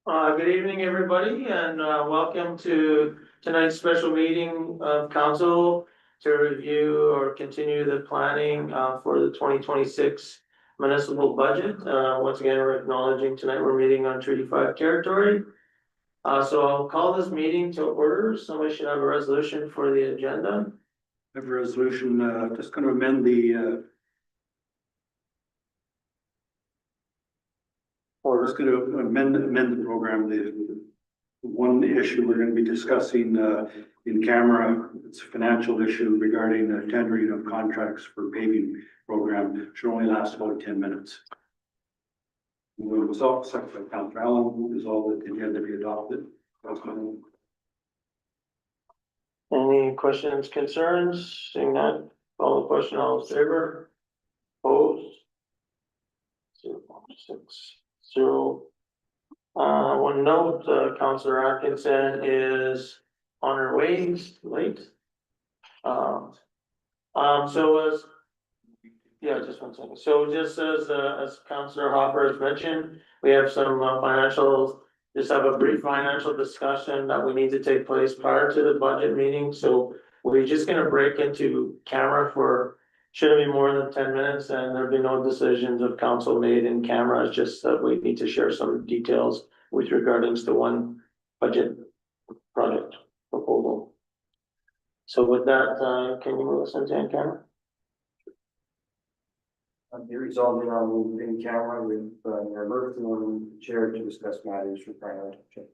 Good evening, everybody, and welcome to tonight's special meeting of council to review or continue the planning for the 2026 municipal budget. Once again, we're acknowledging tonight we're meeting on Treaty 5 territory. So I'll call this meeting to order. Somebody should have a resolution for the agenda. I have a resolution, just going to amend the, or just going to amend the program. The one issue we're going to be discussing in camera, it's a financial issue regarding the tendering of contracts for paving program. Should only last about 10 minutes. Myself, Secretary Councilor Allen, resolved that the agenda be adopted. Any questions, concerns? Seeing none, call the question, all in favor? Opposed? 0.60. One note, Councillor Atkinson is on her way, late. So as, yeah, just 1 second. So just as Councillor Hopper has mentioned, we have some just have a brief financial discussion that we need to take place prior to the budget meeting. So we're just gonna break into camera for, shouldn't be more than 10 minutes, and there'll be no decisions of council made in camera. It's just that we need to share some details with regarding to one budget project proposal. So with that, can you move us into in camera? Be resolved on moving camera with Mayor Murphy and the chair to discuss matters requiring attention.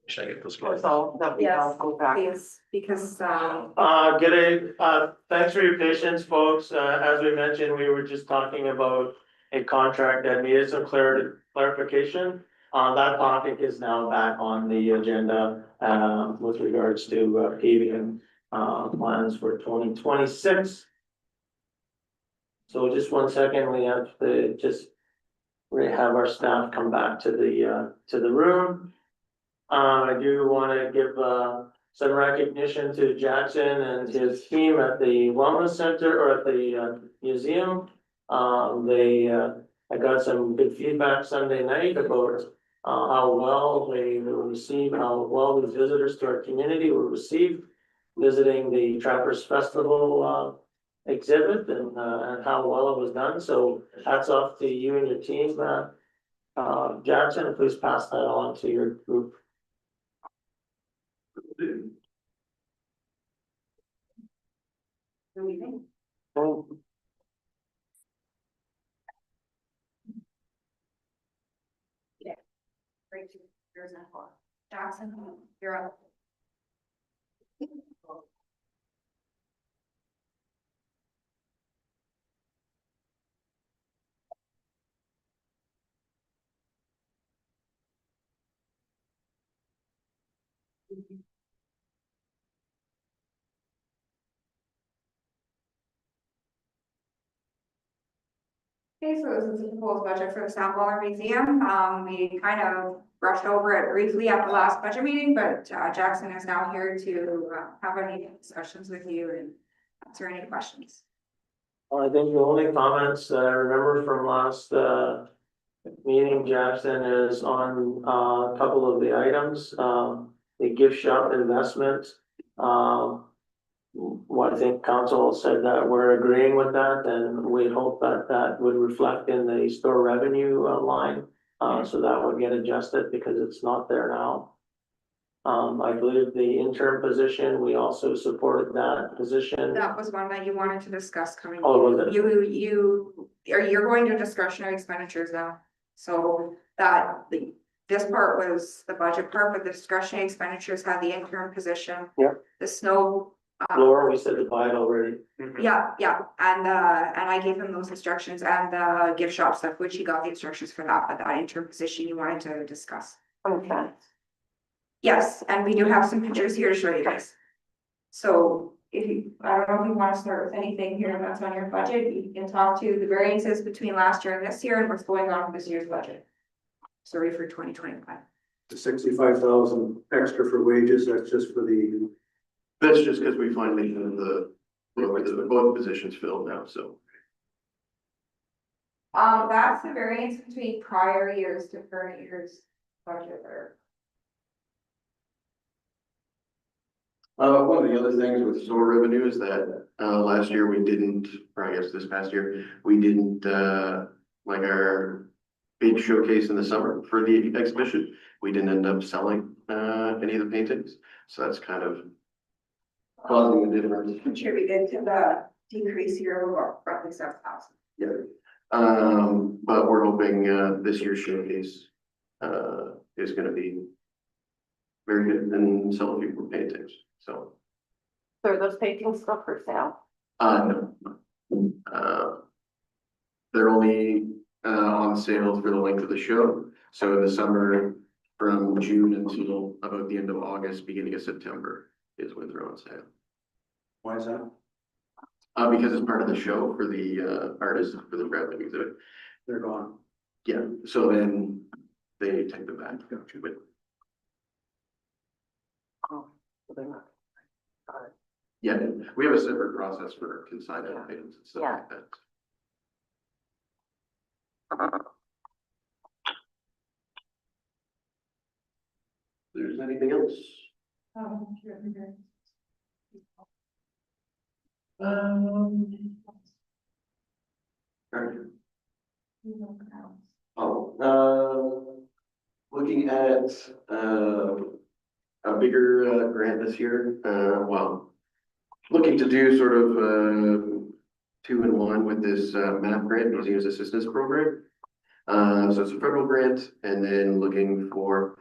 Should I get those? So that we Yes, don't go back. please, because, Thanks for your patience, folks. As we mentioned, we were just talking about a contract that needed some clarification. That topic is now back on the agenda, with regards to paving, plans for 2026. So just one second, we have to we have our staff come back to the room. I do wanna give, some recognition to Jackson and his team at the Wellness Center or at the, museum. I got some good feedback Sunday night about, how well they were received, how well these visitors to our community were received. Visiting the Trappers Festival, exhibit and how well it was done, so hats off to you and your team, Jackson, please pass that on to your group. Jackson, you're up. Okay, so this is the proposed budget for the Sound Waller Museum. We kind of brushed over it briefly at the last budget meeting, but Jackson is now here to have any discussions with you and answer any questions. I think the only comments that I remember from last meeting, Jackson, is on a couple of the items, the gift shop investment. What I think council said that we're agreeing with that, and we hope that that would reflect in the store revenue line. So that would get adjusted because it's not there now. I believe the interim position, we also supported that position. That was one that you wanted to discuss coming. Oh, was it? You're going to discretionary expenditures now. So this part was the budget part, but the discretionary expenditures had the interim position. Yeah. The snow. Laura, we said goodbye already. Yeah, and I gave him those instructions and the gift shop stuff, which he got the instructions for that, but that interim position you wanted to discuss. Okay. Yes, and we do have some pictures here to show you guys. So I don't know if you want to start with anything here that's on your budget, you can talk to the variances between last year and this year and what's going on with this year's budget. Sorry for 2025. The 65,000 extra for wages, that's just for the, That's just because we finally have both positions filled now, so. That's the variance between prior years to current year's budget or. One of the other things with store revenue is that, last year we didn't, or I guess this past year, we didn't, like our big showcase in the summer for the exhibition, we didn't end up selling, any of the paintings, so that's kind of causing a difference. Contributed to the decrease here of roughly 7,000. Yeah. But we're hoping, this year's showcase, is gonna be very good and sell a few more paintings, so. So are those paintings still for sale? No. They're only, on sale for the length of the show, so in the summer, from June until about the end of August, beginning of September is when they're on sale. why is that? Because it's part of the show for the artists, for the graphic exhibit. They're gone. Yeah, so then they take them back. But Oh, so they're not. Got it. yeah, we have a separate process for consignment items and stuff like that. There's anything else? Alright. Looking at, a bigger, grant this year, well, looking to do sort of, 2-in-1 with this, MAP grant, Museums Assistance Program. So it's a federal grant, and then looking for,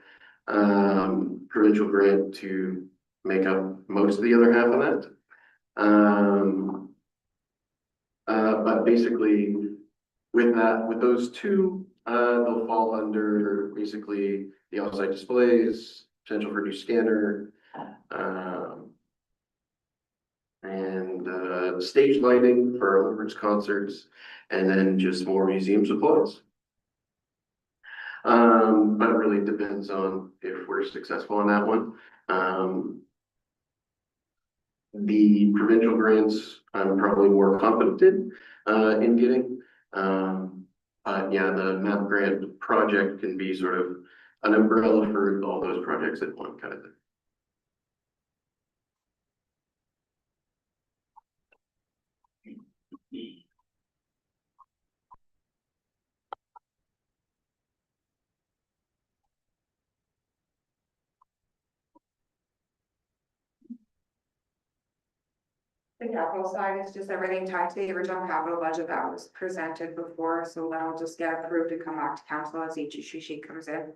provincial grant to make up most of the other half of that. But basically, with that, with those two, they'll fall under basically the outside displays, potential for new scanner, and stage lighting for Olympics concerts, and then just more museum supplies. But it really depends on if we're successful on that one. The provincial grants, I'm probably more confident in getting. But yeah, the MAP grant project can be sort of an umbrella for all those projects at one kind of thing. The capital side is just everything tied to the original capital budget that was presented before, so that'll just get approved to come back to council as each issue sheet comes in.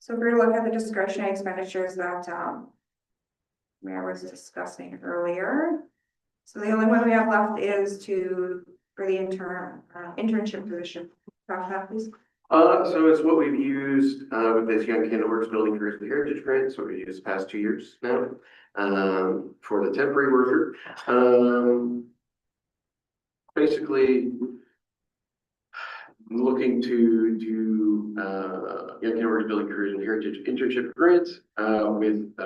So if we look at the discretionary expenditures that Mayor was discussing earlier. So the only one we have left is for the internship position. Talk about that, please. So it's what we've used with this Young Canada Works Building Careers and Heritage Grant, so we've used the past 2 years now for the temporary worker. Basically, looking to do Young Canada Works Building Careers and Heritage internship grants with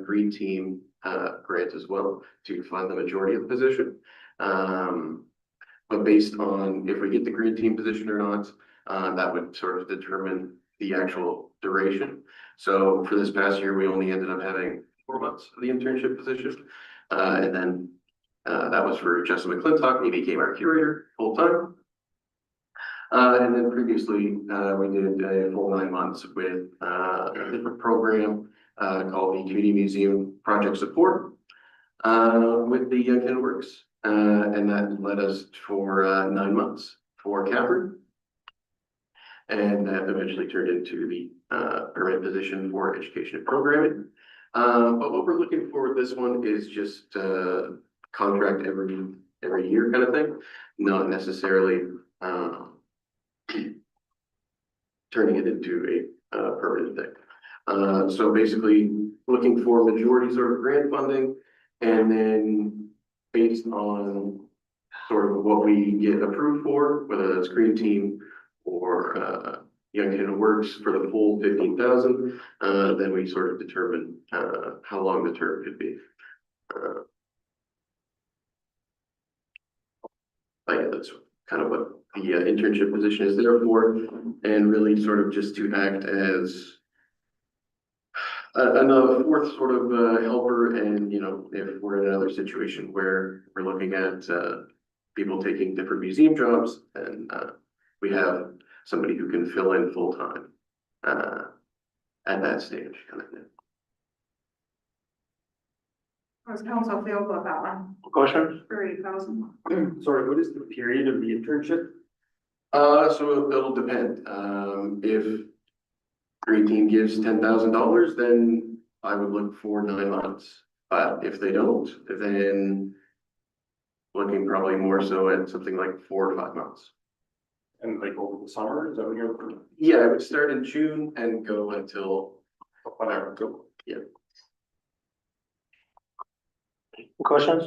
Green Team grant as well to fund the majority of the position. But based on if we get the Green Team position or not, that would sort of determine the actual duration. So for this past year, we only ended up having 4 months of the internship position. And then that was for Justin McClintock. He became our curator full time. And then previously, we did a full 9 months with a different program called the Community Museum Project Support with the Young Canada Works. And that led us for 9 months for Catherine. And that eventually turned into the permanent position for education and programming. But what we're looking for with this one is just contract every year kind of thing, not necessarily turning it into a permanent thing. So basically looking for majority sort of grant funding, and then based on sort of what we get approved for, whether that's Green Team or Young Canada Works for the full 15,000, then we sort of determine how long the term could be. But yeah, that's kind of what the internship position is there for, and really sort of just to act as another fourth sort of helper. And, you know, if we're in another situation where we're looking at people taking different museum jobs, and we have somebody who can fill in full time at that stage kind of thing. How does council feel about that one? Question? 30,000. Sorry, what is the period of the internship? So it'll depend. If Green Team gives $10,000, then I would look for 9 months. But if they don't, then looking probably more so at something like 4 or 5 months. And like over the summer, is that what you're looking Yeah, it would start in June and go until at? Whatever, go. Questions?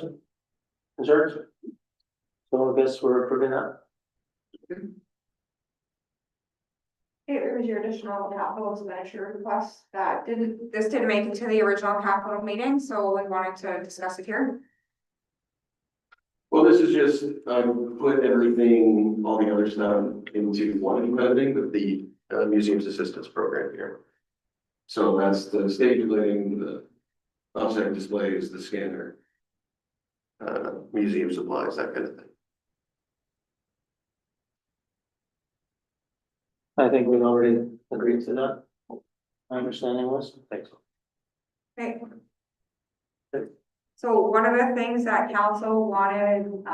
Concerns? So I guess we're approving that. It was your additional capital expenditure request that this didn't make it to the original capital meeting, so we wanted to discuss it here. Well, this is just, put everything, all the other stuff into one kind of thing with the museum's assistance program here. So that's the stage lighting, the offset displays, the scanner, museum supplies, that kind of thing. I think we've already agreed to that. My understanding was, thanks. Okay. So one of the things that council wanted,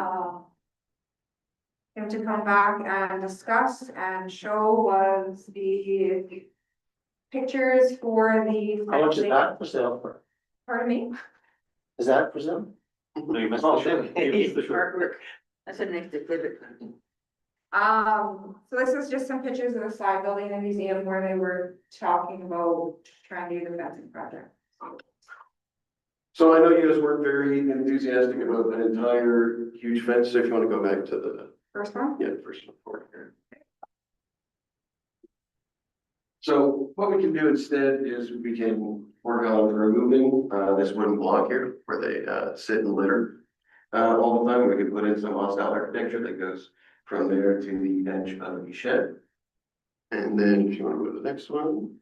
him to come back and discuss and show was the pictures for the. How much is that for sale for? Pardon me? Is that for sale? No, you missed Oh, the show. maybe. You missed the show. Artwork. That's a next exhibit. So this is just some pictures of the side building in the museum where they were talking about trying to do the fencing project. So I know you guys weren't very enthusiastic about an entire huge fence, so if you wanna go back to the, First one? yeah, first report here. So what we can do instead is we can work on removing, this wooden block here where they, sit and litter. All the time, we can put in some hostile architecture that goes from there to the edge of the shed. And then if you wanna go to the next one.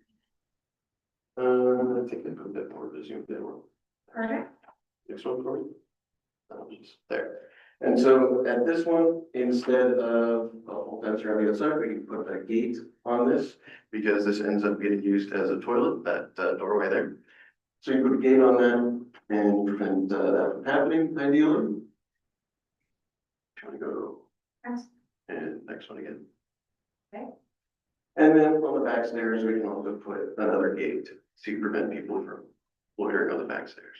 I think I put that more of a zoomed in one. Perfect. Next one for me. Just there. And so at this one, instead of a whole fence around the outside, we can put a gate on this because this ends up getting used as a toilet, that doorway there. So you put a gate on that and prevent that from happening ideally. If you wanna go, Yes. and next one again. Okay. And then on the back stairs, we can also put another gate to prevent people from loitering on the back stairs.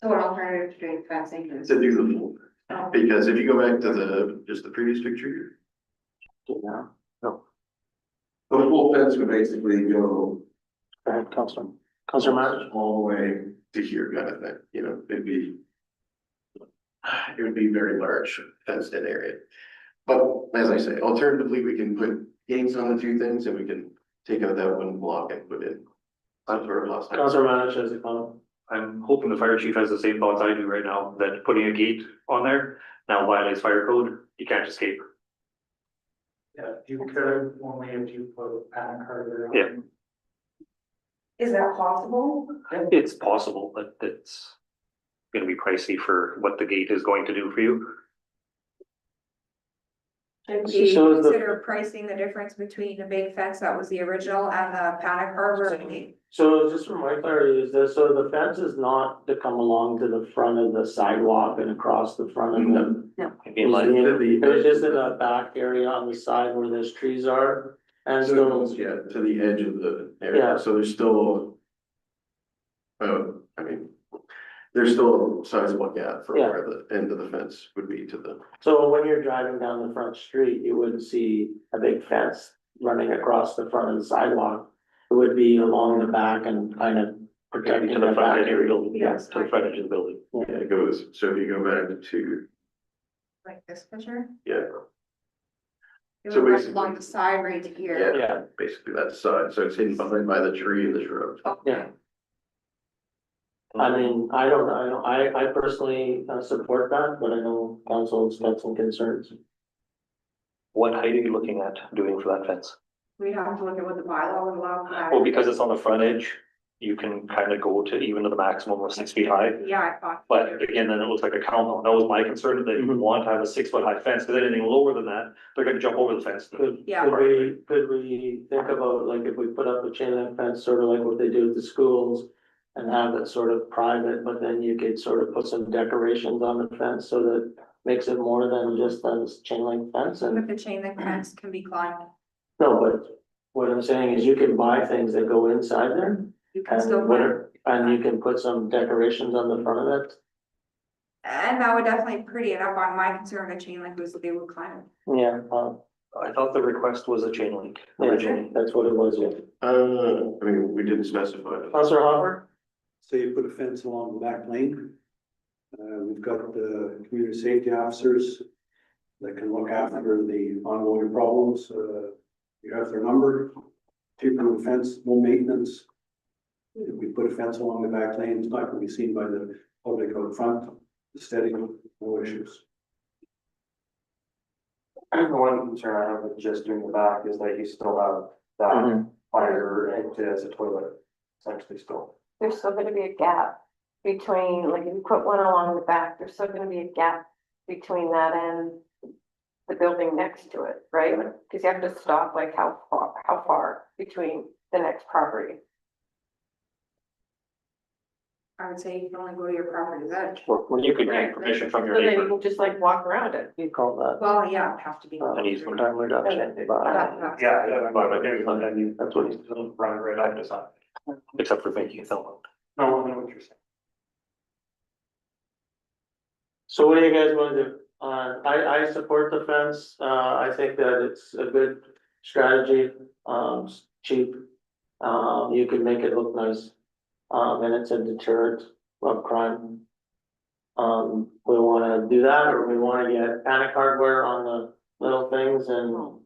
So an alternative to doing fencing is. To do the full, Oh, because if you go back to just the previous picture here. Yeah. The full fence would basically go Go ahead, Counselor. Counselor March? all the way to here kind of thing, you know, it would be very large fenced in area. But as I say, alternatively, we can put gates on the two things and we can take out that one block and put in some sort of hostile. Counselor March has a comment. I'm hoping the fire chief has the same thoughts I do right now, that putting a gate on there now violates fire code, you can't escape. Yeah, you could only if you put a panic harder. Yeah. Is that possible? It's possible, but it's gonna be pricey for what the gate is going to do for you. Should So we is the- consider pricing the difference between the big fence that was the original and the panic harbor? So just for my clarity, is this, so the fence is not to come along to the front of the sidewalk and across the front of the Maybe in line. museum? It was just in the back area on the side where those trees are, and So it so, goes, yeah, to the edge of the Yeah. area, so there's still. I mean, there's still a sizable gap for Yeah. where the end of the fence would be to the. so when you're driving down the front street, you wouldn't see a big fence running across the front of the sidewalk. It would be along the back and kind of protecting To the the front back edge of the area. building, Yes. to the front edge of the building. Yeah, it goes, so if you go back to, Like this picture? yeah, It So would run basically- along the side right here. Yeah, basically that side, so it's hidden behind by the tree and the shrub. yeah. I mean, I personally support that, but I know council's got some concerns. What height are you looking at doing for that fence? We have to look at what the bylaw would allow for that. Well, because it's on the front edge, you can kind of go to even to the maximum of 6 feet high. Yeah, I thought. But again, then it looks like a compound. That was my concern, that you Mhm. want to have a 6 foot high fence, because anything lower than that, they're gonna jump over the fence. Yeah. Could we think about, like, if we put up a chain link fence, sort of like what they do at the schools? And have it sort of private, but then you could sort of put some decorations on the fence, so that makes it more than just a chain link fence and. But the chain link fence can be climbed. No, but what I'm saying is you can buy things that go inside there You can still and climb. whatever, and you can put some decorations on the front of it. And that would definitely pretty it up. On my concern, the chain link was that they would climb it. Yeah, I thought the request was a chain link yeah, originally. that's what it was, yeah. I mean, we didn't specify. Councilor Hopper? So you put a fence along the back lane. We've got the community safety officers that can look after the ongoing problems. You have their number, typical fence, no maintenance. If we put a fence along the back lane, it's not gonna be seen by the public out front, steady, no issues. The one concern I have with just doing the back is that you still have that Mhm. fire and as a toilet, essentially still. There's still gonna be a gap between, like, if you put one along the back, there's still gonna be a gap between that and the building next to it, right? Cause you have to stop, like, how far between the next property? I would say you can only go to your property's edge. Or you could get permission from your So then you neighbor. can just like walk around it. You call that. Well, yeah, it'd have to be. And he's one Time reduction. That- Yeah, but there's something you, That's what he's run right up to something. Except for making it film. No, I know what you're saying. So what do you guys wanna do? I support the fence, I think that it's a good strategy, it's cheap. You can make it look nice, and it's a deterrent of crime. We wanna do that, or we wanna get panic hardware on the little things and,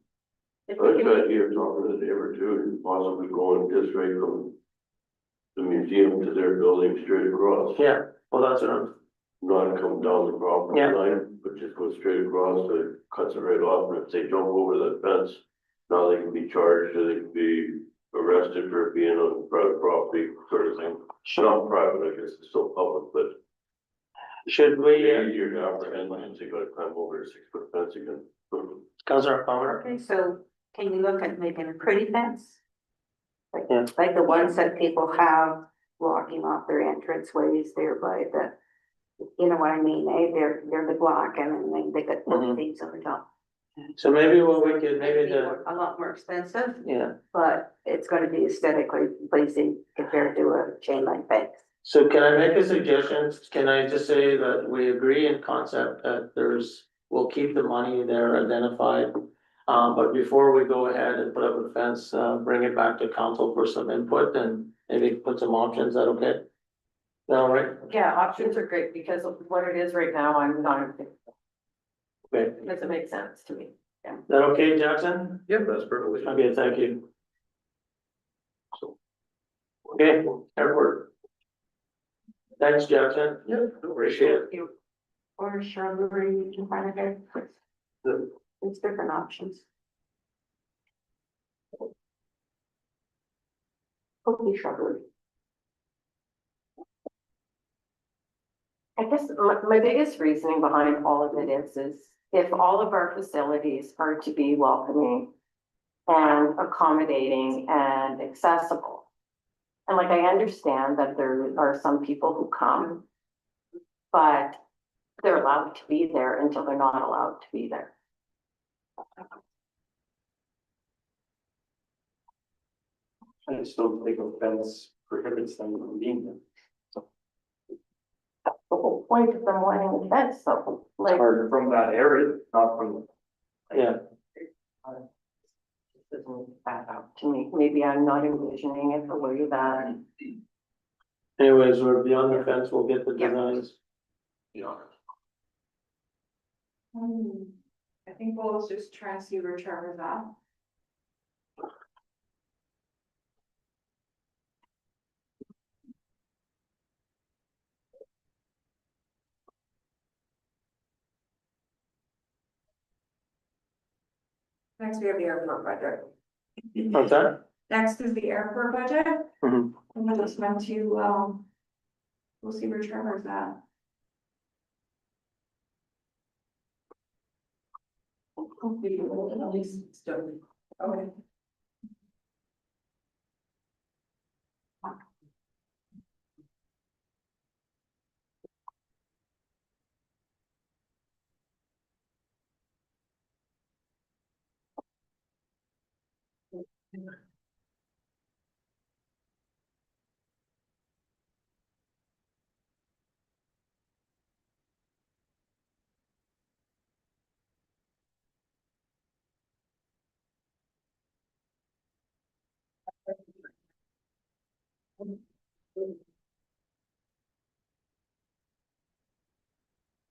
If I we think can- the idea of talking to the neighbor too, and possibly going just right from the museum to their building straight across. yeah, well, that's what I'm, Not come down the property Yeah. line, but just go straight across, so it cuts it right off, and if they jump over that fence, now they can be charged, or they can be arrested for being on private property, sort of thing. Not private, I guess it's still public, but should we, it's easier to apprehend once they gotta climb over a 6-foot fence again. Councilor Palmer? Okay, so can you look at making a pretty fence? Yeah. Like the ones that people have blocking off their entrance ways there by the, you know what I mean, they're the block and then they got Mhm. things on the top. So maybe what we could, maybe It'd be the, a lot more expensive, yeah, but it's gonna be aesthetically pleasing compared to a chain link fence. so can I make a suggestion? Can I just say that we agree in concept that we'll keep the money there identified. But before we go ahead and put up a fence, bring it back to council for some input and maybe put some options, is that okay? All right, Yeah, options are great because of what it is right now, I'm not, in favor. okay, It doesn't make sense to me. is that okay, Jackson? Yep, that's perfectly fine. Okay, thank you. Okay, airport. Thanks, Jackson. Appreciate it. Or shrubbery in front of it. It's different options. Could be shrubbery. I guess my biggest reasoning behind all of it is if all of our facilities are to be welcoming and accommodating and accessible. And like, I understand that there are some people who come, but they're allowed to be there until they're not allowed to be there. I still think a fence prohibits them from being there. That's the whole point of them wanting the fence, so like. Or from that area, not from. Yeah, Doesn't add up to me. Maybe I'm not envisioning it the way that. anyways, we're beyond the fence, we'll get the Yeah. designs. I think we'll just try and see where Trevor's at. Next, we have the airport budget. What's that? Next is the airport budget. Mhm. And we'll just went to, we'll see where Trevor's at. Okay.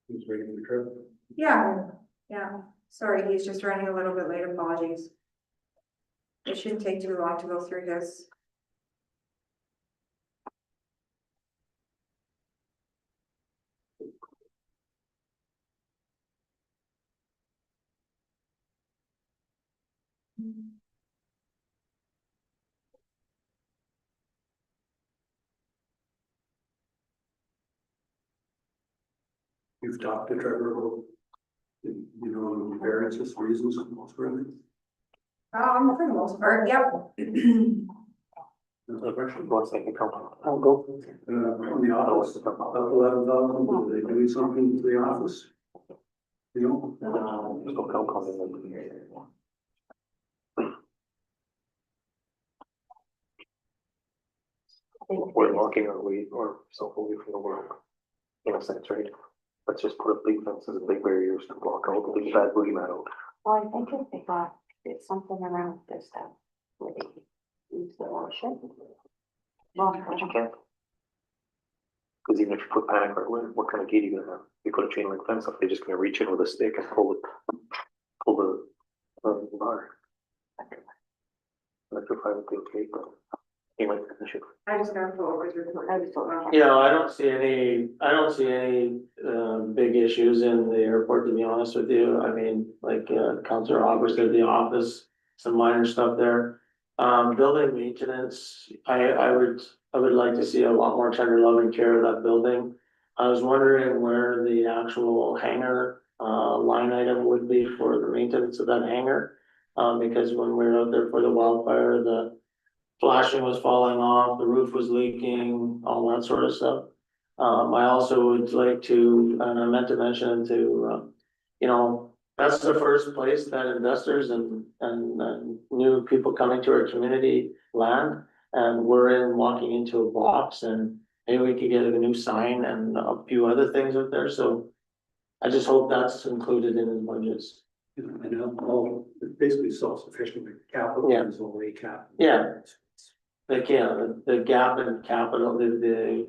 Who's waiting for Trevor? Yeah, yeah, sorry, he's just running a little bit late, apologies. It shouldn't take too long to go through his. You've talked to Trevor about, you know, variances, reasons, for everything. For the most part, yep. Another question? Once they can come. I'll go. On the office, about 11,000, are they doing something to the office? You know? Just go come We're locking our way or self away from the world. In a sense, right? Let's just put up big fences and big barriers to block out the big bad boogeyman out. Well, I think if they got, did something around this stuff, maybe use the ocean. Well, But you can't. Cause even if you put panic right away, what kind of gate are you gonna have? You put a chain link fence up, they're just gonna reach in with a stick and pull the bar. Electrify with the okay, but chain link fence issue. I just gotta go over the report. I just don't know. Yeah, I don't see any, big issues in the airport, to be honest with you. I mean, like, Councilor August said, the office, some minor stuff there. Building maintenance, I would like to see a lot more tender love and care of that building. I was wondering where the actual hangar, line item would be for the maintenance of that hangar. Because when we were out there for the wildfire, the flashing was falling off, the roof was leaking, all that sort of stuff. I also would like to, and I meant to mention to, that's the first place that investors and new people coming to our community land. And we're walking into a box and maybe we could get a new sign and a few other things out there, so I just hope that's included in the budgets. And all, basically self-sufficient, but capital Yeah. is only cap. Yeah. Like, yeah, the gap in capital, the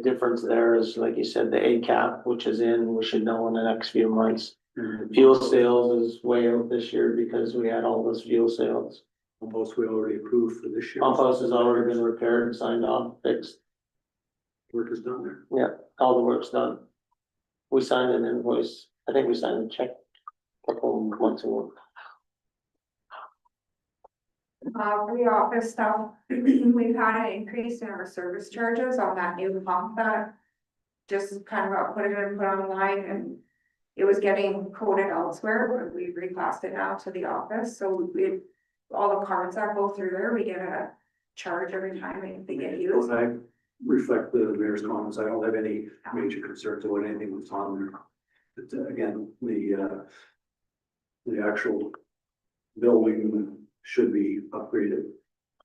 difference there is, like you said, the A cap, which is in, we should know in the next few months. Fuel sales is way out this year because we had all those fuel sales. Almost we already approved for this year. Pump house has already been repaired and signed off, fixed. Work is done there. Yeah, all the work's done. We signed an invoice, I think we signed a check a couple months ago. For the office stuff, we've had an increase in our service charges on that new pump that just kind of got put online and it was getting coded elsewhere, but we reclassed it now to the office, so all the cards that go through there, we get a charge every time they get used. When I reflect the mayor's comments, I don't have any major concerns about anything that's on there. But again, the actual building should be upgraded.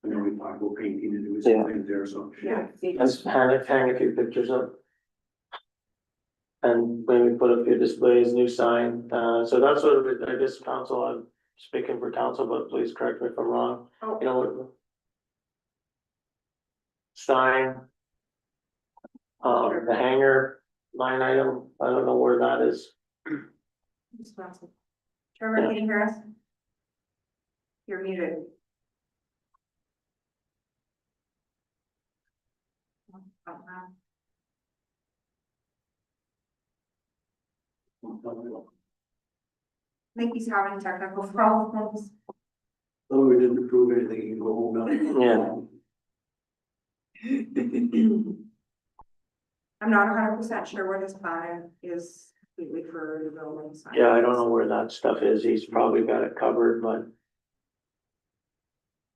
I know we talked about painting and doing some things there, so. Yeah. Let's hang a few pictures up. And maybe put a few displays, new sign, so that's what, I guess, council, I'm speaking for council, but please correct me if I'm wrong. Oh. You know what? Sign. The hangar line item, I don't know where that is. Trevor, can you hear us? You're muted. I think he's having technical problems. Oh, we didn't approve anything, you can go home now. Yeah. I'm not 100% sure what his plan is completely for the building. sign. Yeah, I don't know where that stuff is, he's probably got it covered, but.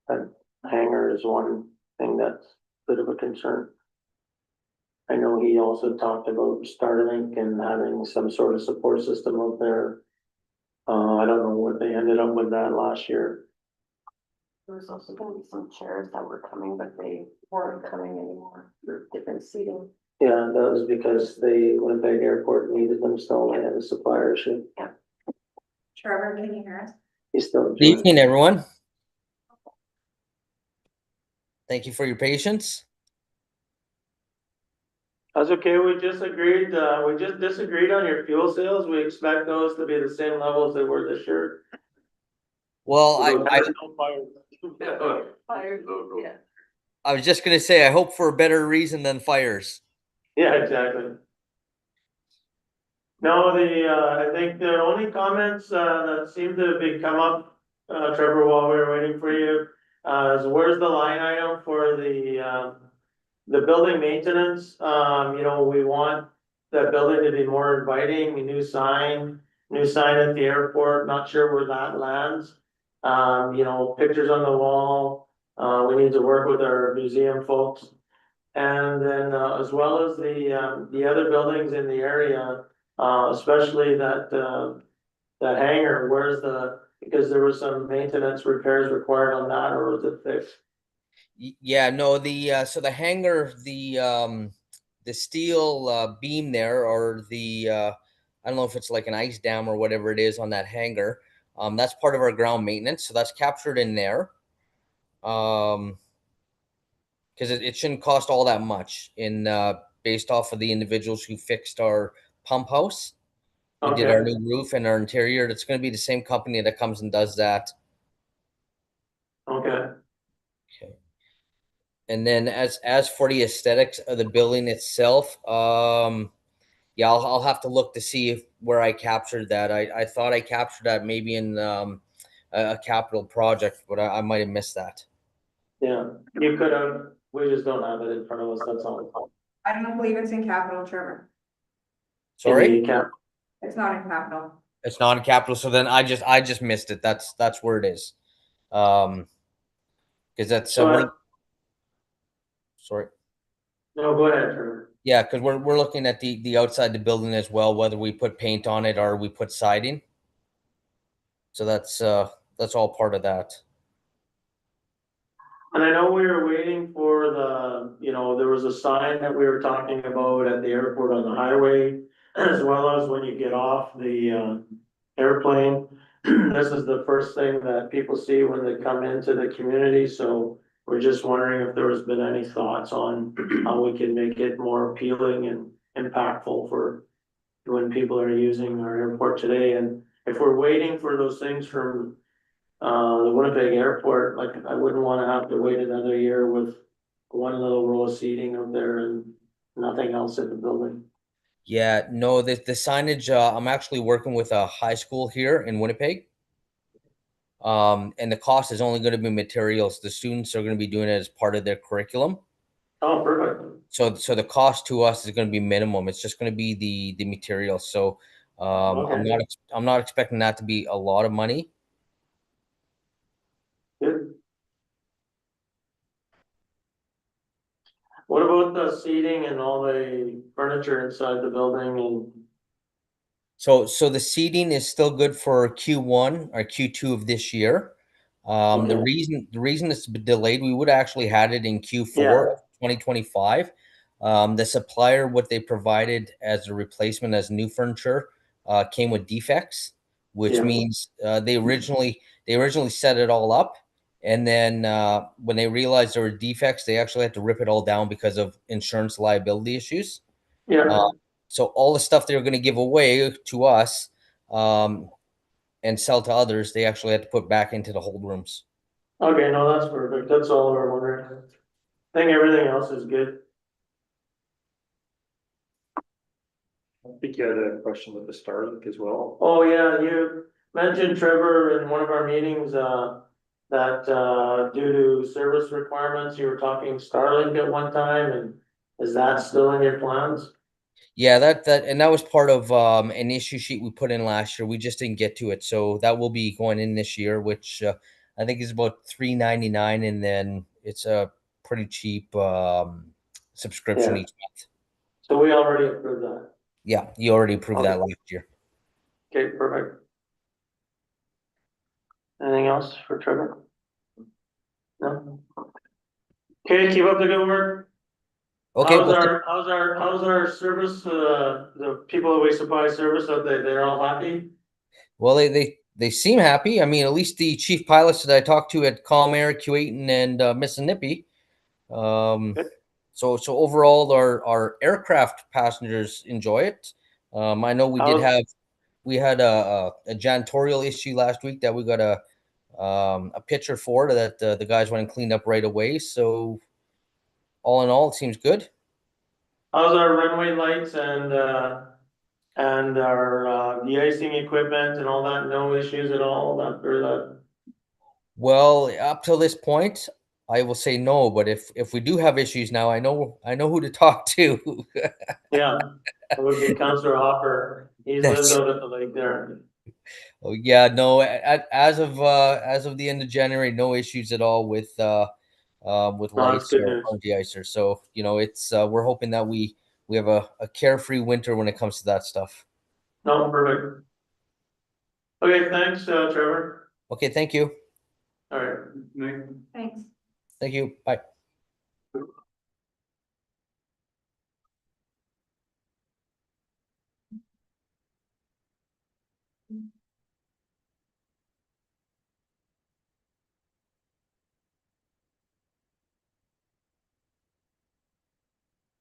That hangar is one thing that's a bit of a concern. I know he also talked about Starlink and having some sort of support system out there. I don't know what they ended up with that last year. There was also gonna be some chairs that were coming, but they weren't coming anymore, for different seating. Yeah, that was because the Winnipeg Airport needed them, so they had a supplier issue. Trevor, can you hear us? He's still. Good evening, everyone. Thank you for your patience. That's okay, we just disagreed on your fuel sales, we expect those to be the same levels they were this year. Well, Yeah, I was just gonna say, I hope for a better reason than fires. exactly. No, I think the only comments, that seem to be come up, Trevor, while we were waiting for you, is where's the line item for the building maintenance? We want that building to be more inviting, a new sign at the airport, not sure where that lands. Pictures on the wall, We need to work with our museum folks. And then, as well as the other buildings in the area, especially that hangar, because there was some maintenance repairs required on that, or was it fixed? Yeah, no, so the hangar, the steel beam there, or I don't know if it's like an ice dam or whatever it is on that hangar. That's part of our ground maintenance, so that's captured in there. Because it shouldn't cost all that much based off of the individuals who fixed our pump house. We did our Okay, new roof and our interior. It's going to be the same company that comes and does that. okay. Okay. And then as for the aesthetics of the building itself, yeah, I'll have to look to see where I captured that. I thought I captured that maybe in a capital project, but I might have missed that. Yeah, you could have, we just don't have it in front of us, that's all. I don't believe it's in capital, Trevor. Sorry, In the cap- It's not in capital. it's not in capital. So then I just missed it. That's where it is. Because that's So, sorry. no, go ahead, Trevor. Yeah, because we're looking at the outside the building as well, whether we put paint on it or we put siding. So that's all part of that. And I know we were waiting for there was a sign that we were talking about at the airport on the highway, as well as when you get off the airplane. This is the first thing that people see when they come into the community, so we're just wondering if there has been any thoughts on how we can make it more appealing and impactful for when people are using our airport today. And if we're waiting for those things from the Winnipeg airport, like, I wouldn't wanna have to wait another year with one little row of seating up there and nothing else in the building. Yeah, no, the signage. I'm actually working with a high school here in Winnipeg. And the cost is only going to be materials. The students are going to be doing it as part of their curriculum. Oh, perfect. So the cost to us is going to be minimum. It's just going to be the materials. So Okay. I'm not expecting that to be a lot of money. Good. What about the seating and all the furniture inside the building and? So the seating is still good for Q1 or Q2 of this year. The reason it's been delayed, we would actually had it in Q4 of 2025. The supplier, what they provided as a replacement as new furniture, came with defects, which means they originally set it all up, and then when they realized there were defects, they actually had to rip it all down because of insurance liability issues. Yeah, So all the stuff they were going to give away to us and sell to others, they actually had to put back into the hold rooms. okay, no, that's perfect, that's all we're wondering. I think everything else is good. I think you had a question with the Starlink as well. Oh, yeah, you mentioned, Trevor, in one of our meetings, that due to service requirements, you were talking Starlink at one time, and is that still in your plans? Yeah, that was part of an issue sheet we put in last year. We just didn't get to it, so that will be going in this year, which I think is about $3.99, and then it's a pretty cheap subscription Yeah. each month. So we already approved that. Yeah, you already approved that last year. Okay, perfect. Anything else for Trevor? No? Okay, keep up the good work. Okay, How's well, our service, the people that we supply service, are they're all happy? well, they seem happy. I mean, at least the chief pilots that I talked to at Calm Air, Q8, and Mississippi. So overall, our aircraft passengers enjoy it. I know we had a janitorial issue last week that we got a picture for that the guys went and cleaned up right away. So all in all, it seems good. How's our runway lights and our de-icing equipment and all that? No issues at all after that? Well, up till this point, I will say no. But if we do have issues now, I know who to talk to. Yeah, it would be Councillor Hopper. He's lived out at the lake there. Oh yeah, no. As of the end of January, no issues at all with with Oh, that's lice good or news. deicer. So, it's we're hoping that we have a carefree winter when it comes to that stuff. No, perfect. Okay, thanks, Trevor. Okay, thank you. All right. Nick? Thanks. Thank you. Bye.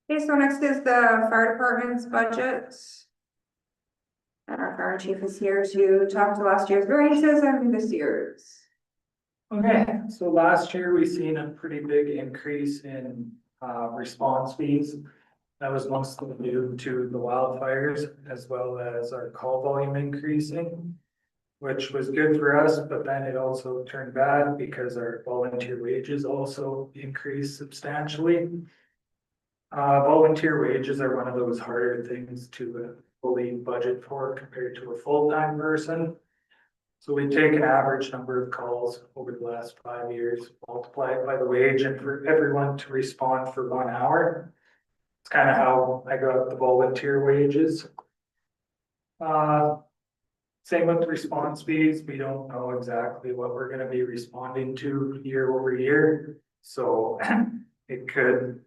Okay, so next is the fire department's budget. And our fire chief is here to talk to last year's variances and this year's. Okay, so last year we seen a pretty big increase in response fees. That was mostly due to the wildfires as well as our call volume increasing, which was good for us, but then it also turned bad because our volunteer wages also increased substantially. Volunteer wages are one of those harder things to fully budget for compared to a full-time person. So we take an average number of calls over the last 5 years, multiply it by the wage, and for everyone to respond for 1 hour. It's kind of how I got the volunteer wages. Same with response fees. We don't know exactly what we're gonna be responding to year over year. So it could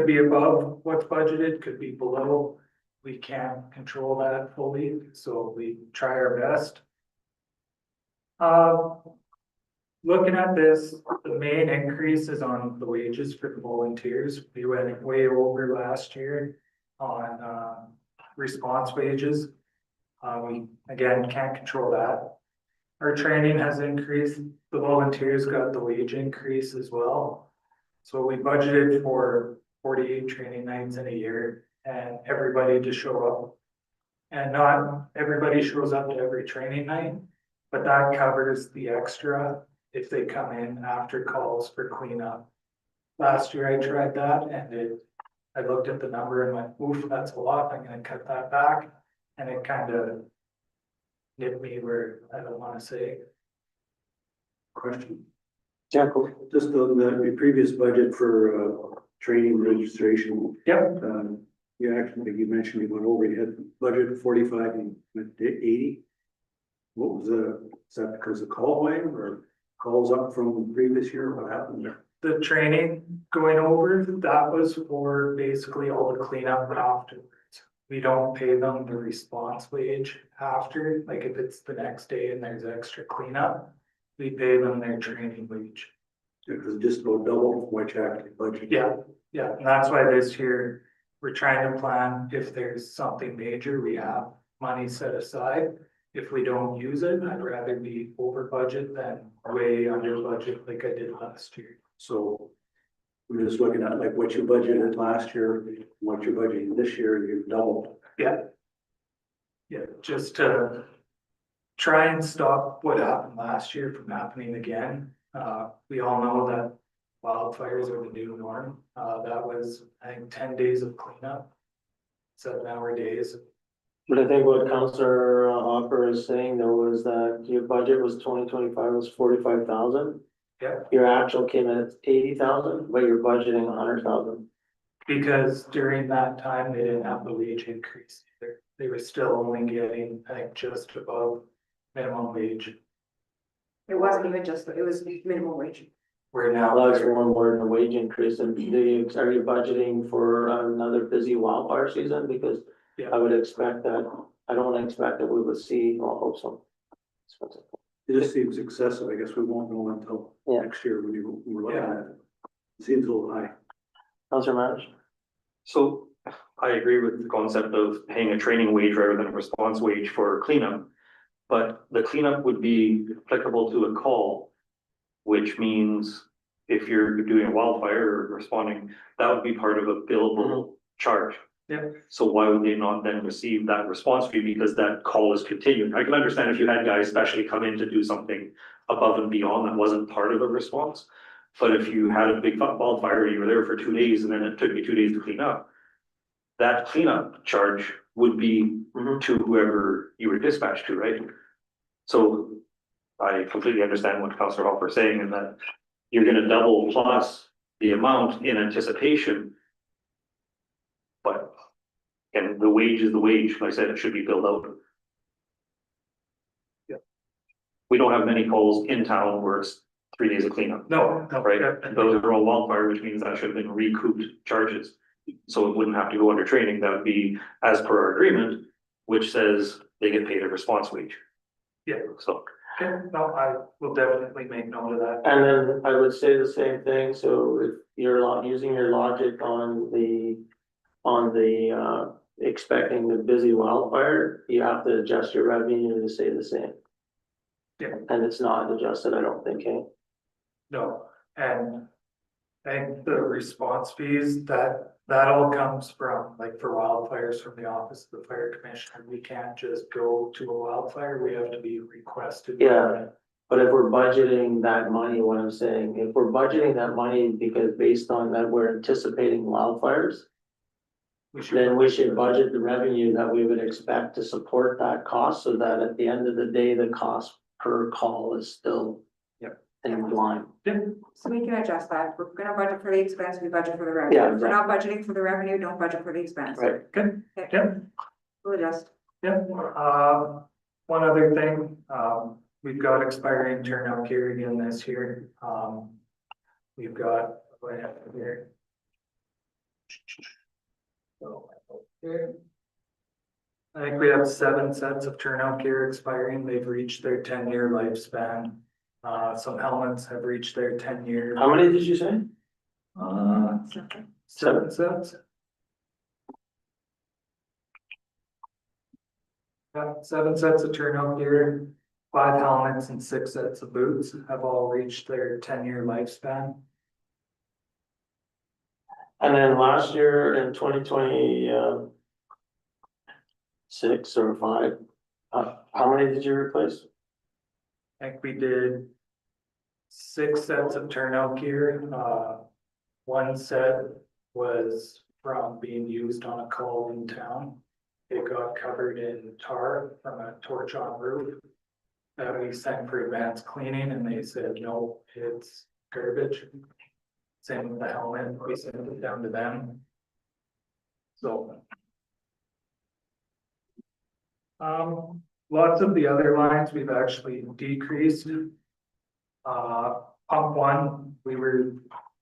be above what's budgeted, could be below. We can't control that fully, so we try our best. Looking at this, the main increase is on the wages for the volunteers. We went way over last year on response wages. We again can't control that. Our training has increased. The volunteers got the wage increase as well. So we budgeted for 48 training nights in a year and everybody to show up. And not everybody shows up to every training night, but that covers the extra if they come in after calls for cleanup. Last year I tried that and I looked at the number and went, oof, that's a lot, I'm gonna cut that back. And it kind of nipped me where I don't wanna say. Question. Yeah, cool. Just on the previous budget for training registration, Yep, you mentioned you went over, you had budget 45 and went to 80. What was is that because of call volume or calls up from the previous year? What happened there? the training going over, that was for basically all the cleanup afterwards. We don't pay them the response wage after, like if it's the next day and there's extra cleanup, we pay them their training wage. It was just about double what you actually budgeted. Yeah, and that's why this year, we're trying to plan, if there's something major, we have money set aside. If we don't use it, I'd rather be over budget than way under budget like I did last year. So we're just looking at like what you budgeted last year, what you're budgeting this year, you've doubled. Yeah, just to try and stop what happened last year from happening again. We all know that wildfires are the new norm. That was, I think, 10 days of cleanup, 7-hour days. But I think what Counselor Hopper is saying though was that your budget was 2025 was 45,000. Yeah. Your actual came in at 80,000, but you're budgeting 100,000. Because during that time, they didn't have the wage increase either. They were still only getting, I think, just above minimum wage. It wasn't even just, it was minimum wage. We're Now now, that's one more than a wage increase. And are you budgeting for another busy wildfire season? Because Yeah. I would expect that, I don't expect that we would see, I hope so. It just seems excessive. I guess we won't know until Yeah. next year when we're looking at it. It seems a little high. Counselor Marsh? So I agree with the concept of paying a training wage rather than a response wage for cleanup. But the cleanup would be applicable to a call, which means if you're doing a wildfire or responding, that would be part of a billable charge. Yeah. So why would they not then receive that response fee because that call is continuing? I can understand if you had guys especially come in to do something above and beyond that wasn't part of a response. But if you had a big wildfire, you were there for 2 days and then it took you 2 days to clean up. That cleanup charge would be to whoever you were dispatched to, right? So I completely understand what Councillor Hopper is saying in that you're gonna double plus the amount in anticipation. But, and the wage is the wage, like I said, it should be billed out. Yeah. We don't have many calls in town where it's 3 days of cleanup. No, Right, yeah, and those are all wildfire, which means that should have been recouped charges. So it wouldn't have to go under training, that would be as per our agreement, which says they get paid a response wage. Yeah. So, Okay, no, I will definitely make note of that. And then I would say the same thing, so if you're using your logic on the, expecting the busy wildfire, you have to adjust your revenue to stay the same. Yeah. And it's not adjusted, I don't think, eh? No, and I think the response fees, that all comes from, like for wildfires from the office of the fire commissioner. We can't just go to a wildfire, we have to be requested. Yeah. But if we're budgeting that money, what I'm saying, if we're budgeting that money because based on that, we're anticipating wildfires, then we should budget the revenue that we would expect to support that cost, so that at the end of the day, the cost per call is still in line. So we can adjust that. We're gonna budget for the expense, we budget for the revenue. Yeah, If we're not budgeting for the revenue, don't budget for the expense. Right. Good, Okay, yeah, we'll adjust. yeah. One other thing, we've got expiring turnout gear again this year. We've got, what I have here. So, here. I think we have 7 sets of turnout gear expiring. They've reached their 10-year lifespan. Some helmets have reached their 10-year. How many did you say? 7 sets. Yeah, 7 sets of turnout gear, 5 helmets and 6 sets of boots have all reached their 10-year lifespan. And then last year in 2020, 6 or 5, how many did you replace? I think we did 6 sets of turnout gear. 1 set was from being used on a call in town. It got covered in tar from a torch on roof that we sent for advanced cleaning, and they said, no, it's garbage. Same with the helmet, we sent it down to them. So. Lots of the other lines we've actually decreased. Pump 1, we were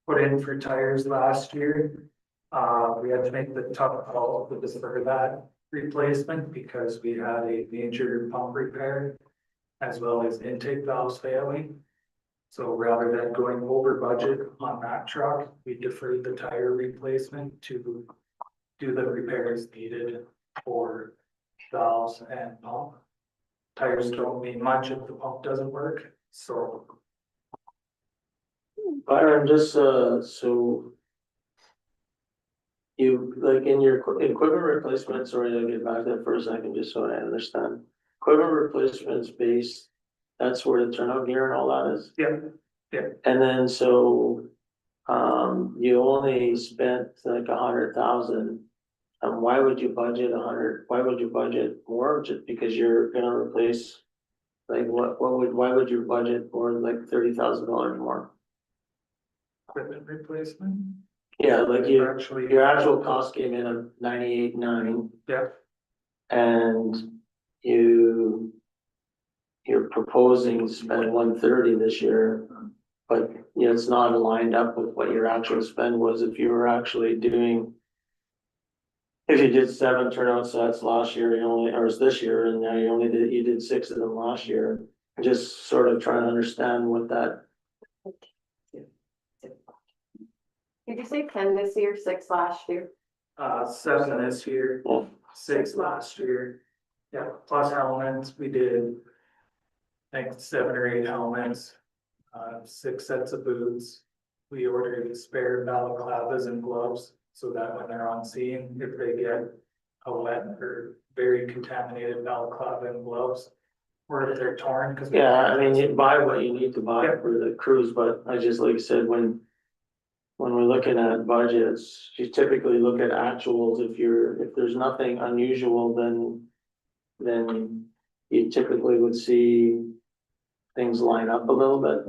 put in for tires last year. We had to make the tough call to defer that replacement because we had a major pump repair as well as intake valves failing. So rather than going over budget on that truck, we deferred the tire replacement to do the repairs needed for valves and pump. Tires don't mean much if the pump doesn't work, so. Byron, just, so. You, like in your equipment replacements, sorry, I'll get back to that for a second, just so I understand. Equipment replacements base, that's where the turnout gear and all that is? Yeah. And then so, you only spent like 100,000. And why would you budget 100, why would you budget more? Just because you're gonna replace, like why would you budget more than like $30,000 more? Equipment replacement? Yeah, like Actually, your actual cost came in at 98.9 yeah, and you're proposing to spend 130 this year. But yeah, it's not lined up with what your actual spend was if you were actually doing. If you did 7 turnout sets last year, you only, or this year, and now you did 6 of them last year. Just sort of trying to understand what that. Did you say 10 this year, 6 last year? 7 this year, Well, 6 last year. Yeah, plus helmets, we did. I think 7 or 8 helmets, 6 sets of boots. We ordered spare balaclavas and gloves so that when they're on scene, if they get a wet or very contaminated balaclava and gloves, or if they're torn, because. yeah, I mean, you buy what you need to buy for the cruise, but I just, like I said, when we're looking at budgets, you typically look at actuals. If there's nothing unusual, then you typically would see things line up a little bit.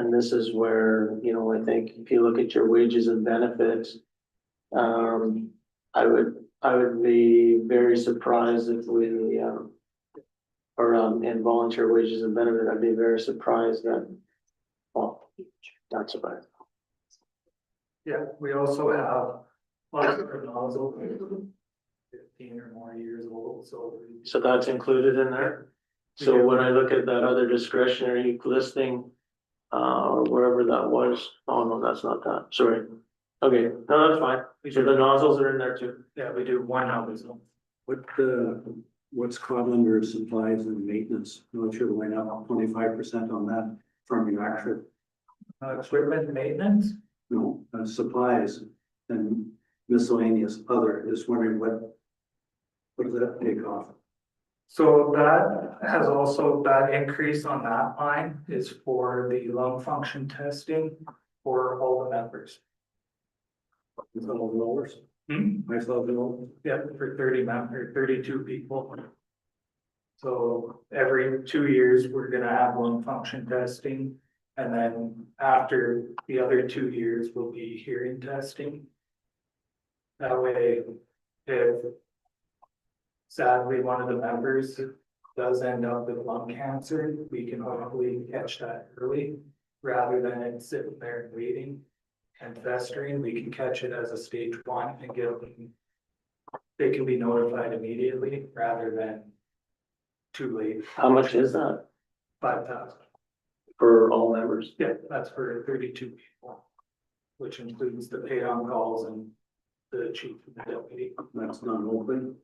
and this is where, you know, I think if you look at your wages and benefits. I would be very surprised if we, in volunteer wages and benefit, I'd be very surprised that, well, not surprised. Yeah, we also have lots of nozzle, 15 or more years old, so. So that's included in there? So when I look at that other discretionary listing, or wherever that was, oh no, that's not that, sorry. Okay, no, that's fine, so the nozzles are in there too. Yeah, we do one nozzle. What's caught under supplies and maintenance? Not sure went up 25% on that from your actual, Equipment maintenance, no, supplies and miscellaneous other, just wondering what does that take off? so that has also, that increase on that line is for the lung function testing for all the members. $5,000. $5,000. Yeah, for 32 people. So every 2 years, we're gonna have lung function testing. And then after the other 2 years will be hearing testing. That way, if sadly one of the members does end up with lung cancer, we can hopefully catch that early. Rather than it sitting there and waiting and festering, we can catch it as a stage 1 and get them. They can be notified immediately rather than too late. How much is that 5,000. for all members? Yeah, that's for 32 people, which includes the paid on calls and the chief and the deputy. That's not open.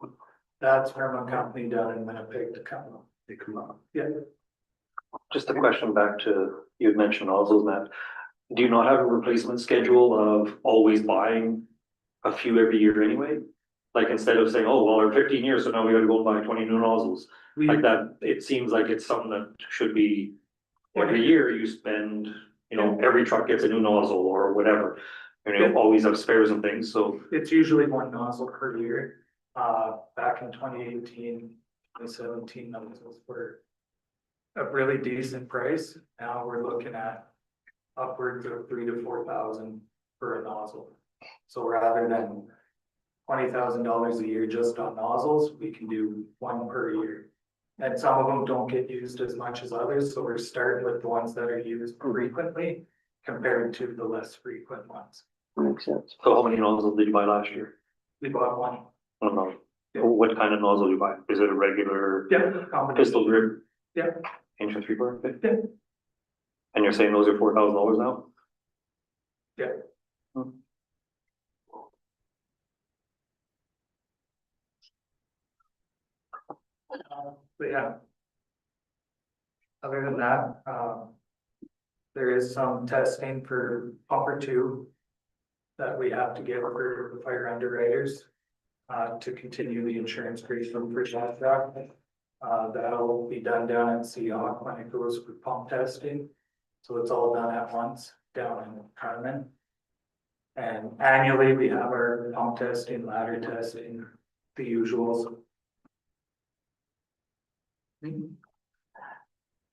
That's from a company down in Winnipeg to come up. They come up. Yeah, Just a question back to, you had mentioned nozzles, Matt. Do you not have a replacement schedule of always buying a few every year anyway? Like instead of saying, oh, well, we're 15 years, so now we gotta go and buy 20 new nozzles. we, Like that, it seems like it's something that should be, every year you spend, you know, every truck gets a new nozzle or whatever. You know, always have spares and things, so. it's usually one nozzle per year. Back in 2018, 2017, nozzles were a really decent price. Now we're looking at upwards of 3,000 to 4,000 for a nozzle. So rather than $20,000 a year just on nozzles, we can do one per year. And some of them don't get used as much as others, so we're starting with the ones that are used frequently compared to the less frequent ones. Makes sense. So how many nozzles did you buy last year? We bought one. I don't know. What kind of nozzle do you buy? Is it a regular pistol grip? Yeah. Inch and 3/4? Yeah. And you're saying those are $4,000 now? Yeah. But yeah. Other than that, there is some testing for pumper 2 that we have to get for the fire underwriters to continue the insurance free from for that truck. That'll be done down at Seahawk when it goes for pump testing. So it's all done at once down in Carmen. And annually, we have our pump testing, ladder testing, the usuals.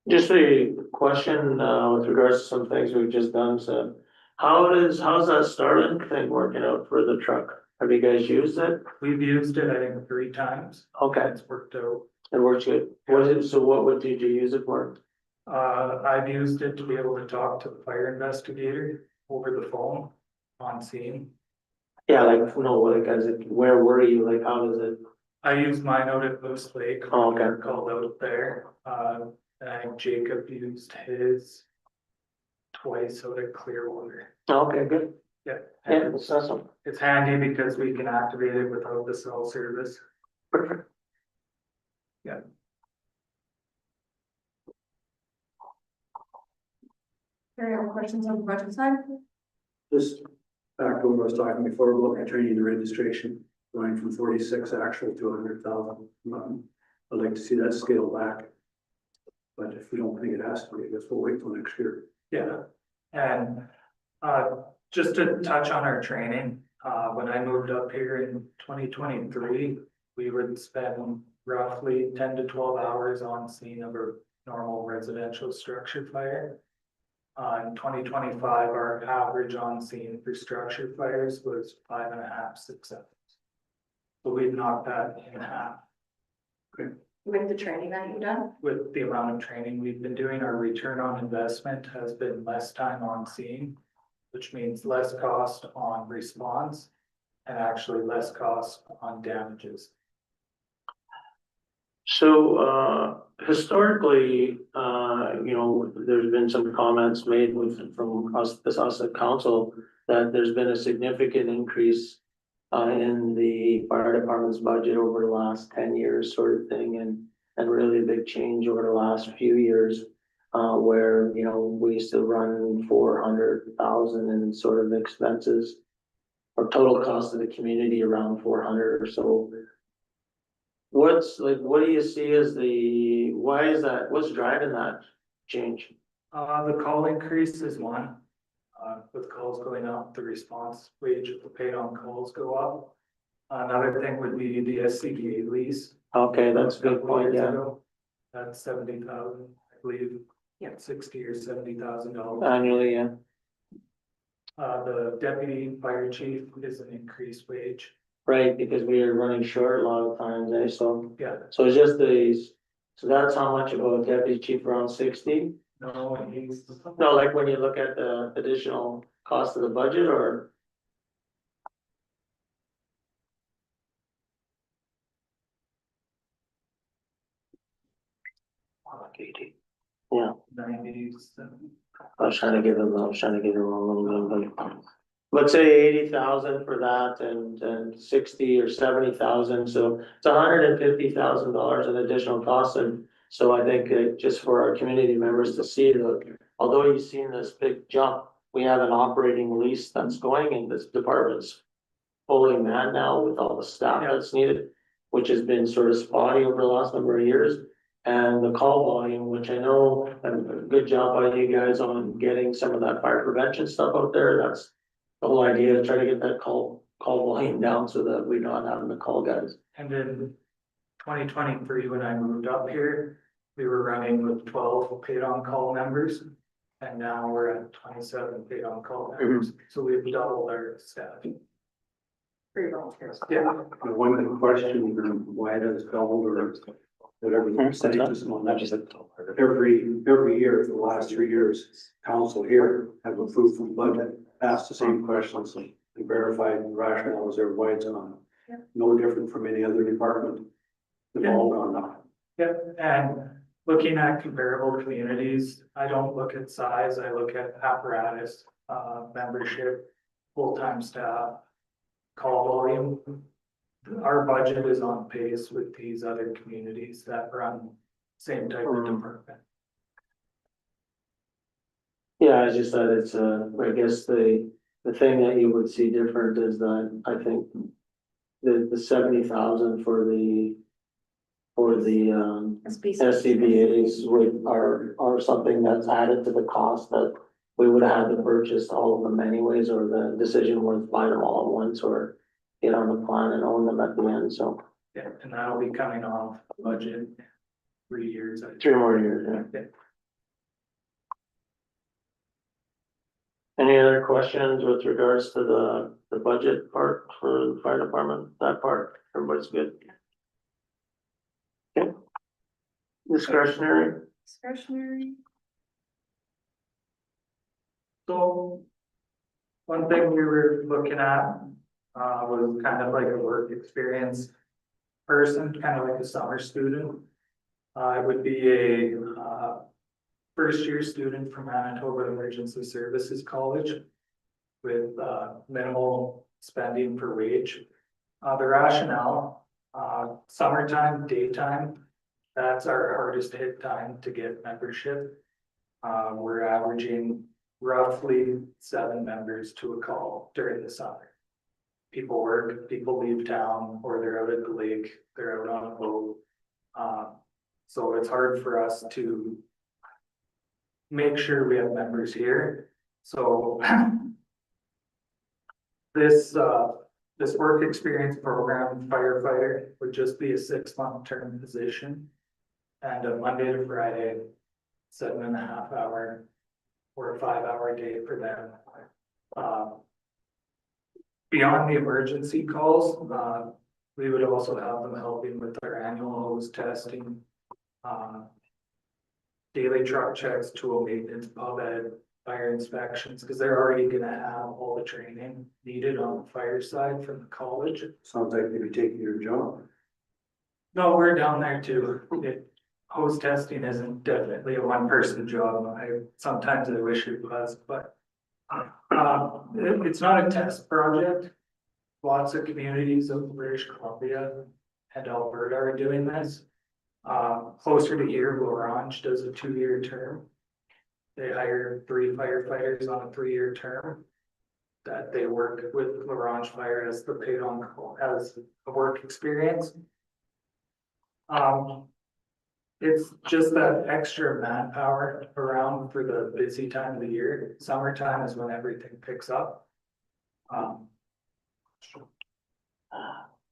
Just a question, with regards to some things we've just done, so how's that Starlink thing working out for the truck? Have you guys used it? We've used it, I think, 3 times. Okay, It's worked out. it works good. So what did you use it for? I've used it to be able to talk to the fire investigator over the phone on scene. Yeah, like, no, like, where were you, like, how does it? I used mine out at Moose Lake. Oh, okay. Called out there. And I think Jacob used his twice out at Clearwater. Okay, good. Yeah. Yeah, that's awesome. It's handy because we can activate it without the cell service. Perfect. Any other questions on the budget side? Just back to what I was talking before, we're looking at training and registration, going from 46 actual to 100,000. I'd like to see that scale back. But if we don't think it has to be, I guess we'll wait till next year. Yeah, and just to touch on our training, when I moved up here in 2023, we would spend roughly 10 to 12 hours on scene of a normal residential structure fire. In 2025, our average on scene for structure fires was 5.5, 6 seconds. So we've knocked that in half. With the training that you've done? With the amount of training we've been doing, our return on investment has been less time on scene, which means less cost on response and actually less cost on damages. So, historically, there's been some comments made from us at council that there's been a significant increase in the fire department's budget over the last 10 years sort of thing, and really a big change over the last few years, where, we used to run 400,000 in sort of expenses or total cost of the community around 400 or so. What do you see as why is that, what's driving that change? The call increase is one. With calls going up, the response wage of the paid on calls go up. Another thing would be the SCBA lease. Okay, that's a good point, yeah. That's 70,000, I believe. Yeah. 60 or 70,000 dollars. Annually, yeah. The deputy fire chief is an increased wage. Right, because we are running short a lot of times, so, Yeah, so it's just so that's how much about deputy chief, around 60? no, he's. No, like when you look at the additional cost of the budget, or? Yeah, 97. I was trying to give them a little bit, but let's say 80,000 for that and 60 or 70,000, so it's $150,000 in additional costs. And so I think just for our community members to see that, although you've seen this big jump, we have an operating lease that's going, and this department's fully manned now with all the staff that's needed, which has been sort of spotty over the last number of years. And the call volume, which I know, a good job by you guys on getting some of that fire prevention stuff out there. That's the whole idea, to try to get that call volume down so that we're not having to call guys. And in 2023, when I moved up here, we were running with 12 paid on call members. And now we're at 27 paid on call members. So we've doubled our staff. For your volunteers. Yeah. One question, why does double or whatever the percentage is on that? Every year, for the last 3 years, council here have approved the budget, asked the same questions and verified rationales everybody's on. Yeah. No different from any other department involved on that. Yep, and looking at comparable communities, I don't look at size, I look at apparatus, membership, full-time staff, call volume. Our budget is on pace with these other communities that run same type of department. Yeah, I just thought it's, I guess the thing that you would see different is that I think the 70,000 for the SCBA's are something that's added to the cost that we would have had to purchase all of them anyways, or the decision was buy them all at once, or get on the plan and own them at the end, so. Yeah, and that'll be coming off budget 3 years. 3 more years, yeah. Any other questions with regards to the budget part for the fire department, that part, everybody's good? Okay. Discretionary, Discretionary. So one thing we were looking at was kind of like a work experience person, kind of like a summer student. It would be a first year student from Manitoba Emergency Services College with minimal spending for wage. The rationale, summertime, daytime, that's our hardest hit time to get membership. We're averaging roughly 7 members to a call during the summer. People work, people leave town, or they're out at the lake, they're out on a boat. So it's hard for us to make sure we have members here. So this work experience program firefighter would just be a 6-month term position. And a Monday to Friday, 7.5 hour or a 5-hour day for them. Beyond the emergency calls, we would also have them helping with our annual hose testing. Daily truck checks, tool maintenance, pub ed, fire inspections, because they're already gonna have all the training needed on the fire side from the college. Sounds like they'd be taking your job. No, we're down there too. Hose testing isn't definitely a one-person job. Sometimes I wish it was, but it's not a test project. Lots of communities of British Columbia and Alberta are doing this. Closer to here, L'Orange does a 2-year term. They hire 3 firefighters on a 3-year term. That they work with L'Orange Fire as the paid on call, as a work experience. It's just that extra manpower around for the busy time of the year. Summertime is when everything picks up.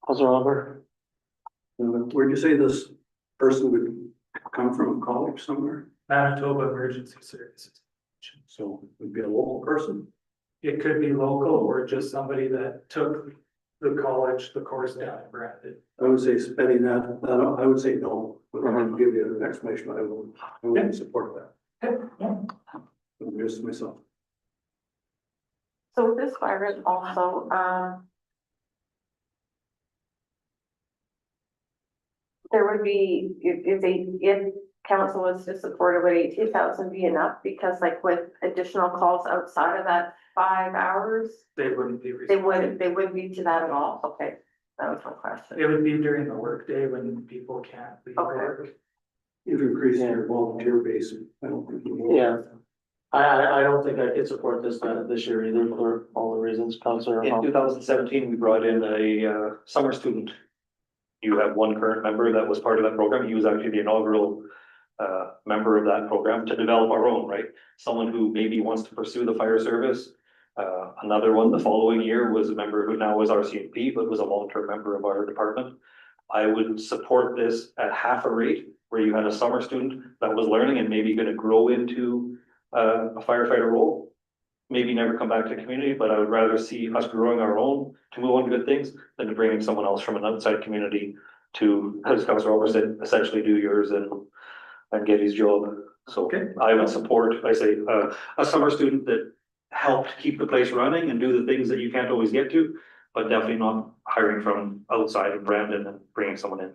Councilor Hopper? Where'd you say this person would come from, college somewhere? Manitoba Emergency Services. So would be a local person? It could be local or just somebody that took the college, the course down in Brandon. I would say spending that, I would say no, but I can give you an explanation, but I wouldn't support that. I'm just myself. So with this virus also, there would be, if council was to support it, would 18,000 be enough? Because like with additional calls outside of that 5 hours, They wouldn't be. they wouldn't be to that at all? Okay, that was my question. It would be during the workday when people can't leave Okay. work. You've increased your volunteer base. I don't think you will. Yeah. I don't think I could support this year either for all the reasons, Councilor In Hopper. 2017, we brought in a summer student. You have one current member that was part of that program. He was actually the inaugural member of that program to develop our own, right? Someone who maybe wants to pursue the fire service. Another one the following year was a member who now is RCMP, but was a long-term member of our department. I would support this at half a rate, where you had a summer student that was learning and maybe gonna grow into a firefighter role. Maybe never come back to community, but I would rather see us growing our own to move on to good things than to bring in someone else from an outside community to, as Councilor Roberts said, essentially do yours and get his job. So Okay. I would support, I say, a summer student that helped keep the place running and do the things that you can't always get to, but definitely not hiring from outside of Brandon and bringing someone in.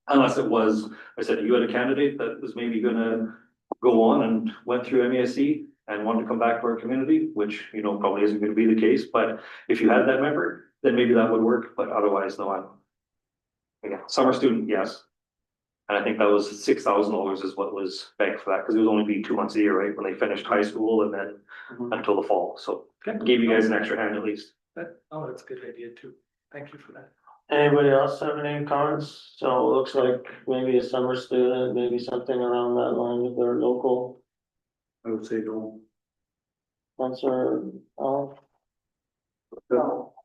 Unless it was, I said, you had a candidate that was maybe gonna go on and went through MESC and wanted to come back to our community, which, you know, probably isn't gonna be the case, but if you had that member, then maybe that would work, but otherwise, no, again, summer student, yes. And I think that was $6,000 is what was banked for that, because it was only be 2 months a year, right, when they finished high school and then until the fall, so gave you guys an extra hand at least. Oh, that's a good idea too. Thank you for that. Anybody else have any comments? So it looks like maybe a summer student, maybe something around that line with their local I would say no. Councilor.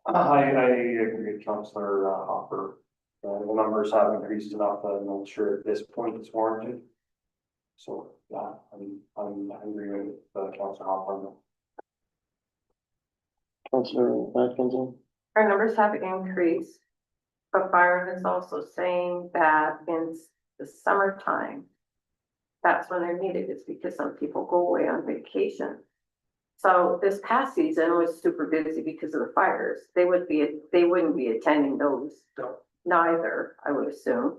I agree with Councilor Hopper. The numbers have increased enough that I'm not sure at this point it's warranted. So, yeah, I'm agree with Councilor Hopper. Councilor Atkinson. Our numbers have increased, but Byron is also saying that in the summertime, that's when they're needed, it's because some people go away on vacation. So this past season was super busy because of the fires. They wouldn't be attending those, neither, I would assume.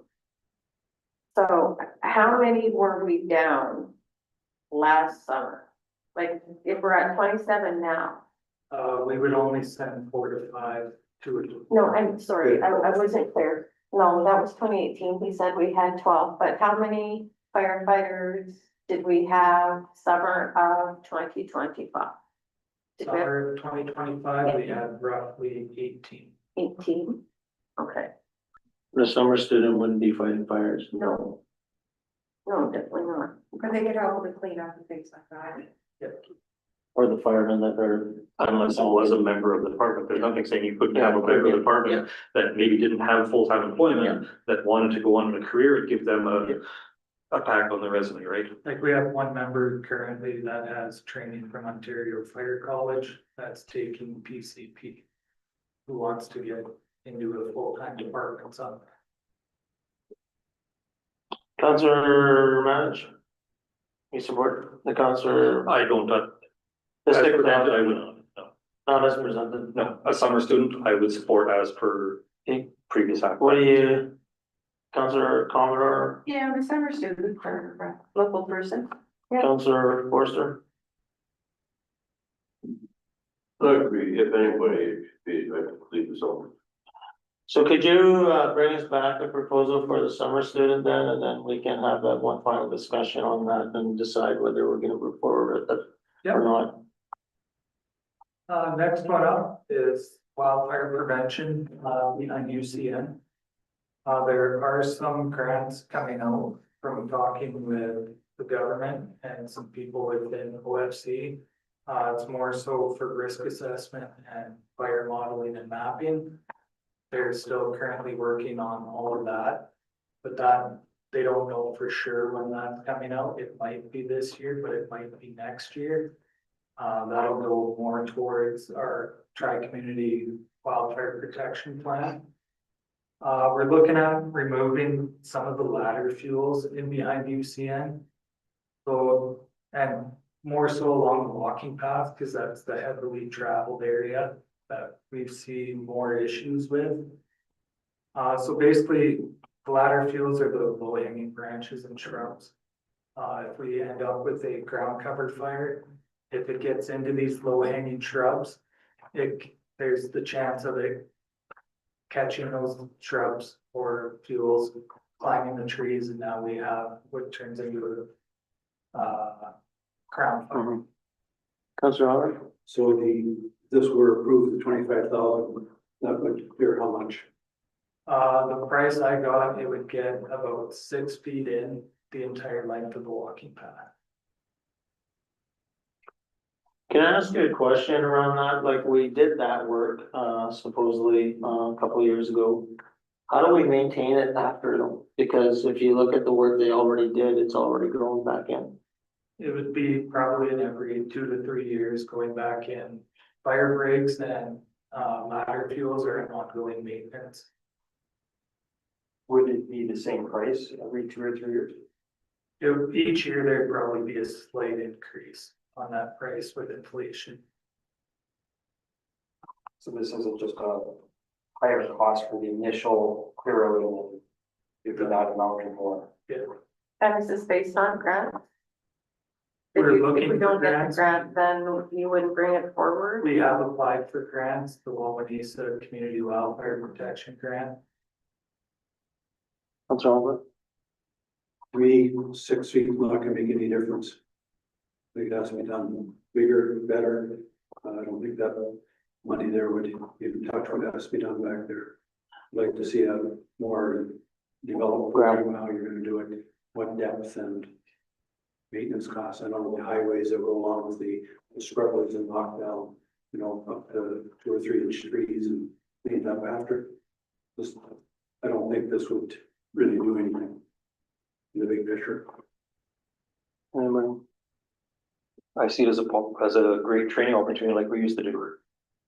So how many were we down last summer? Like, if we're at 27 now? We would only send 4 to 5 to it. No, I'm sorry, I wasn't clear. No, that was 2018. He said we had 12, but how many firefighters did we have summer of 2025? Summer of 2025, we had roughly 18. 18? Okay, The summer student wouldn't be fighting fires. no. No, definitely not. But they could help with the cleanup and things like that. Or the firemen that are. Unless it was a member of the department, there's nothing saying you couldn't have a member of the department that maybe didn't have full-time employment, that wanted to go on in a career and give them a pack on the resume, right? Like we have one member currently that has training from Ontario Fire College that's taking PCP. Who wants to get into a full-time department on. Councillor Manage? You support the councillor? I don't, Let's as stick with presented, I that. would not, no. Not as presented. No, a summer student, I would support as per Okay. previous act. What do you, Councillor Commodore, Yeah, the summer student for a local person. Yeah. Councillor Forster? I agree, if anybody, it should be, I complete the summer. So could you bring us back a proposal for the summer student then, and then we can have that one final discussion on that and decide whether we're gonna move forward with it or not. Next one up is wildfire prevention, behind UCN. There are some grants coming out from talking with the government and some people within OFC. It's more so for risk assessment and fire modeling and mapping. They're still currently working on all of that, but that, they don't know for sure when that's coming out. It might be this year, but it might be next year. That'll go more towards our tri-community wildfire protection plan. We're looking at removing some of the ladder fuels in behind UCN. So, and more so along the walking path, because that's the heavily traveled area that we've seen more issues with. So basically, the ladder fuels are the low hanging branches and shrubs. If we end up with a ground covered fire, if it gets into these low hanging shrubs, there's the chance of it catching those shrubs or fuels, climbing the trees, and now we have what turns into a crown fire. Councillor Howard? So this were approved, the 25,000, that would clear how much? The price I got, it would get about 6 feet in the entire length of the walking path. Can I ask you a question around that? Like, we did that work, supposedly, a couple of years ago. How do we maintain it after them? Because if you look at the work they already did, it's already grown back in. It would be probably in every 2 to 3 years going back in. Fire breaks and ladder fuels are an ongoing maintenance. Would it be the same price every 2 or 3 years? Each year there'd probably be a slight increase on that price with inflation. So this isn't just a higher cost for the initial clear out and then if you're not amounting more. Yeah. And is this based on grant? We're If looking we for don't get the grants. grant, then you wouldn't bring it forward? We have applied for grants, the Wawanesa Community Wildfire Protection Grant. Councillor Howard? 6 feet is not gonna make any difference. I think that's to be done bigger, better. I don't think that money there would even touch what has to be done back there. I'd like to see a more developed program, how you're gonna do it, what depth and maintenance costs. I don't know the highways that go along with the scrubs and knock down, you know, up to 2 or 3 inch trees and clean up after. Just, I don't think this would really do anything in the big picture. Anybody? I see it as a great training opportunity like we used to do.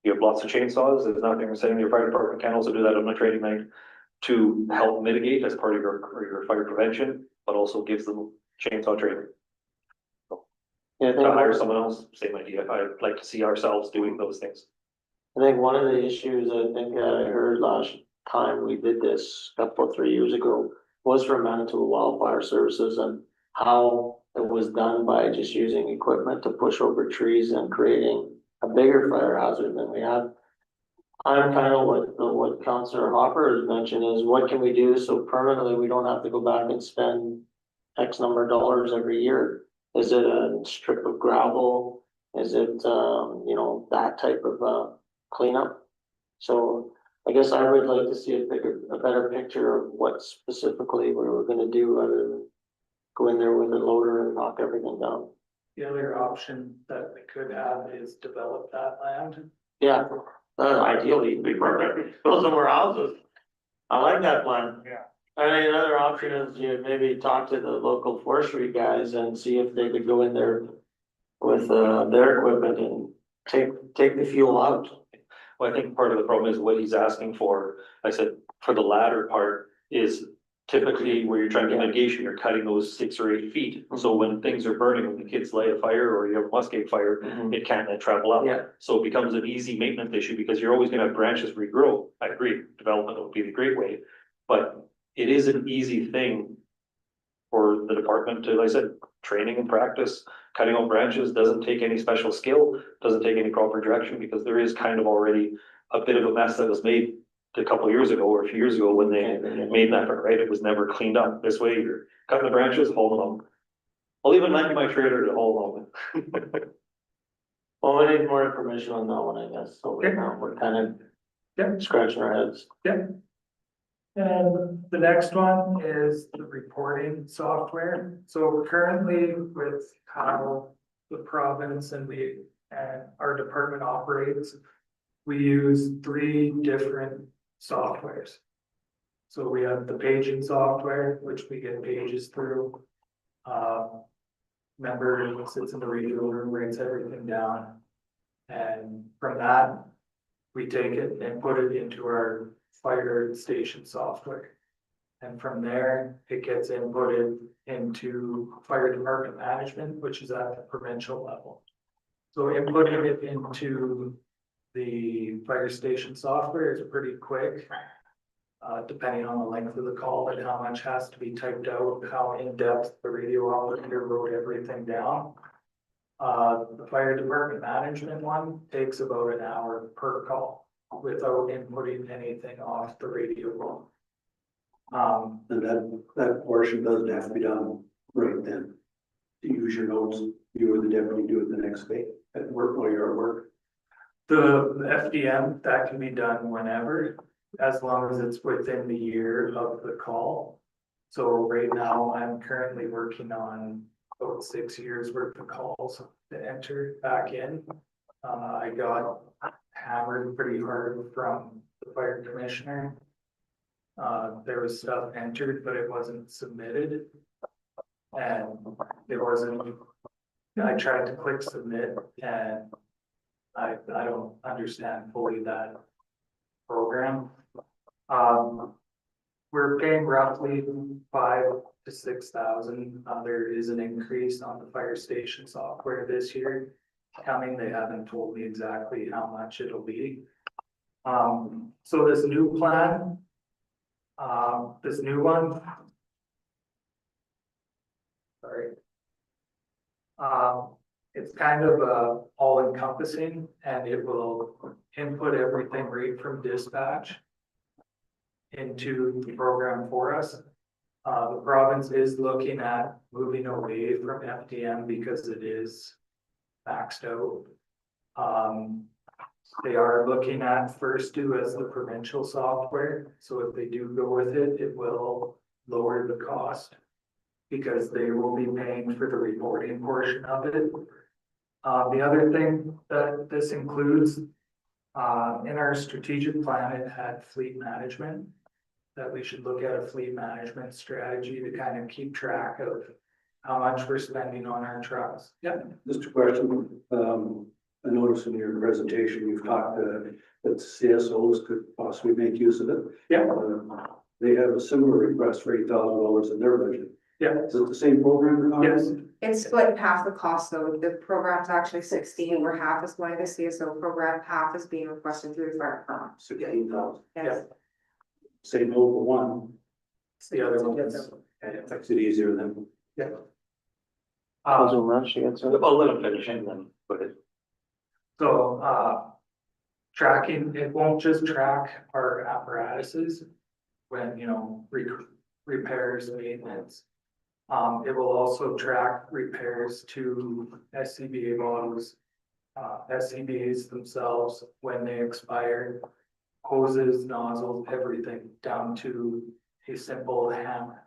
You have lots of chainsaws, there's nothing saying your fire department can also do that on a training night to help mitigate as part of your fire prevention, but also gives them chainsaw training. Yeah, I To hire think, someone else, same idea. I'd like to see ourselves doing those things. I think one of the issues I think I heard last time we did this, a couple, 3 years ago, was for Manitoba Wildfire Services and how it was done by just using equipment to push over trees and creating a bigger fire hazard than we had. I'm kind of what Councillor Hopper has mentioned is what can we do so permanently we don't have to go back and spend X number of dollars every year? Is it a strip of gravel? Is it, you know, that type of, cleanup? So I guess I would like to see a better picture of what specifically we were gonna do other than go in there with a loader and knock everything down. The other option that we could have is develop that land. Yeah, ideally, it'd be perfect, build some more houses. I like that plan. Yeah. I mean, another option is you maybe talk to the local forestry guys and see if they could go in there with their equipment and take the fuel out. Well, I think part of the problem is what he's asking for, I said, for the latter part is typically where you're trying to mitigation, you're cutting those 6 or 8 feet. So when things are burning, when the kids light a fire or you have a muskeg fire, it can't then travel up. Yeah. So it becomes an easy maintenance issue because you're always gonna have branches regrow. I agree, development would be the great way. But it is an easy thing for the department to, like I said, training and practice. Cutting out branches doesn't take any special skill, doesn't take any proper direction, because there is kind of already a bit of a mess that was made a couple of years ago or a few years ago when they made that, right? It was never cleaned up. This way, you're cutting the branches, hauling them. I'll even lend you my trailer to haul them. Well, we need more information on that one, I guess, so we're kind of scratching our heads. And the next one is the reporting software. So currently with how the province and our department operates, we use 3 different softwares. So we have the paging software, which we get pages through. Member sits in the radio room, writes everything down. And from that, we take it and put it into our fire station software. And from there, it gets inputted into fire department management, which is at the provincial level. So inputting it into the fire station software is pretty quick. Depending on the length of the call and how much has to be typed out, how in-depth the radio operator wrote everything down. The fire department management one takes about an hour per call without inputting anything off the radio. And that portion doesn't have to be done right then. To use your notes, you or the deputy do it the next day at work while you're at work. The FDM, that can be done whenever, as long as it's within the year of the call. So right now, I'm currently working on about 6 years worth of calls to enter back in. I got hammered pretty hard from the fire commissioner. There was stuff entered, but it wasn't submitted. And it wasn't, I tried to click submit and I don't understand fully that program. We're paying roughly 5,000 to 6,000. There is an increase on the fire station software this year coming. They haven't told me exactly how much it'll be. So this new plan, this new one. Sorry. It's kind of all encompassing and it will input everything right from dispatch into the program for us. The province is looking at moving away from FDM because it is maxed out. They are looking at First Do as the provincial software. So if they do go with it, it will lower the cost because they will be paying for the reporting portion of it. The other thing that this includes, in our strategic plan, it had fleet management, that we should look at a fleet management strategy to kind of keep track of how much we're spending on our trucks. Yeah. Just a question, I noticed in your presentation, you've talked that CSOs could possibly make use of it. Yeah. They have a similar request for $8,000 in their budget. Yeah. Is it the same program? Yes. It's split half the cost though. The program's actually 16, where half is going to the CSO program, half is being requested through the fire department. 16,000. Yes. Same local one. It's the other one. And it makes it easier then. Yeah. Councilman Rush, you got something? I'll let him finish and then put it. So, tracking, it won't just track our apparatuses when, repairs, maintenance. It will also track repairs to SCBA models, SCBAs themselves when they expire, hoses, nozzles, everything down to a simple hammer.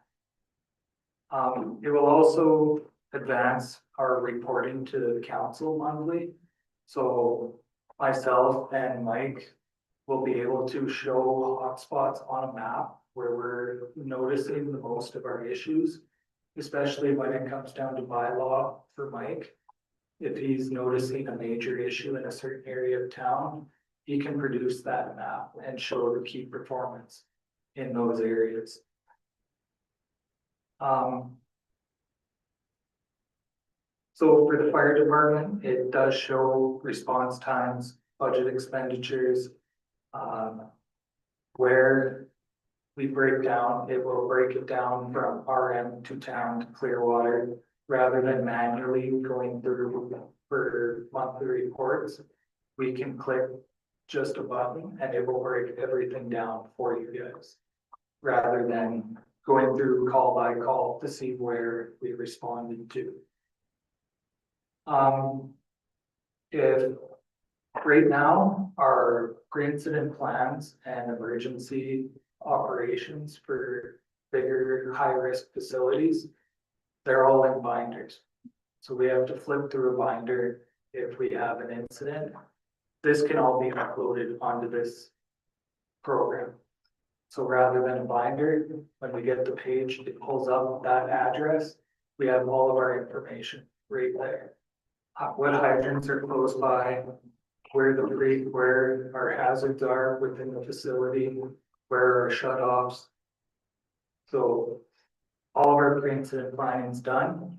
It will also advance our reporting to the council monthly. So myself and Mike will be able to show hotspots on a map where we're noticing the most of our issues, especially when it comes down to bylaw for Mike. If he's noticing a major issue in a certain area of town, he can produce that map and show the key performance in those areas. So for the fire department, it does show response times, budget expenditures. Where we break down, it will break it down from RM to town to Clearwater, rather than manually going through for monthly reports. We can click just a button and it will break everything down for you guys, rather than going through call by call to see where we responded to. If right now, our pre-incident plans and emergency operations for bigger, high-risk facilities, they're all in binders. So we have to flip through a binder if we have an incident. This can all be uploaded onto this program. So rather than a binder, when we get the page, it pulls up that address. We have all of our information right there. What hydrants are close by, where our hazards are within the facility, where our shut-offs. So all of our pre-incident planning is done.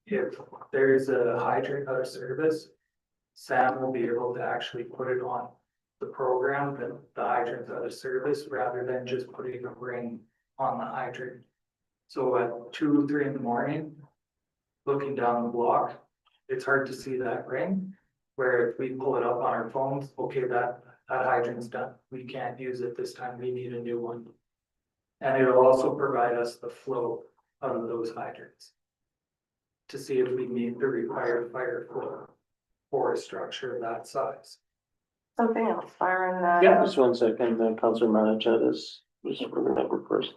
If there's a hydrant out of service, Sam will be able to actually put it on the program that the hydrant's out of service, rather than just putting a ring on the hydrant. So at 2, 3 in the morning, looking down the block, it's hard to see that ring. Where if we pull it up on our phones, okay, that hydrant's done. We can't use it this time. We need a new one. And it'll also provide us the flow of those hydrants to see if we meet the required fire flow for a structure of that size. Something else, fire and Yeah. Just 1 second, then Councilor Manachad is remember first.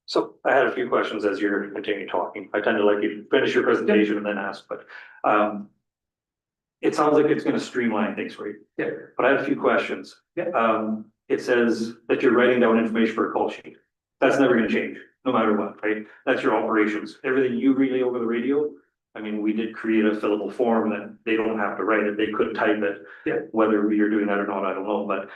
So I had a few questions as you're continuing talking. I tend to like you to finish your presentation and then ask, but it sounds like it's gonna streamline things for you. Yeah. But I have a few questions. Yeah. It says that you're writing down information for a call sheet. That's never gonna change, no matter what, right? That's your operations. Everything you relay over the radio. I mean, we did create a fillable form that they don't have to write it, they could type it. Yeah. Whether you're doing that or not, I don't know, but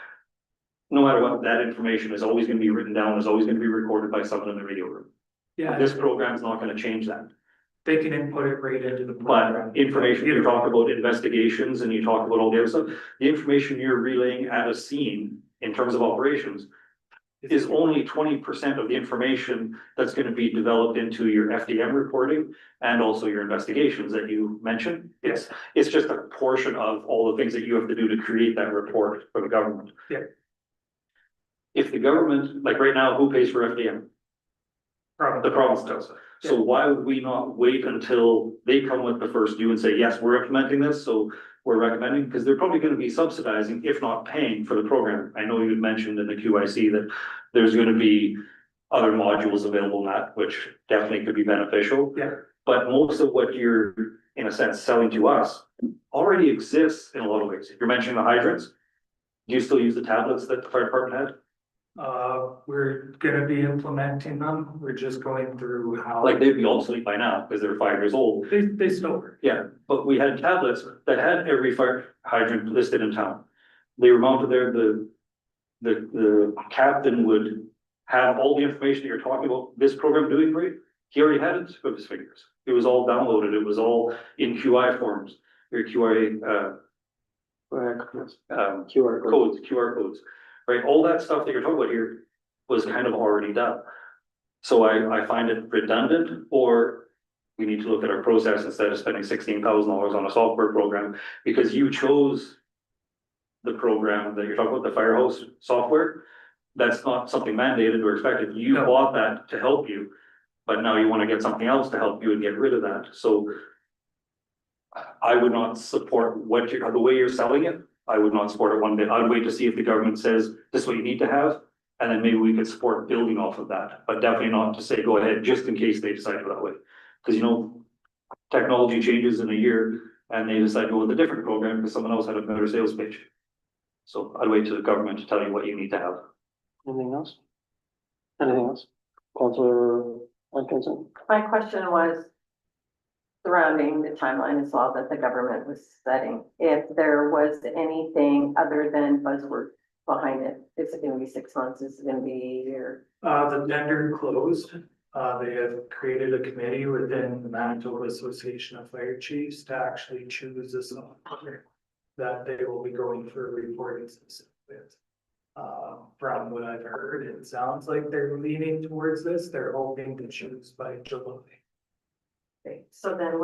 no matter what, that information is always gonna be written down, is always gonna be recorded by someone in the radio room. Yeah, This program's not gonna change that. they can input it right into the program. But information, you talk about investigations and you talk about all the other stuff, the information you're relaying at a scene in terms of operations is only 20% of the information that's gonna be developed into your FDM reporting and also your investigations that you mentioned. It's just a portion of all the things that you have to do to create that report for the government. Yeah. If the government, like right now, who pays for FDM? The province does. So why would we not wait until they come with the first due and say, yes, we're implementing this, so we're recommending, because they're probably gonna be subsidizing, if not paying for the program. I know you had mentioned in the QIC that there's gonna be other modules available in that, which definitely could be beneficial. Yeah. But most of what you're, in a sense, selling to us already exists in a lot of ways. You're mentioning the hydrants. Do you still use the tablets that the fire department had? We're gonna be implementing them. We're just going through how. Like they'd be obsolete by now because they're 5 years old. They still work. Yeah, but we had tablets that had every fire hydrant listed in town. They were mounted there, the captain would have all the information that you're talking about, this program doing for you. He already had it with his fingers. It was all downloaded. It was all in QI forms, or QI, QR code. QR codes, right? All that stuff that you're talking about here was kind of already done. So I find it redundant, or we need to look at our process instead of spending $16,000 on a software program, because you chose the program that you're talking about, the Firehouse software. That's not something mandated or expected. You bought that to help you, but now you want to get something else to help you and get rid of that. So I would not support the way you're selling it. I would not support it one bit. I'd wait to see if the government says this is what you need to have. And then maybe we could support building off of that, but definitely not to say go ahead just in case they decide to go that way. Because technology changes in a year and they decide to go with a different program because someone else had a better sales pitch. So I'd wait to the government to tell you what you need to have. Anything else? Anything else? Councilor Atkinson? My question was surrounding the timeline as well that the government was setting. If there was anything other than buzzword behind it, is it gonna be 6 months? Is it gonna be a year? The tender closed. They have created a committee within the Manitoba Association of Fire Chiefs to actually choose a software that they will be going for a reporting system with. From what I've heard, it sounds like they're leaning towards this. They're hoping to choose by July. Okay, so then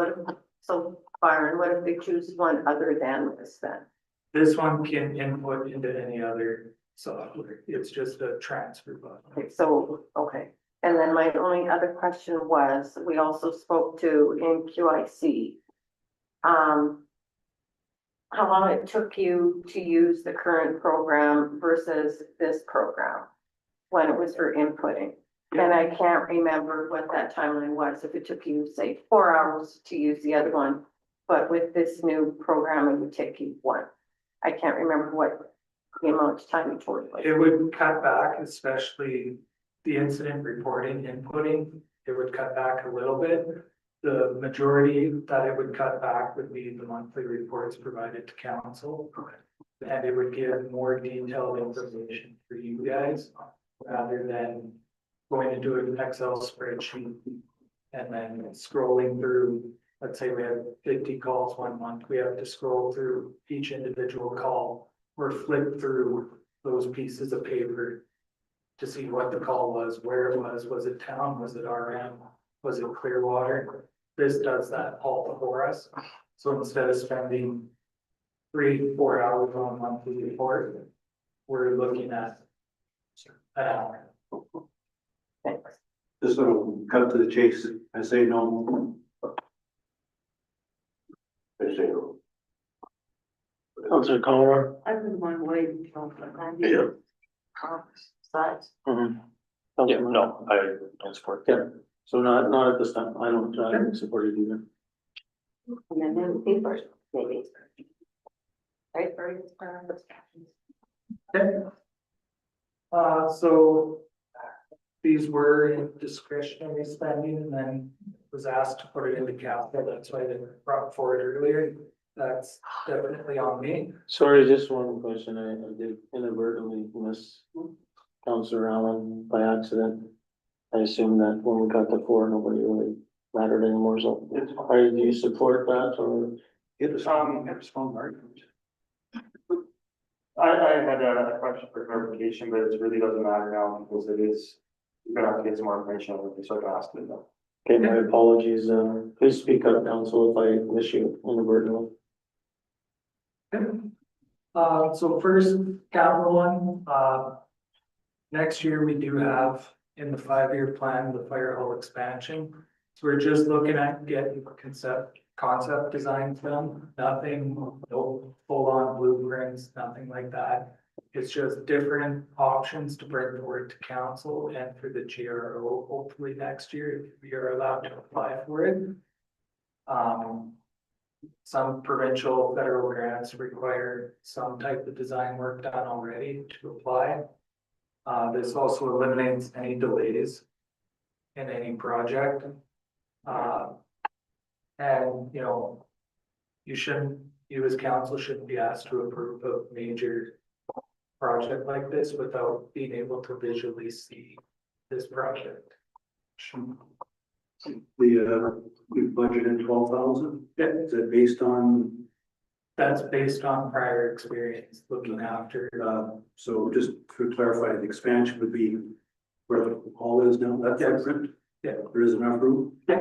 so Byron, what if they choose one other than this then? This one can input into any other software. It's just a transfer button. Okay, so, okay. And then my only other question was, we also spoke to in QIC. How long it took you to use the current program versus this program when it was for inputting? And I can't remember what that timeline was, if it took you, say, 4 hours to use the other one. But with this new program, it would take you 1. I can't remember what the amount of time you told me. It would cut back, especially the incident reporting, inputting, it would cut back a little bit. The majority that it would cut back would be the monthly reports provided to council. And it would give more detailed information for you guys, rather than going into an Excel spreadsheet and then scrolling through. Let's say we have 50 calls 1 month, we have to scroll through each individual call or flip through those pieces of paper to see what the call was, where it was it town, was it RM, was it Clearwater? This does that all for us. So instead of spending 3-4 hours on a monthly report, we're looking at an hour. Thanks. Just to cut to the chase, I say no. I say no. Councilor Collins? I wouldn't mind waiting until. Yeah. Sides. Yeah, no, I don't support Yeah, so not at this time. I don't support it either. And then the papers, maybe. Right, very. Okay. So these were in discretionary spending and then was asked to put it into capital. That's why they were brought forward earlier. That's definitely on me. Sorry, just one question. I did inadvertently miss Councilor Allen by accident. I assume that when we got the 4, nobody really mattered anymore, so do you support that or? Get a strong argument. I had a question for clarification, but it really doesn't matter now because it is, you're gonna have to get some more information on it, so I can ask it though. Okay, my apologies. Please speak up, council, if I miss you inadvertently. So first, capital one, next year we do have in the 5-year plan, the fire hall expansion. So we're just looking at getting concept design film, nothing, no full-on blueprints, nothing like that. It's just different options to bring forward to council and for the GRO, hopefully next year, if we are allowed to apply for it. Some provincial federal grants require some type of design work done already to apply. This also eliminates any delays in any project. And, you know, you as council shouldn't be asked to approve a major project like this without being able to visually see this project. We budgeted 12,000. Yeah. Is that based on, That's based on prior experience looking after. so just to clarify, the expansion would be where the hall is now, that Yes. footprint? Yeah. There is enough room? Yeah.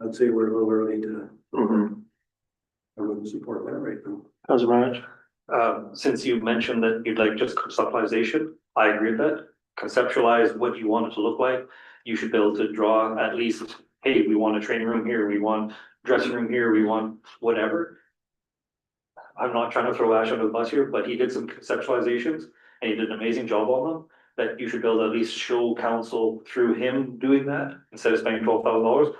I'd say we're a little early to, I wouldn't support that right now. Councilor March? Since you mentioned that you'd like just conceptualization, I agree with that. Conceptualize what you want it to look like. You should be able to draw at least, hey, we want a training room here, we want dressing room here, we want whatever. I'm not trying to throw Ash under the bus here, but he did some conceptualizations and he did an amazing job on them. That you should be able to at least show council through him doing that instead of spending $12,000.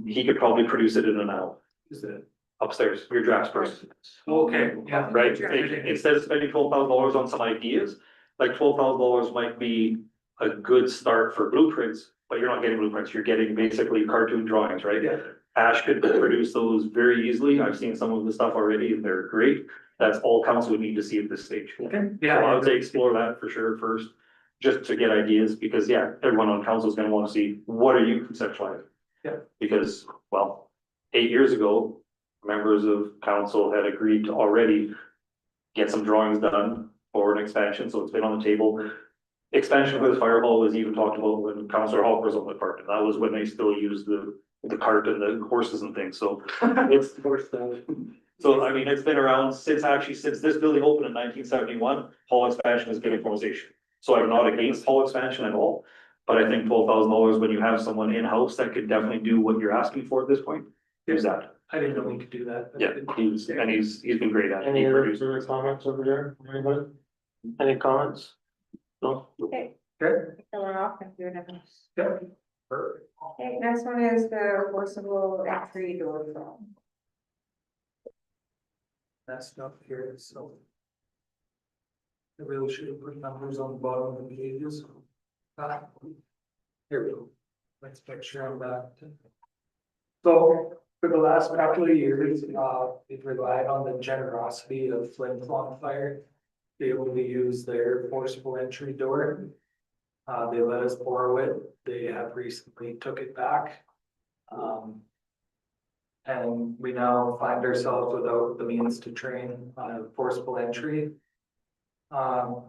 He could probably produce it in an hour. Is it? Upstairs, your drafts person. Okay, yeah. Right, instead of spending $12,000 on some ideas, like $12,000 might be a good start for blueprints, but you're not getting blueprints, you're getting basically cartoon drawings, right? Yeah. Ash could produce those very easily. I've seen some of the stuff already and they're great. That's all council would need to see at this stage. Okay, So I would say explore that for sure first, just to get ideas, because yeah, everyone on council is gonna wanna see, what are you conceptualizing? Yeah. Because, well, 8 years ago, members of council had agreed to already get some drawings done for an expansion, so it's been on the table. Expansion for the fire hall was even talked about when Councilor Hall was on the cart, and that was when they still used the cart and the horses and things, so it's. So I mean, it's been around since this building opened in 1971, hall expansion has been a conversation. So I'm not against hall expansion at all, but I think $12,000 when you have someone in-house that could definitely do what you're asking for at this point, use that. I didn't know we could do that. but- Yeah, he's been great at it. Any He other produced- further comments over there, anybody? Any comments? No? Okay, Good, so we're off and doing it. good. Perfect. Okay, next one is the forcible entry door. That's stuff here, so. I really should have put numbers on the bottom of the pages. Here we go. Let's make sure I'm back. So for the last couple of years, we've relied on the generosity of Flin Flon Fire. to Be able to use their forcible entry door. They let us borrow it. They have recently took it back. And we now find ourselves without the means to train on a forcible entry. Our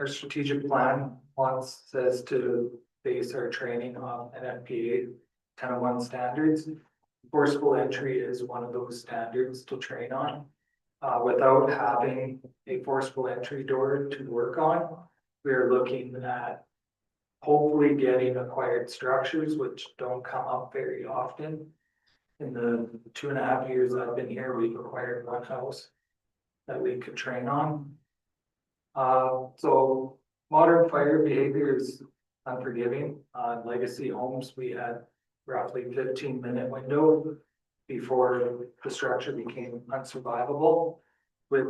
strategic plan says to base our training on NFPA 1001 standards. Forcible entry is one of those standards to train on. Without having a forcible entry door to work on, we are looking at hopefully getting acquired structures, which don't come up very often. In the 2.5 years I've been here, we've acquired one house that we could train on. So modern fire behavior is unforgiving. On legacy homes, we had roughly 15-minute window before the structure became unsurvivable. With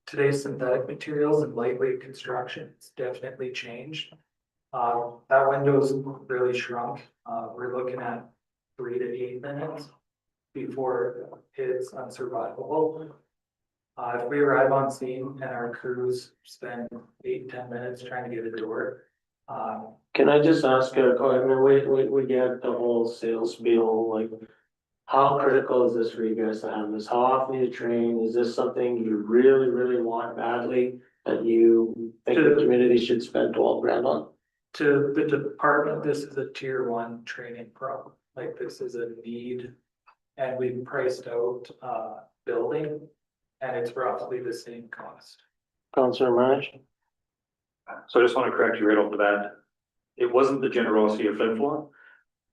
today's synthetic materials and lightweight construction, it's definitely changed. That window's really shrunk. We're looking at 3 to 8 minutes before it's unsurvivable. If we arrive on scene and our crews spend 8-10 minutes trying to get a door. Can I just ask, I mean, we get the whole sales spiel, like. How critical is this for you guys to have this? How often do you train? Is this something you really, really want badly? That you think the community should spend 12 grand on? To the department, this is a tier 1 training problem, like this is a need. And we've priced out building and it's roughly the same cost. Councilor Marsh? So I just want to correct you right off the bat. It wasn't the generosity of Flin Flon.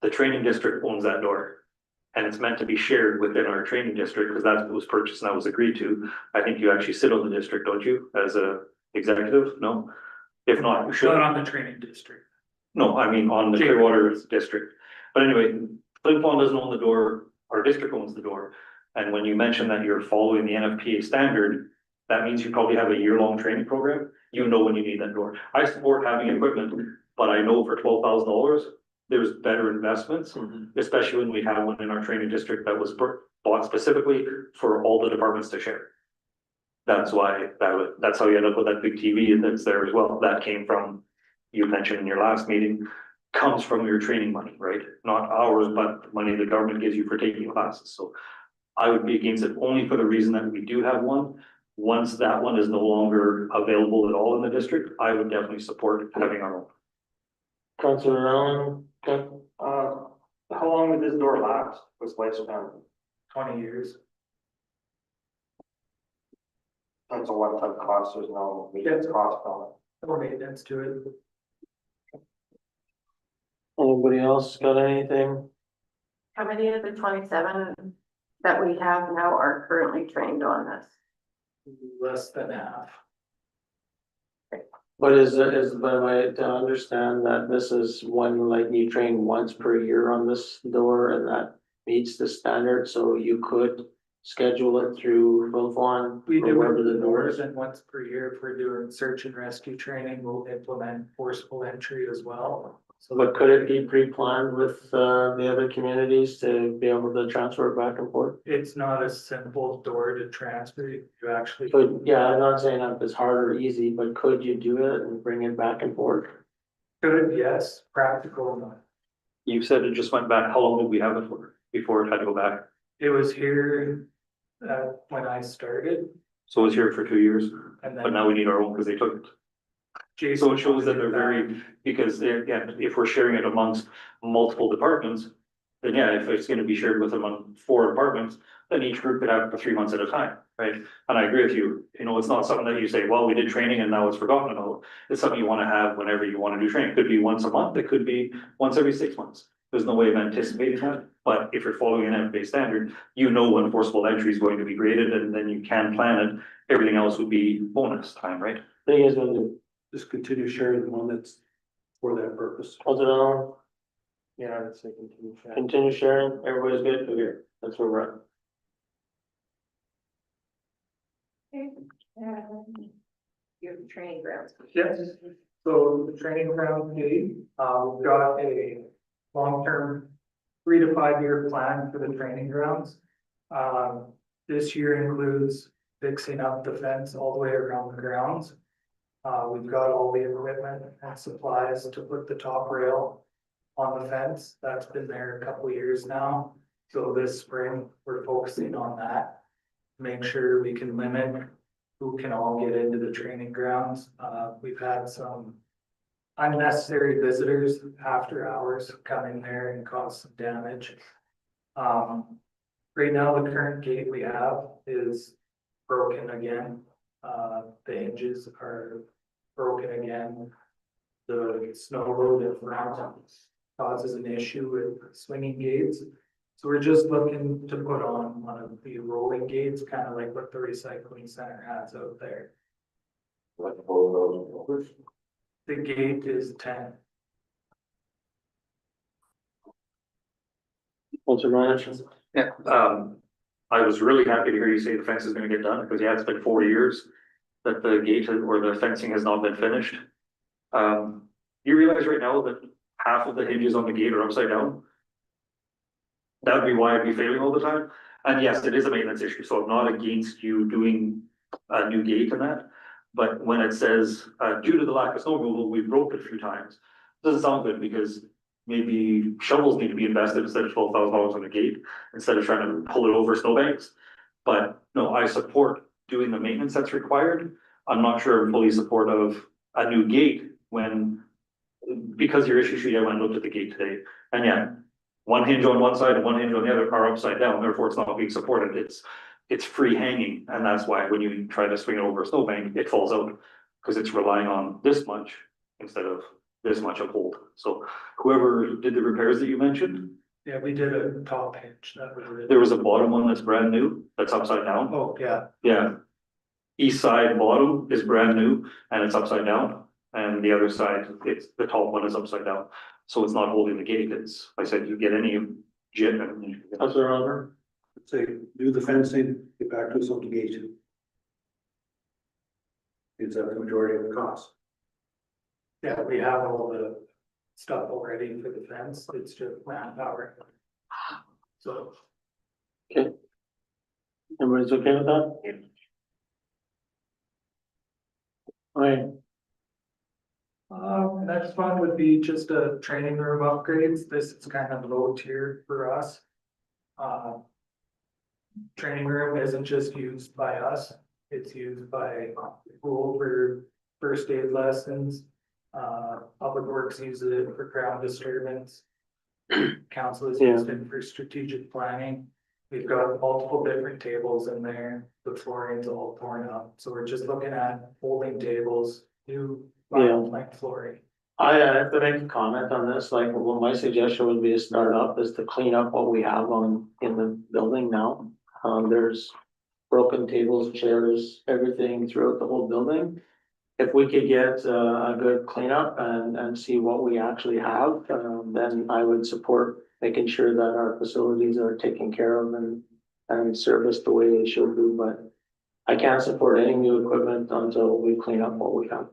The training district owns that door. And it's meant to be shared within our training district because that's what was purchased and that was agreed to. I think you actually sit on the district, don't you, as a executive? No? If not, you should. Not on the training district. No, I mean on the Clearwater district. But anyway, Flin Flon doesn't own the door, our district owns the door. And when you mention that you're following the NFPA standard, that means you probably have a year-long training program. You know when you need that door. I support having equipment, but I know for $12,000, there's better investments, especially when we have one in our training district that was bought specifically for all the departments to share. That's why that's how you end up with that big TV that's there as well. That came from, you mentioned in your last meeting, comes from your training money, right? Not ours, but the money the government gives you for taking classes. So I would be against it only for the reason that we do have one. Once that one is no longer available at all in the district, I would definitely support having our own. Councilor Allen? Okay. How long would this door last, was lifespan? 20 years. That's a one-time cost, there's no maintenance cost on it. No maintenance to it. Anybody else got anything? How many of the 27 that we have now are currently trained on this? Less than half. But by my, to understand that this is when like you train once per year on this door and that meets the standard, so you could schedule it through both one. We or do wherever it the more doors. than once per year. If we're doing search and rescue training, we'll implement forcible entry as well. So But could it be pre-planned with the other communities to be able to transfer back and forth? it's not a simple door to transfer. You actually. Could, yeah, I'm not saying that it's hard or easy, but could you do it and bring it back and forth? Could, yes, practical, no. You said it just went back. How long did we have it for before it had to go back? It was here, when I started So it was here for 2 years, and but then now we need our own because they took it. Jason. So it shows that they're wanted it very, because again, if we're sharing it amongst multiple departments, then yeah, if it's gonna be shared with them on 4 departments, then each group could have it for 3 months at a time, right? And I agree with you, you know, it's not something that you say, well, we did training and now it's forgotten about. It's something you wanna have whenever you wanna do training. It could be once a month, it could be once every 6 months. There's no way of anticipating that, but if you're following an FBA standard, you know when forcible entry is going to be graded and then you can plan it. Everything else would be bonus time, right? What are you guys gonna do? Just continue sharing the one that's for that purpose. Hold it on, Yeah, I'd say continue. continue sharing, everybody's good, okay, that's where we're at. You have the training grounds. Yes, so the training ground gate, we've got a long-term 3 to 5 year plan for the training grounds. This year includes fixing up the fence all the way around the grounds. We've got all the equipment and supplies to put the top rail on the fence. That's been there a couple of years now. So this spring, we're focusing on that. Make sure we can limit who can all get into the training grounds. We've had some unnecessary visitors after hours come in there and cause some damage. Right now, the current gate we have is broken again. The hinges are broken again. The snow road in front causes an issue with swinging gates. So we're just looking to put on one of the rolling gates, kind of like what the recycling center has out there. Like $4,000. The gate is 10. What's your management? Yeah, I was really happy to hear you say the fence is gonna get done, because yeah, it's been 4 years that the gate or the fencing has not been finished. You realize right now that half of the hinges on the gate are upside down? That would be why I'd be failing all the time. And yes, it is a maintenance issue, so I'm not against you doing a new gate and that. But when it says, due to the lack of snow removal, we broke it a few times, doesn't sound good, because maybe shovels need to be invested instead of $12,000 on a gate, instead of trying to pull it over snowbanks. But no, I support doing the maintenance that's required. I'm not sure I'm fully supportive of a new gate when, because your issue sheet, I went and looked at the gate today, and yeah, one hinge on one side and one hinge on the other are upside down, therefore it's not being supported, it's free hanging, and that's why when you try to swing it over a snowbank, it falls out, because it's relying on this much instead of this much of hold. So whoever did the repairs that you mentioned, Yeah, we did a top hinge. That was it. there was a bottom one that's brand new, that's upside down. Oh, yeah. Yeah. East side bottom is brand new and it's upside down, and the other side, it's, the top one is upside down. So it's not holding the gate, it's, like I said, you get any jit and. That's the number. Say, do the fencing, get back to us on the gate. Is that the majority of the cost? Yeah, we have all the stuff already for the fence. It's just manpower. So, Everybody's okay with that? Alright, next one would be just a training room upgrades. This is kind of low tier for us. Training room isn't just used by us, it's used by school for first aid lessons. Public Works uses it for ground disturbance. Council is used it for strategic planning. We've got multiple different tables in there, the flooring's all torn up, so we're just looking at folding tables, new vinyl plank flooring. I have to make a comment on this, like, well, my suggestion would be to start up is to clean up what we have in the building now. There's broken tables, chairs, everything throughout the whole building. If we could get a good cleanup and see what we actually have, then I would support making sure that our facilities are taken care of and and serviced the way they should be, but I can't support any new equipment until we clean up what we have.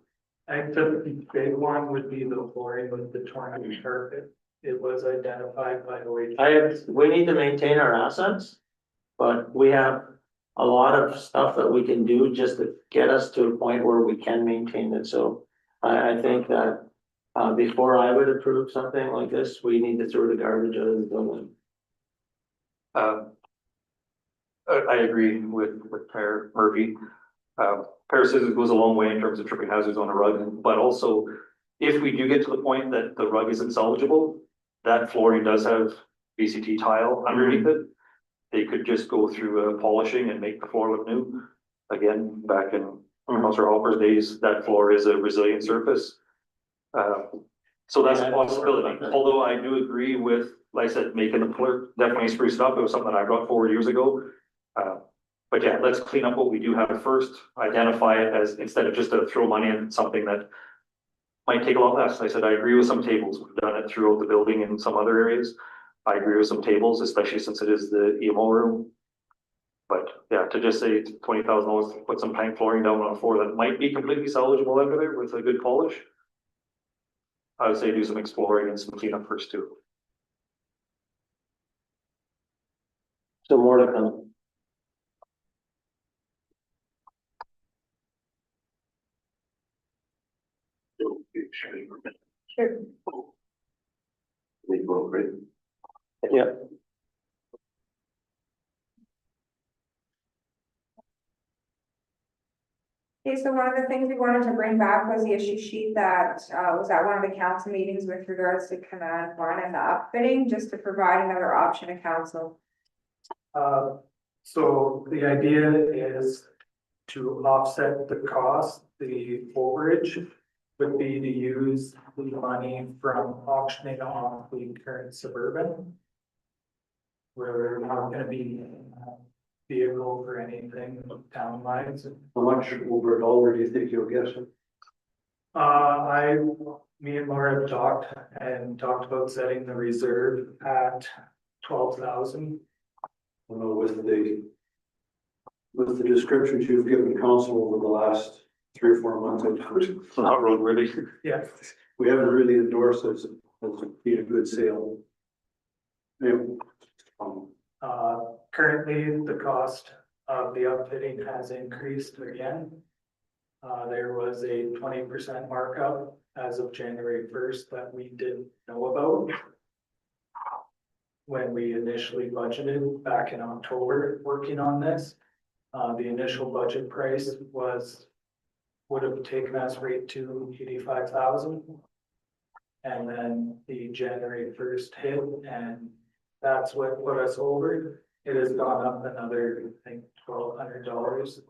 I think the big one would be the flooring with the torn up carpet. It was identified by the way. We need to maintain our assets, but we have a lot of stuff that we can do just to get us to a point where we can maintain it, so I think that before I would approve something like this, we need to throw the garbage out of the building. I agree with Per Murphy. Pair of scissors goes a long way in terms of tripping hazards on a rug, but also if we do get to the point that the rug isn't salvageable, that flooring does have VCT tile underneath it. They could just go through polishing and make the floor look new. Again, back in Councilor Hopper's days, that floor is a resilient surface. So that's a possibility, although I do agree with, like I said, making the floor definitely spruce it up. It was something that I brought forward years ago. But yeah, let's clean up what we do have first, identify it as, instead of just to throw money in something that might take a lot less. Like I said, I agree with some tables. We've done it throughout the building in some other areas. I agree with some tables, especially since it is the EMO room. But yeah, to just say $20,000 to put some plank flooring down on a floor that might be completely salvageable under there with a good polish. I would say do some exploring and some cleanup first too. So more to come. Sure. We vote, right? Yeah. Okay, so one of the things we wanted to bring back was the issue sheet that was at one of the council meetings with regards to Command One and the upfitting, just to provide another option to council. So the idea is to offset the cost, the overage would be to use the money from auctioning off the current Suburban. Where we're not gonna be vehicle for anything town lines. How much over a dollar do you think you'll get? Me and Laura have talked about setting the reserve at 12,000. Well, with the descriptions you've given council over the last 3 or 4 months, It's not roadworthy. Yeah, we haven't really endorsed it as being a good sale. Yeah. currently the cost of the upfitting has increased again. There was a 20% markup as of January 1st that we didn't know about. When we initially budgeted back in October, working on this, the initial budget price would have taken us right to 85,000. And then the January 1st hit, and that's what put us over. It has gone up another, I think, $1,200.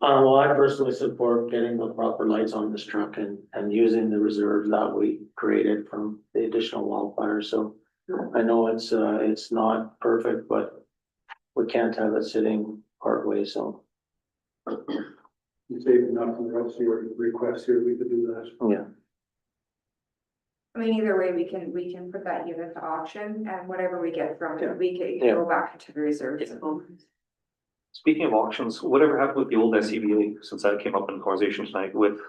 Well, I personally support getting the proper lights on this truck and using the reserve that we created from the additional wildfire, so. I know it's not perfect, but we can't have it sitting part way, so. You save enough from the rest of your requests here, we could do that. Yeah. I mean, either way, we can put that unit to auction, and whatever we get from it, we can Yeah. go back into the reserves. Speaking of auctions, whatever happened with the old SCBA, since that came up in the conversation tonight with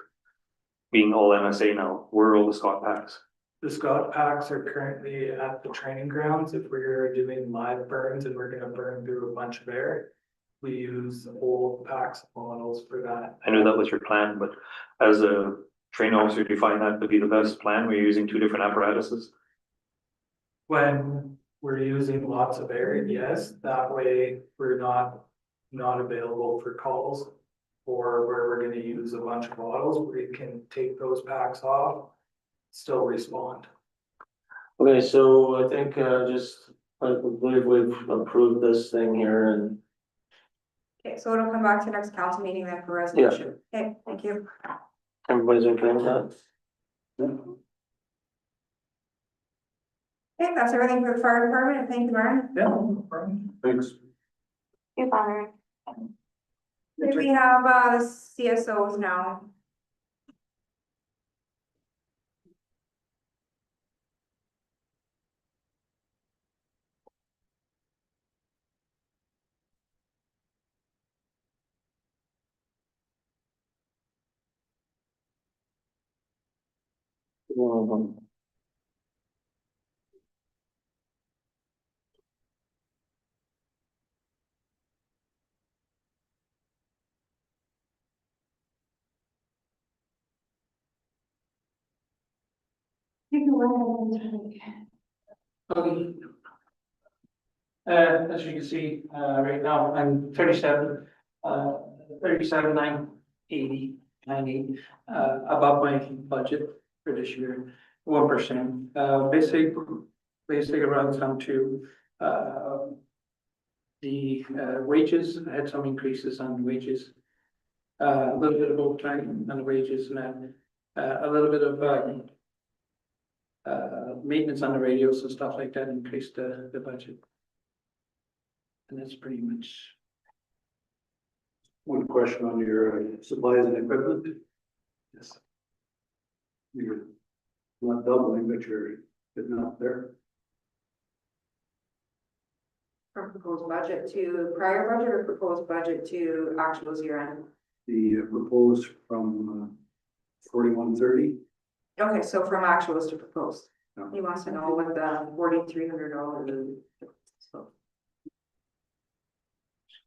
being all MSA now, where are all the Scott packs? The Scott packs are currently at the training grounds. If we're doing live burns and we're gonna burn through a bunch of air, we use old packs models for that. I know that was your plan, but as a training officer, do you find that to be the best plan? We're using 2 different apparatuses. When we're using lots of air, yes, that way we're not available for calls. Or where we're gonna use a bunch of models, we can take those packs off, still respond. Okay, so I think I believe we've approved this thing here and Okay, so it'll come back to next council meeting then for resolution. Okay, thank you. everybody's okay with that? Okay, that's everything for the fire department, thank you, Brian. Yeah, no problem. Thanks. You're fine. We have the CSOs now. Okay. As you can see, right now, I'm 37,980 above my budget for this year, 1%. Basically runs down to, the wages. I had some increases on wages. A little bit of overtime on the wages and then, a little bit of, maintenance on the radios and stuff like that increased the budget. And that's pretty much. One question on your supplies and equipment. Yes. You're not doubling, but you're getting up there. From proposed budget to prior budget or proposed budget to actuals year end? The proposed from 4130. Okay, so from actuals to proposed. Yeah. He wants to know what the $4,300 is. So.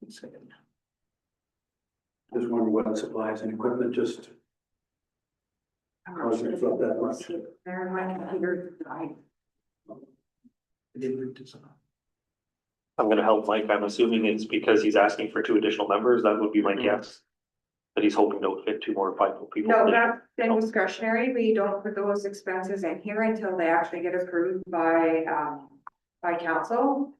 Second. Just wonder what supplies and equipment just. I'm How not does sure it if flip that it was much? here. There in my computer, I didn't read this one. I'm gonna help Mike. I'm assuming it's because he's asking for 2 additional members. That would be my guess. But he's hoping to fit 2 more people. No, that's been discretionary. We don't put those expenses in here until they actually get approved by council.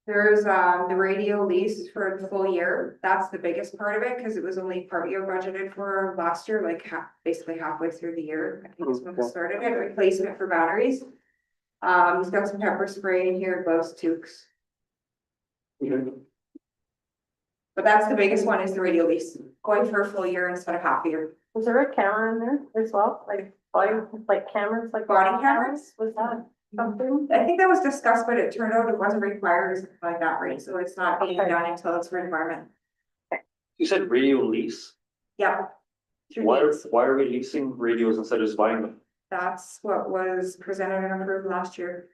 There's, the radio lease for the full year. That's the biggest part of it, because it was only part year budgeted for last year, like basically halfway through the year. I think is when we started it, replacement for batteries. He's got some pepper spray in here, gloves, toques. But that's the biggest one, is the radio lease, going for a full year instead of half a year. Was there a camera in there as well? Like cameras, like Body cameras? Was that something? I think that was discussed, but it turned out it wasn't required or something like that, right? So it's not being Okay. done until it's for environment. You said radio lease. Yeah. Through Why, needs. why are we leasing radios instead of just buying them? That's what was presented and approved last year.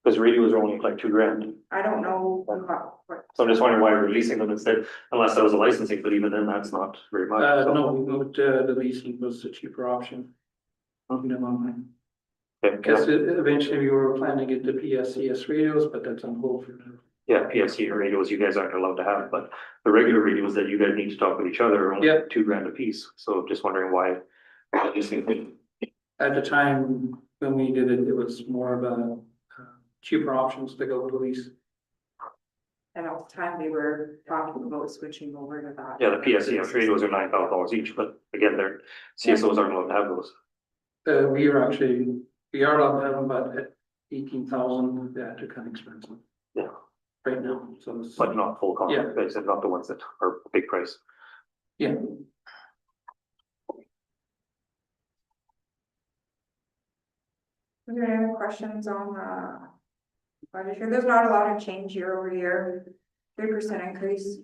Because radios are only like $2,000. I don't know what. So I'm just wondering why we're leasing them instead, unless that was a licensing, but even then, that's not very much. so. No, we moved, the leasing was the cheaper option. Minimum. Okay, Because eventually we were planning to get the PSCS radios, but that's on hold for now. yeah, PSC radios you guys aren't allowed to have, but the regular radios that you guys need to talk with each other are only Yeah. $2,000 a piece. So just wondering why. At the time when we did it, it was more of a cheaper options to go with the lease. And at the time we were talking about switching over to that. Yeah, the PSCS radios are $9,000 each, but again, their CSOs aren't allowed to have those. We are allowed to have them, but at 18,000, they're kind of expensive. Yeah. Right now, so it's. But not full Yeah. contract, they said not the ones that are big price. Yeah. Are there any other questions on budget here? There's not a lot of change year over year, 3% increase.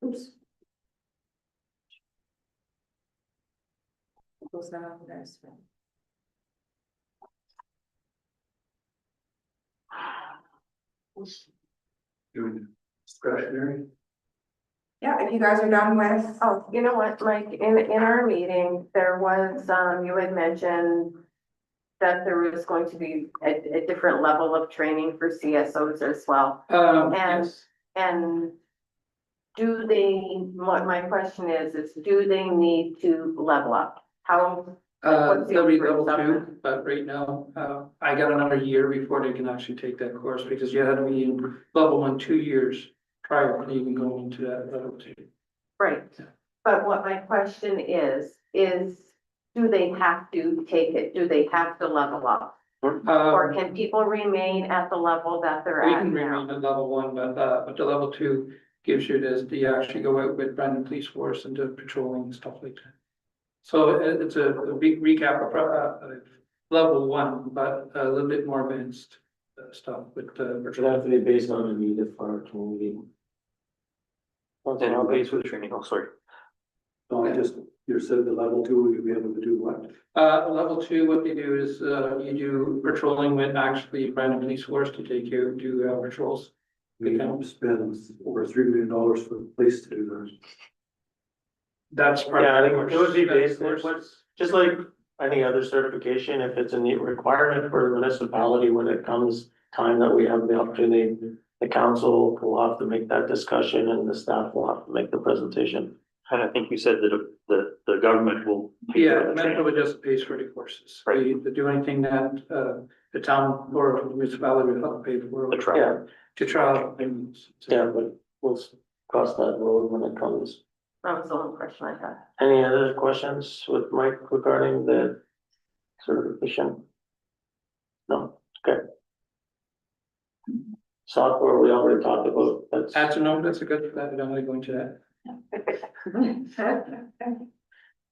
Oops. Goes down this way. Doing discretionary. Yeah, if you guys are done with, Oh, you know what, Mike, in our meeting, there was, you had mentioned that there was going to be a different level of training for CSOs as well. And- Yes. And do they, what my question is do they need to level up? How, what's the They'll be overall level number? 2, but right now, I got another year before they can actually take that course, because you had to be in level 1 2 years prior to even going into that level 2. Right, but what my question is do they have to take it? Do they have to level up? Or can people remain at the level that they're We at can now? remain at level 1, but the level 2 gives you this, you actually go out with Brandon Police Force and do patrolling and stuff like that. So it's a big recap of level 1, but a little bit more advanced stuff with It should have to be based on the need of our community. And who pays for the training? Oh, sorry. So I just You said the level two, you'll be able to do what? Level two, what they do is, you do patrolling with actually Brandon Police Force to do patrols. We spend over $3 million for the police to do that. That's part Yeah, I of think the it would be course. based, what's, just like any other certification, if it's a neat requirement for the municipality, when it comes time that we have the opportunity, the council will have to make that discussion and the staff will have to make the presentation. And I think you said that the government will. pay for Yeah, the training. Manitoba just pays for the courses. Right. They do anything that, the town or the municipality would help pay for. The travel. To travel and. Yeah, but we'll cross that road when it comes. That was the only question I had. Any other questions with Mike regarding the certification? No, okay. Software, we already talked about, that's, No, that's a good, I don't want to go into that.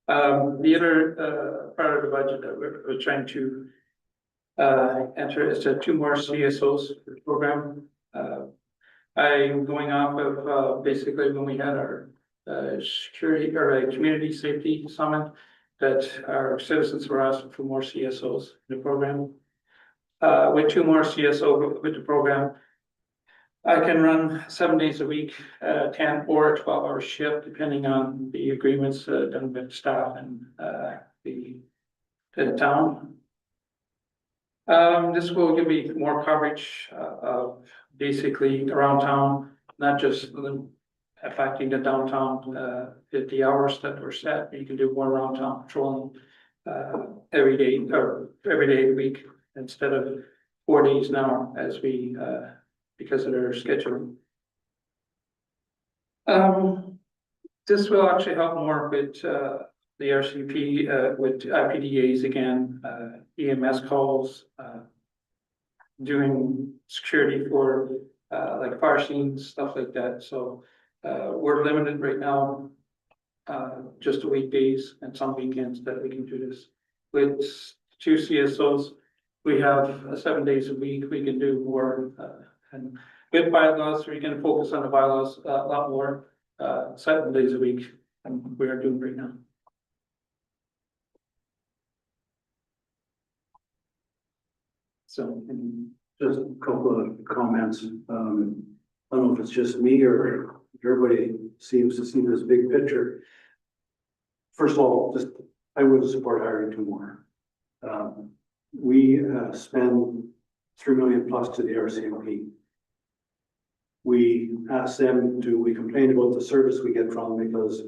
The other, part of the budget that we're trying to enter is two more CSOs for the program. I'm going off of, basically when we had our, security or community safety summit, that our citizens were asking for more CSOs in the program. With two more CSO with the program, I can run 7 days a week, 10 or 12-hour shift, depending on the agreements done with staff and the town. This will give me more coverage of basically around town, not just affecting the downtown, at the hours that were set. You can do more around town patrolling every day of the week instead of 4 days now as we because of their scheduling. This will actually help more with the RCP, with IPDAs again, EMS calls, doing security for like fire scenes, stuff like that. So we're limited right now, just to weekdays and some weekends that we can do this. With two CSOs, we have 7 days a week, we can do more, and with bylaws, we can focus on the bylaws a lot more, 7 days a week, and we are doing right now. So, Just a couple of comments. I don't know if it's just me or everybody seems to see this big picture. First of all, just, I would support hiring two more. We spend $3 million plus to the RCMP. We ask them we complain about the service we get from them because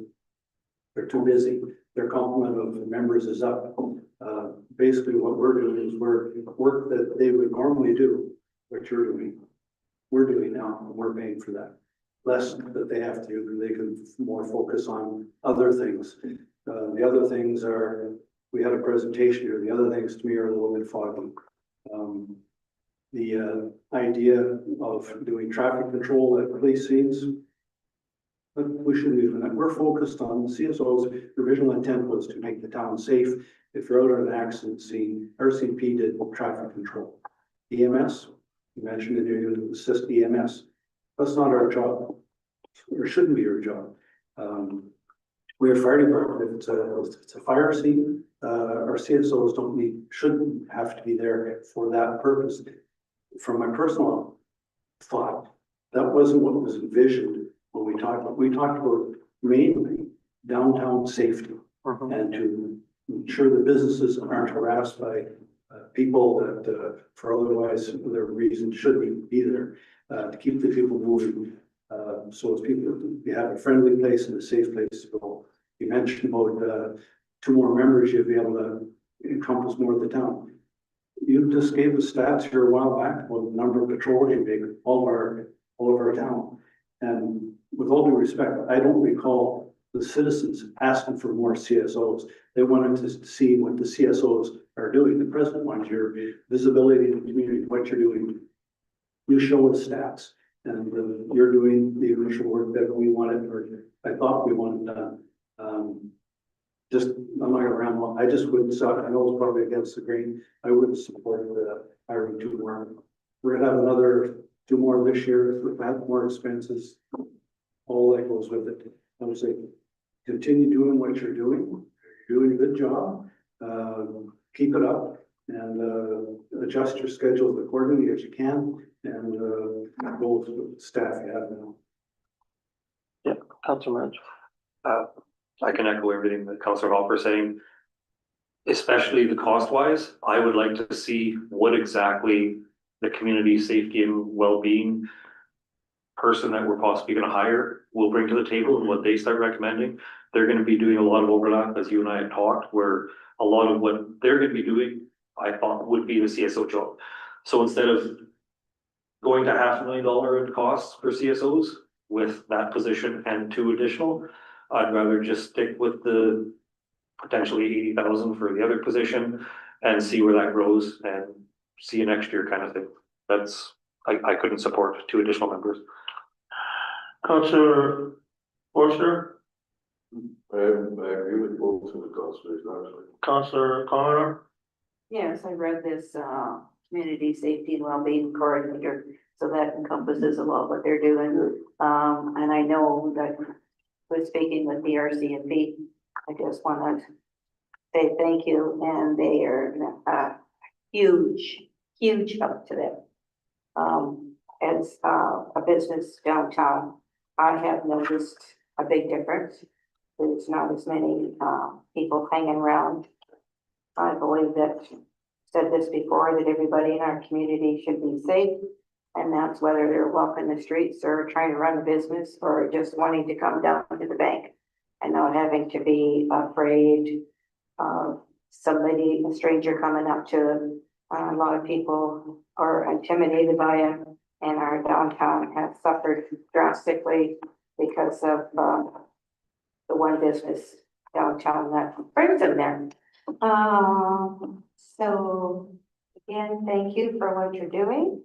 they're too busy. Their complement of members is up. Basically what we're doing is work that they would normally do, what you're doing. We're doing now, and we're paying for that. Less that they have to do, they can more focus on other things. The other things are, we had a presentation here, the other things to me are a little bit foggy. The idea of doing traffic control at police scenes, but we shouldn't do that. We're focused on CSO's original intent was to make the town safe. If you're out at an accident scene, RCMP did traffic control. EMS, you mentioned that you're going to assist EMS. That's not our job, or shouldn't be our job. We're a fire department. If it's a fire scene, our CSOs shouldn't have to be there for that purpose. From my personal thought, that wasn't what was envisioned when we talked about mainly downtown safety and to ensure the businesses aren't harassed by people that for otherwise their reason shouldn't be there, to keep the people moving. So as people, you have a friendly place and a safe place to go. You mentioned about two more members, you'll be able to encompass more of the town. You just gave the stats here a while back about the number of patrols you make all of our town. And with all due respect, I don't recall the citizens asking for more CSOs. They wanted to see what the CSOs are doing. The president wants your visibility in the community, what you're doing. You show us stats, and you're doing the initial work that we wanted, or I thought we wanted done. I'm not gonna ramble. I just wouldn't, I know it's probably against the grain. I wouldn't support hiring two more. We're gonna have another two more this year. If we have more expenses, all that goes with it. I would say continue doing what you're doing. You're doing a good job. Keep it up and, adjust your schedules accordingly as you can and, go with the staff you have now. Councilor Mensch. I can echo everything that Councilor Hopper is saying. Especially the cost wise, I would like to see what exactly the community safety and well-being person that we're possibly gonna hire will bring to the table and what they start recommending. They're gonna be doing a lot of overlap, as you and I had talked, where a lot of what they're gonna be doing, I thought would be the CSO job. So instead of going to $500,000 in costs for CSOs with that position and 2 additional, I'd rather just stick with the potentially 80,000 for the other position and see where that grows and see you next year kind of thing. That's, I couldn't support 2 additional members. Councilor Forster, I agree with both of the councillors, actually. Councilor Commodore, Yes, I read this, community safety and wellbeing coordinator, so that encompasses a lot what they're doing. And I know that with speaking with the RCMP, I just want to say thank you, and they are a huge help to them. As a business downtown, I have noticed a big difference. There's not as many people hanging around. I believe that, said this before, that everybody in our community should be safe. And that's whether they're walking the streets or trying to run a business or just wanting to come down to the bank and not having to be afraid of somebody, a stranger coming up to them. A lot of people are intimidated by them, and our downtown has suffered drastically because of the one business downtown that brings them there. So again, thank you for what you're doing.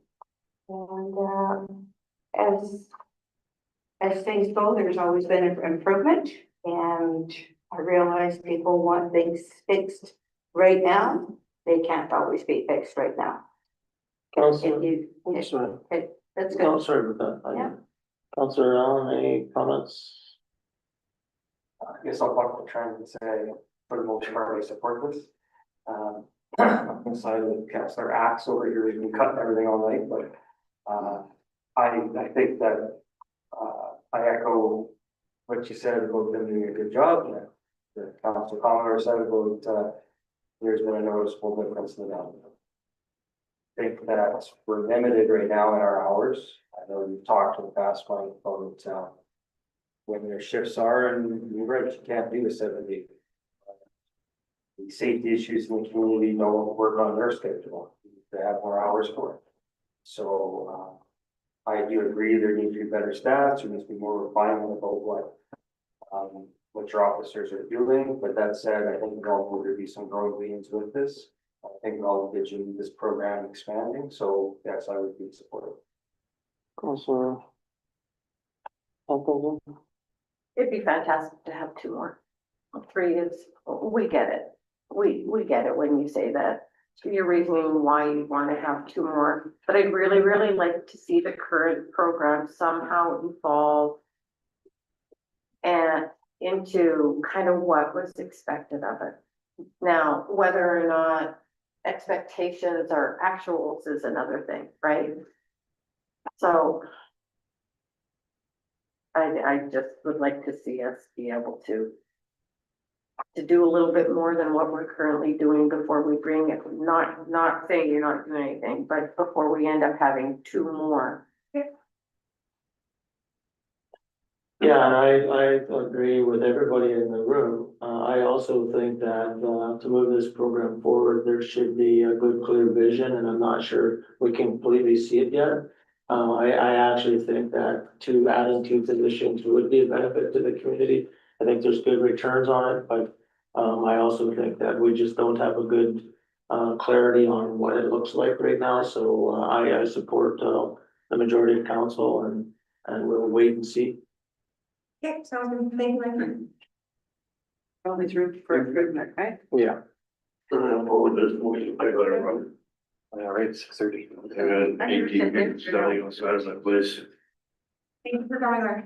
And as things go, there's always been an improvement, and I realize people want things fixed right now. They can't always be fixed right now. Councilor, That's good. no, sorry about that. Yeah. Councilor Allen, any comments? I guess I'll talk to Trent and say, for the most part, I support this. I'm excited that Councillor Axe over here has been cutting everything all night, but I think that I echo what you said about them doing a good job. And the Council Commodore said about there's been a noticeable difference in the downtown. I think that we're limited right now in our hours. I know you've talked in the past, Mike, about when their shifts are, and you're right, you can't do a 7-day. The safety issues in the community don't work on their schedule. They have more hours for it. So I do agree there needs to be better stats, there needs to be more refinement about what your officers are doing. But that said, I think there'll be some growing pains with this. I think we'll envision this program expanding. So yes, I would be supportive. Councilor. It'd be fantastic to have 2 more. 3 is, we get it. We get it when you say that. So your reasoning why you want to have 2 more, but I'd really, really like to see the current program somehow evolve and into kind of what was expected of it. Now, whether or not expectations are actuals is another thing, right? So I just would like to see us be able to do a little bit more than what we're currently doing before we bring it, not saying you're not doing anything, but before we end up having 2 more. Yeah, and I agree with everybody in the room. I also think that, to move this program forward, there should be a good, clear vision, and I'm not sure we can completely see it yet. I actually think that adding 2 positions would be a benefit to the community. I think there's good returns on it, but, I also think that we just don't have a good, clarity on what it looks like right now. So, I support, the majority of council and we'll wait and see. Okay, sounds good. Thank you, Mike. Always room for improvement, right? Yeah. Over this motion, I got it wrong. All right, 6:30. I got 18 people standing outside of that place. Thank you for coming, Mike.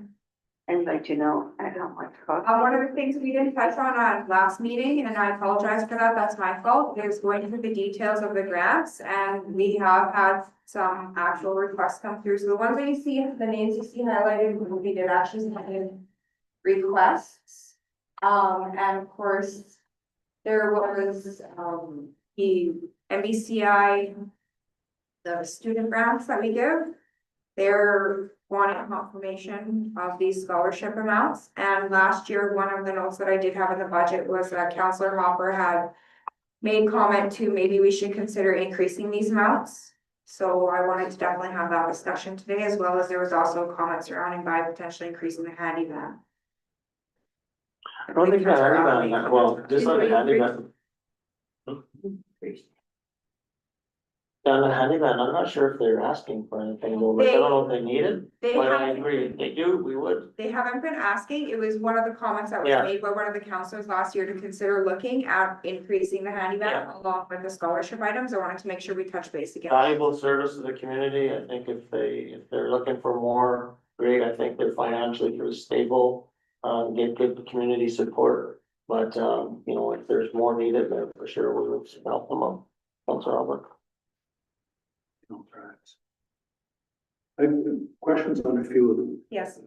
I'd like to know, I don't want to cost. One of the things we didn't touch on last meeting, and I apologize for that, that's my fault, is going through the details of the grants, and we have had some actual requests come through, so the ones that you see, the names you see highlighted, we did actually submit requests. And of course, there was, the MBCI, the student grants that we give, they're wanting confirmation of these scholarship amounts. And last year, one of the notes that I did have in the budget was that Counselor Hopper had made comment to maybe we should consider increasing these amounts. So I wanted to definitely have that discussion today, as well as there was also comments surrounding by potentially increasing the handy van. I don't think the handyman, well, just on the handyman. Yeah, on the handyman, I'm not sure if they're asking for anything, though, like, I don't know if they need it, They but I have, agree, if they do, we would. they haven't been asking, it was one of the comments that was Yeah. made by one of the counselors last year to consider looking at increasing the handy van Yeah. along with the scholarship items. I wanted to make sure we touch base again. Valuable service to the community, I think if they're looking for more, great, I think they're financially pretty stable. Get good community support, but, you know, if there's more needed, then for sure we would help them out. Councilor Albert. I have questions on a few of them. Yes,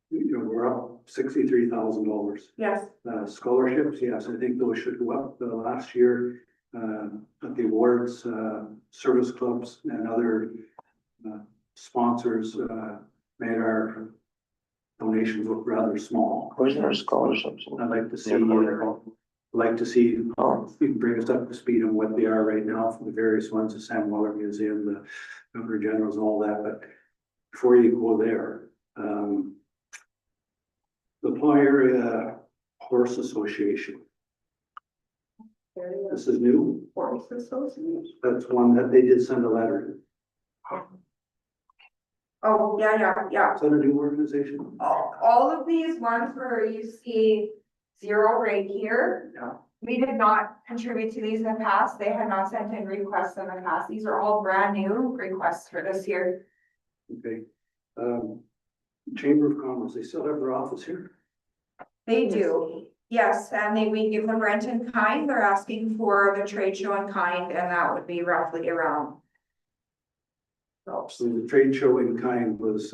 You know, we're up $63,000. yes, Scholarships, yes, I think those should go up. Last year, at the awards, service clubs and other sponsors made our donations look rather small. Where's our scholarships? I'd like to see, Oh, if you can bring us up to speed on what they are right now for the various ones, the Sam Weller Museum, the Governor General's and all that, but before you go there, the Paw Area Horse Association, this is new, Horse Association. that's one that they did send a letter. Oh, yeah. Is that a new organization? All of these ones where you see zero right here. Yeah. We did not contribute to these in the past. They had not sent in requests in the past. These are all brand new requests for this year. Okay. Chamber of Commerce, they still have their office here? They do, yes, and we give them rent in kind. They're asking for the trade show in kind, and that would be roughly around. So the trade show in kind was,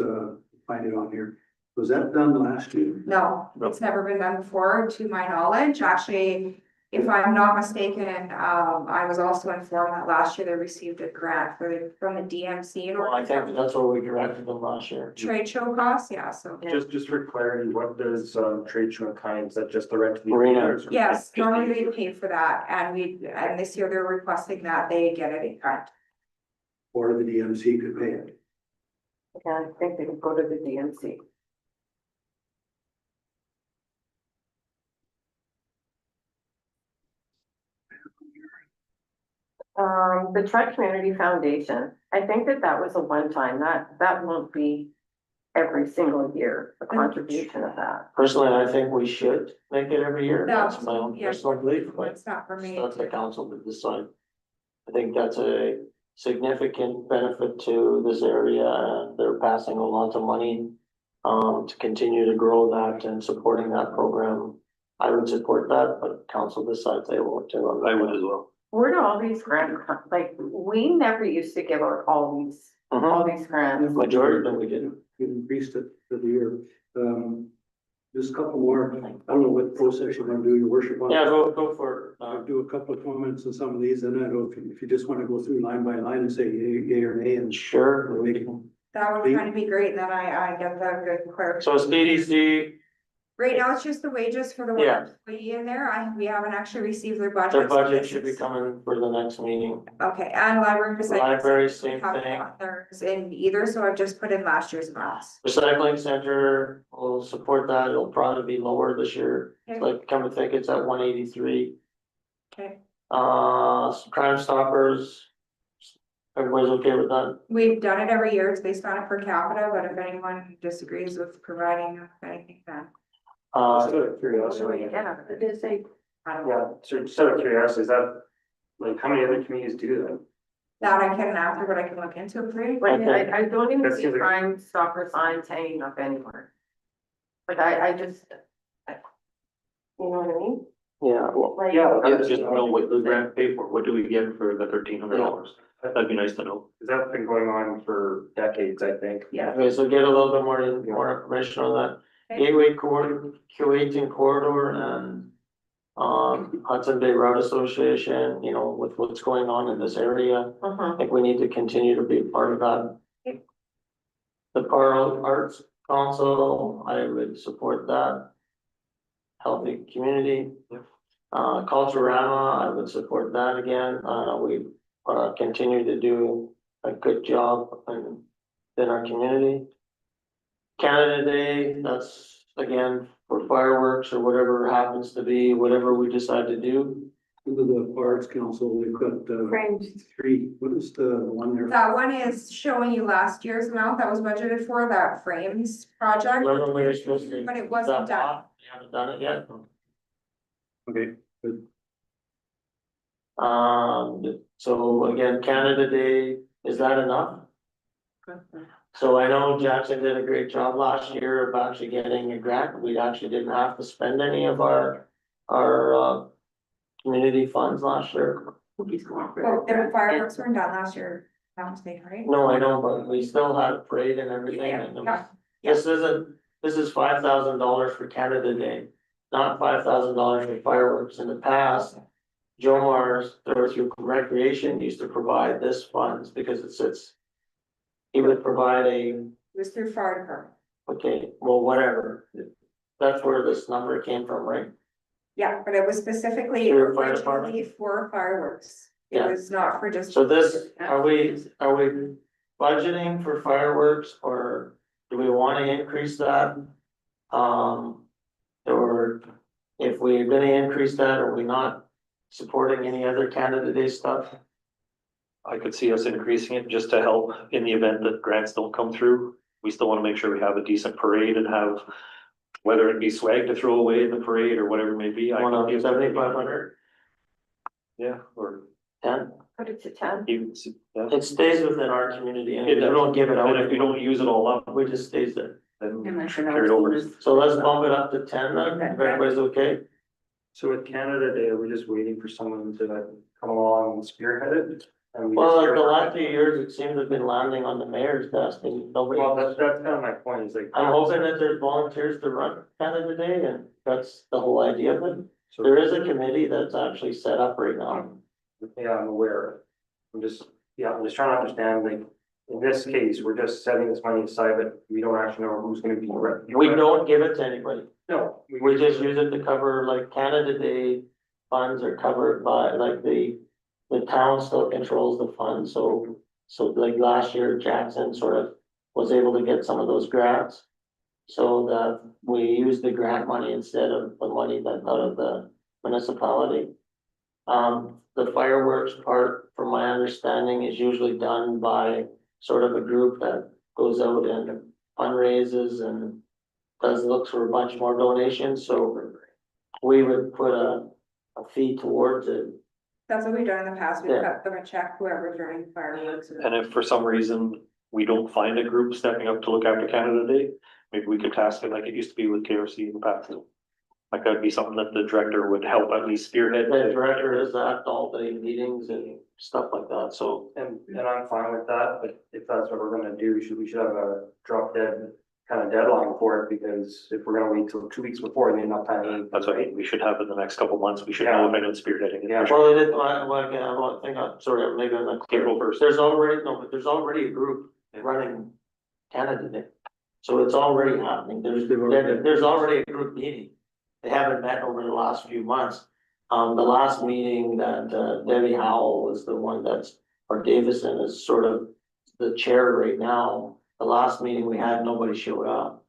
find it on here. Was that done last year? No, it's never been done before, to my knowledge. Actually, if I'm not mistaken, I was also informed that last year they received a grant from the DMC. in well, I order think to that's what we directed them last year. trade show costs, yeah, so. Just for clarity, what does trade show in kind, is that just the rent of the? Marina. arenas or Yes, just normally the- they pay for that, and this year they're requesting that they get it in kind. Or the DMC could pay it? Yeah, I think they could go to the DMC. The Tri Community Foundation, I think that was a one-time, that won't be every single year, a contribution of that. Personally, I think we should make it every year, That's- that's my own yeah. personal belief, but It's not for me. that's the council to decide. I think that's a significant benefit to this area, and they're passing a lot of money to continue to grow that and supporting that program. I would support that, but council decides they want to. I would as well. Where do all these grants come, like, we never used to give out all these grants. Majority of them we didn't. You increased it for the year. Just a couple more, I don't know what process you're gonna do, your worship on. Yeah, go for it. I'll do a couple of comments on some of these, and I don't know if you just wanna go through line by line and say yay or nay, and Sure. we'll make it. That would kind of be great, then I get that good clarification. So it's BDC, Right now, it's just the wages for the one Yeah. employee in there. We haven't actually received their budget. their budget should be coming for the next meeting. Okay, and library. Library, same Haven't thing. got theirs in either, so I've just put in last year's amounts. Recycling center will support that, it'll probably be lower this year, Okay. like, come to think, it's at 183. Okay, Crime Stoppers. Everybody's okay with that? we've done it every year. It's based on it per capita, but if anyone disagrees with providing anything, then. Just out of curiosity, Yeah, it is a, I don't know. so just out of curiosity, is that, like, how many other communities do that? That I can answer, but I can look into it for you. like, I don't even That's see the other- Crime Stopper signs hanging up anywhere. Like, I just. You know what I mean? Yeah, well, Like. Yeah, just know what the grant paid for, what do we get for the $1,300? That'd be nice to know. Cause that's been going on for decades, I think. Yeah. okay, so get a little bit more information on that. Okay. Gateway corridor, Q18 corridor and Hudson Bay Road Association, you know, with what's going on in this area. I think we need to continue to be a part of that. Okay. The Carl Arts Council, I would support that. Healthy community. Culturama, I would support that again. We continue to do a good job in our community. Canada Day, that's again for fireworks or whatever happens to be, whatever we decide to do. Under the Arts Council, we've got, Frames. three, what is the one there? That one is showing you last year's amount that was budgeted for that frames project, Whatever we were supposed to. but it wasn't done. We haven't done it yet. Okay, good. So again, Canada Day, is that enough? So I know Jackson did a great job last year of actually getting a grant. We actually didn't have to spend any of our community funds last year. Well, the fireworks weren't done last year, that was big, right? No, I know, but we still had a parade and everything. And it was- this is $5,000 for Canada Day, not $5,000 for fireworks. In the past, Joe Mars, through recreation, used to provide this funds because it sits. He would provide It was through fire department. okay, well, whatever. That's where this number came from, right? Yeah, but it was specifically Through fire department? originally for fireworks. It Yeah. was not for just. So this, are we budgeting for fireworks or do we wanna increase that? Or if we're gonna increase that, are we not supporting any other Canada Day stuff? I could see us increasing it just to help in the event that grants don't come through. We still wanna make sure we have a decent parade and have, whether it be swag to throw away in the parade or whatever it may be. I could give- 7,500, Yeah, or 10, Put it to 10. even, yeah. it stays within our community and we It does. don't give it out, And if we don't use it all up, we just stays there. then And I should carry it over. So let's bump it up to 10 then, if everybody's okay. So with Canada Day, we're just waiting for someone to come along and spearhead it. And we Well, just- like the last few years, it seems to have been landing on the mayor's desk and nobody. Well, that's kind of my point, is like. I'm hoping that there's volunteers to run Canada Day and that's the whole idea of it. So- There is a committee that's actually set up right now. Yeah, I'm aware. I'm just trying to understand, like, in this case, we're just setting this money aside, but we don't actually know who's gonna be. We don't give it to anybody. No. We just use it to cover like Canada Day funds are covered by like the town still controls the fund. So like last year Jackson sort of was able to get some of those grants. So that we use the grant money instead of the money that out of the municipality. The fireworks part, from my understanding, is usually done by sort of a group that goes out and fundraises and looks for a bunch more donations, so we would put a fee towards it. That's what we've done in the past. We've Yeah. cut them a check, whoever's running fireworks. And if for some reason we don't find a group stepping up to look after Canada Day, maybe we could task it like it used to be with KRC in the past. Like that'd be something that the director would help at least spearhead. The director is at all the meetings and stuff like that, so. And I'm fine with that, but if that's what we're gonna do, we should have a drop dead kind of deadline for it, because if we're gonna wait till 2 weeks before, then enough time. That's what I mean, we should have in the next couple months, we should know if anyone's spearheading it. Yeah. Well, it is, well, again, I don't think, I'm sorry, maybe I'm not clear. April 1st. There's already a group running Canada Day. So it's already happening. There's already a group meeting. They haven't met over the last few months. The last meeting that Debbie Howell is the one or Davison is sort of the chair right now. The last meeting we had, nobody showed up.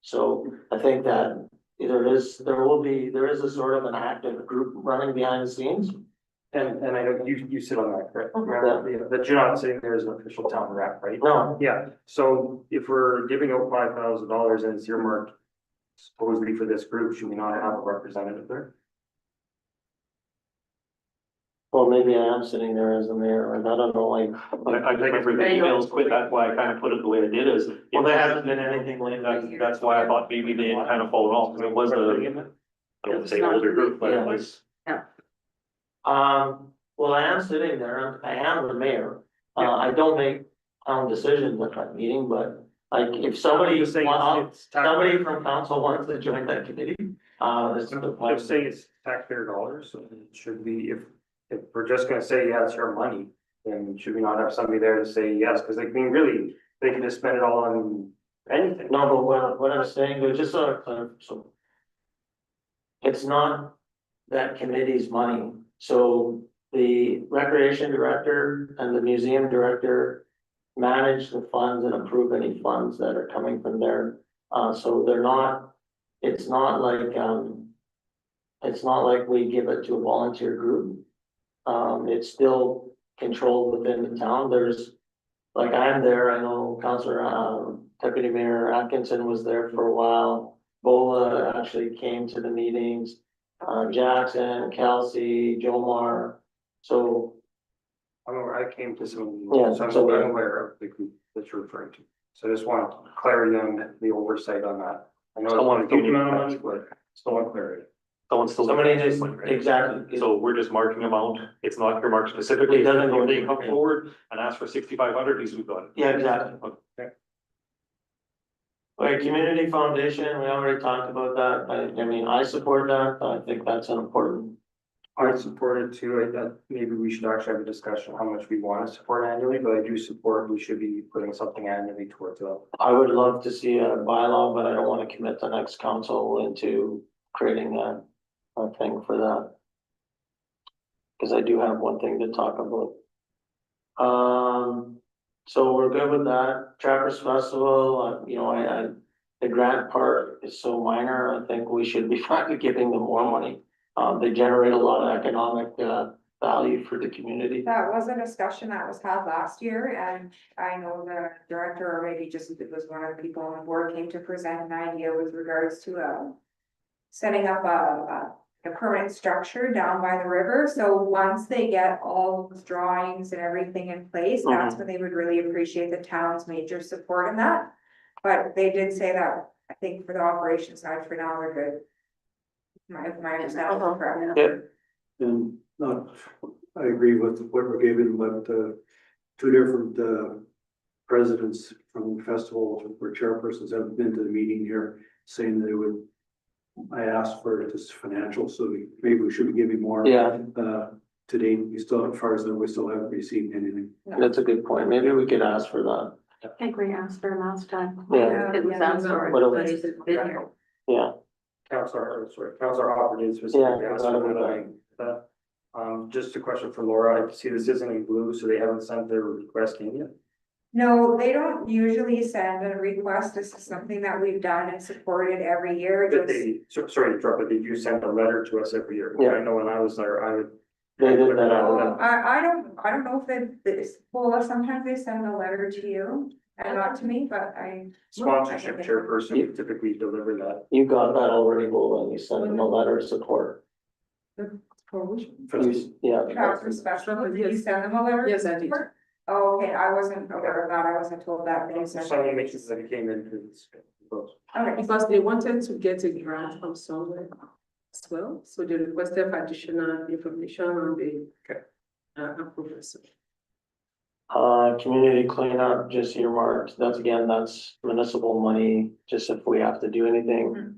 So I think that there is a sort of an active group running behind the scenes. And I know you sit on that, correct? Mhm. Yeah, but you're not sitting there as an official town rep, right? No, Yeah, so if we're giving out $5,000 and it's earmarked supposedly for this group, should we not have a representative there? Well, maybe I am sitting there as the mayor, and I don't know, like, I remember the emails quit, that's why I kind of put it the way I did is. well, there hasn't been anything lately. That's why I thought maybe they had kind of fallen off, because it was I don't say older group, but it was. Well, I am sitting there, I am the mayor, I don't make decisions at that meeting, but like, if somebody, Just saying it's somebody from council wants to join that committee, this is the I'm plan. just saying it's taxpayer dollars, so it should be, if we're just gonna say, yeah, it's your money, then should we not have somebody there to say yes, because like, I mean, really, they can just spend it all on anything. No, but what I'm saying, though, just so. It's not that committee's money, so the recreation director and the museum director manage the funds and approve any funds that are coming from there. So they're not, it's not like we give it to a volunteer group. It's still controlled within the town. There's, like, I'm there, I know Councillor, Deputy Mayor Atkinson was there for a while. Bola actually came to the meetings, Jackson, Kelsey, Jomar, so. I came to some, Yeah, so so- I'm aware of the group that you're referring to. So I just want clarity on the oversight on that. I know Someone it's a huge amount of money, but still want clarity. Someone's still. Somebody just, exactly, So we're just marking amount, it's not earmarked specifically, It doesn't go if they into- come forward and ask for 6,500, at least we've got it. yeah, exactly. Okay, community foundation, we already talked about that, I mean, I support that, I think that's an important. I support it too. Maybe we should actually have a discussion how much we want to support annually, but I do support, we should be putting something annually towards that. I would love to see a bylaw, but I don't wanna commit the next council into creating a thing for that. Cause I do have one thing to talk about. So we're good with that, Trappers Festival, you know, the grant part is so minor, I think we should be finally giving them more money. They generate a lot of economic, value for the community. That was a discussion that was had last year, and I know the director, or maybe just it was one of the people on the board, came to present an idea with regards to setting up a permanent structure down by the river, so once they get all those drawings and everything in place, that's when they would really appreciate the town's major support in that. But they did say that, I think for the operations side, for now, we're good. My understanding is correct. Yep. And not, I agree with what we're given, but two different presidents from the festival or chairpersons have been to the meeting here saying they would. I asked for it as financial, so maybe we should be giving more. Yeah. Today, we still, as far as we still haven't received anything. That's a good point, maybe we could ask for that, I think we asked for last time. Yeah. It was asked for, What nobody's been here. yeah. Councilor Hopper specifically Yeah, asked I for forgot that. Just a question for Laura, I see this isn't in blue, so they haven't sent their request in yet? No, they don't usually send a request, this is something that we've done and supported every year, But just. sorry to interrupt, but did you send a letter to us every year? Yeah. I know when I was there, I would. They did that. Oh, I don't know if well, sometimes they send a letter to you and not to me, but I. Sponsorship chairperson would typically deliver that. You got that already, Bola, and you sent them a letter of support. Yeah. Trappers Festival, did you send them a letter? Yes, I did. Oh, okay, I wasn't aware of that, I wasn't told that. They sent- Someone mentions that it came into this. Okay, Because they wanted to get a grant from somewhere as well, so they requested additional information on the. Okay. Approval. Community cleanup, just earmarked, that's municipal money, just if we have to do anything.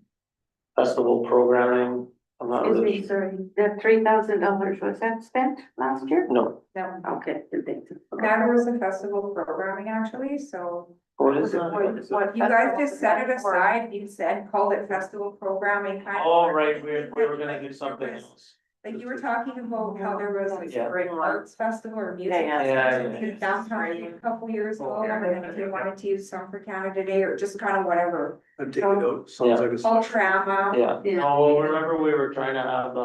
Festival programming, I'm not Excuse really, me, sorry, that $3,000, was that spent last year? no, no, Okay, didn't think so. that was the festival programming actually, so. what is that? What You guys festival just was set that it for? aside, you said, called it festival programming kind of. Oh, right, we were gonna do something else. Like you were talking about how there was like Yeah. spring arts festival or music. Yeah, yeah. festival Yeah, yeah. in downtown a couple years ago, Oh, yeah. and then if they wanted to use some for Canada Day or just kind of whatever. I'm taking note, sounds like a. Ultrama, Yeah, Yeah. no, remember we were trying to have,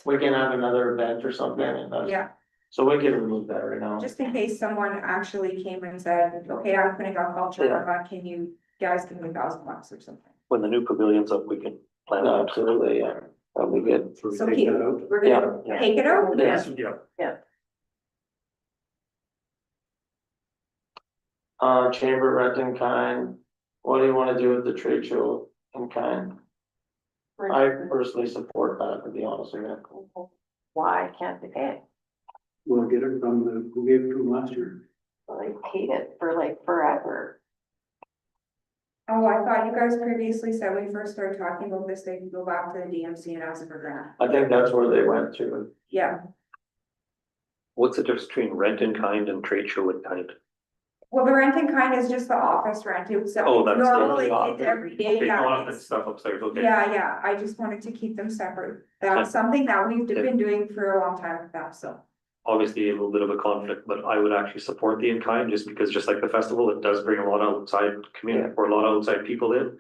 we can have another event or something, and that's, yeah, so we can remove that right now. just in case someone actually came and said, okay, I'm putting on Ultrama, can you guys give me $1,000 or something? When the new pavilion's up, we can plan No, that. absolutely, yeah. That'll be good. So we So take keep, that out. we're gonna Yeah. take it out? Yeah. Chamber rent in kind, what do you wanna do with the trade show in kind? I personally support that, to be honest with you. Why can't they pay it? We'll get it from the, who gave it to them last year? They paid it for like forever. Oh, I thought you guys previously said when we first started talking about this, they could go back to the DMC and ask for grant. I think that's where they went to. Yeah, What's the difference between rent in kind and trade show in kind? well, the rent in kind is just the office rent, it's Oh, that's the normally office. it's every day, Okay, yeah. office stuff upstairs, okay. Yeah, I just wanted to keep them separate. That's Okay. something that we've Okay. been doing for a long time with them, so. Obviously a little bit of a conflict, but I would actually support the in kind just because just like the festival, it does bring a lot of outside community or a lot of outside people in.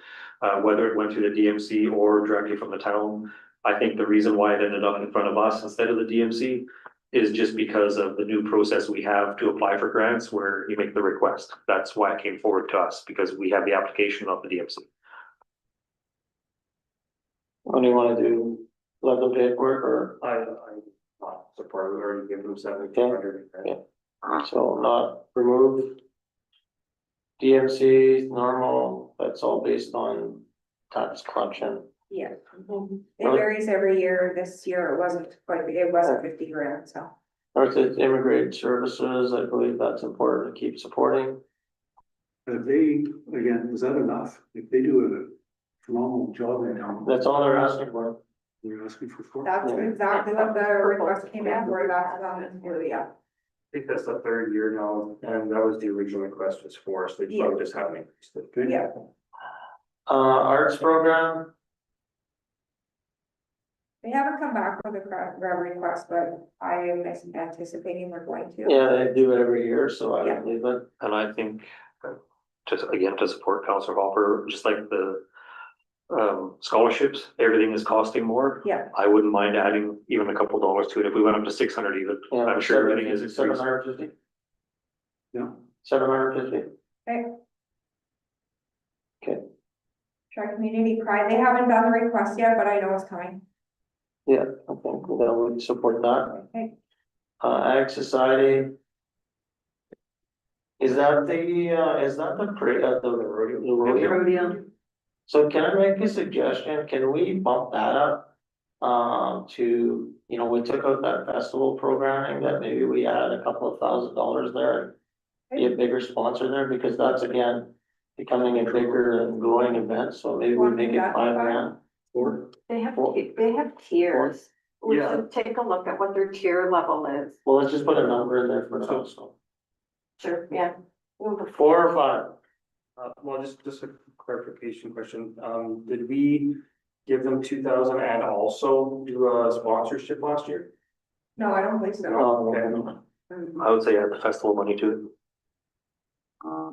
Whether it went through the DMC or directly from the town, I think the reason why it ended up in front of us instead of the DMC is just because of the new process we have to apply for grants where you make the request. That's why it came forward to us, because we have the application of the DMC. What do you wanna do? Let them pay for it, or, I support, we already give them 7,200. Yeah. so not remove? DMC, normal, that's all based on tax collection. Yeah. It varies every year. This year it wasn't quite, it wasn't 50 grand, so. North Immigrant Services, I believe that's important to keep supporting. If they, again, is that enough? If they do a phenomenal job right now, That's all they're asking for. they're asking for four. That's Yeah. exactly what the request came in for, that's yeah. I think that's the third year now, and that was the original request was for, so they probably just haven't increased it. Okay. Yeah, Arts program, they haven't come back with a grant request, but I am anticipating they're going to. yeah, they do it every year, so I Yeah. would leave it. And I think, just again, to support Councilor Hopper, just like the scholarships, everything is costing more. Yeah. I wouldn't mind adding even a couple dollars to it if we went up to 600 even. Yeah, I'm sure everything is Seven increased. hundred fifty, Yeah. 750. Try community pride, they haven't done the request yet, but I know it's coming. Yeah, I think that would support that. Okay. Ag Society. Is that the rodeo? So can I make a suggestion? Can we bump that up? To, you know, we took out that festival programming, that maybe we add a couple of $1,000 there. And be a bigger sponsor there, because that's again becoming a bigger and growing event, so maybe we make it $5,000. Or, They have tiers. We Yeah. should take a look at what their tier level is. well, let's just put a number in there for now, so. Sure, yeah. 4 or 5? Well, just a clarification question, did we give them 2,000 and also do a sponsorship last year? No, I don't think so. No, I would say add the festival money to it.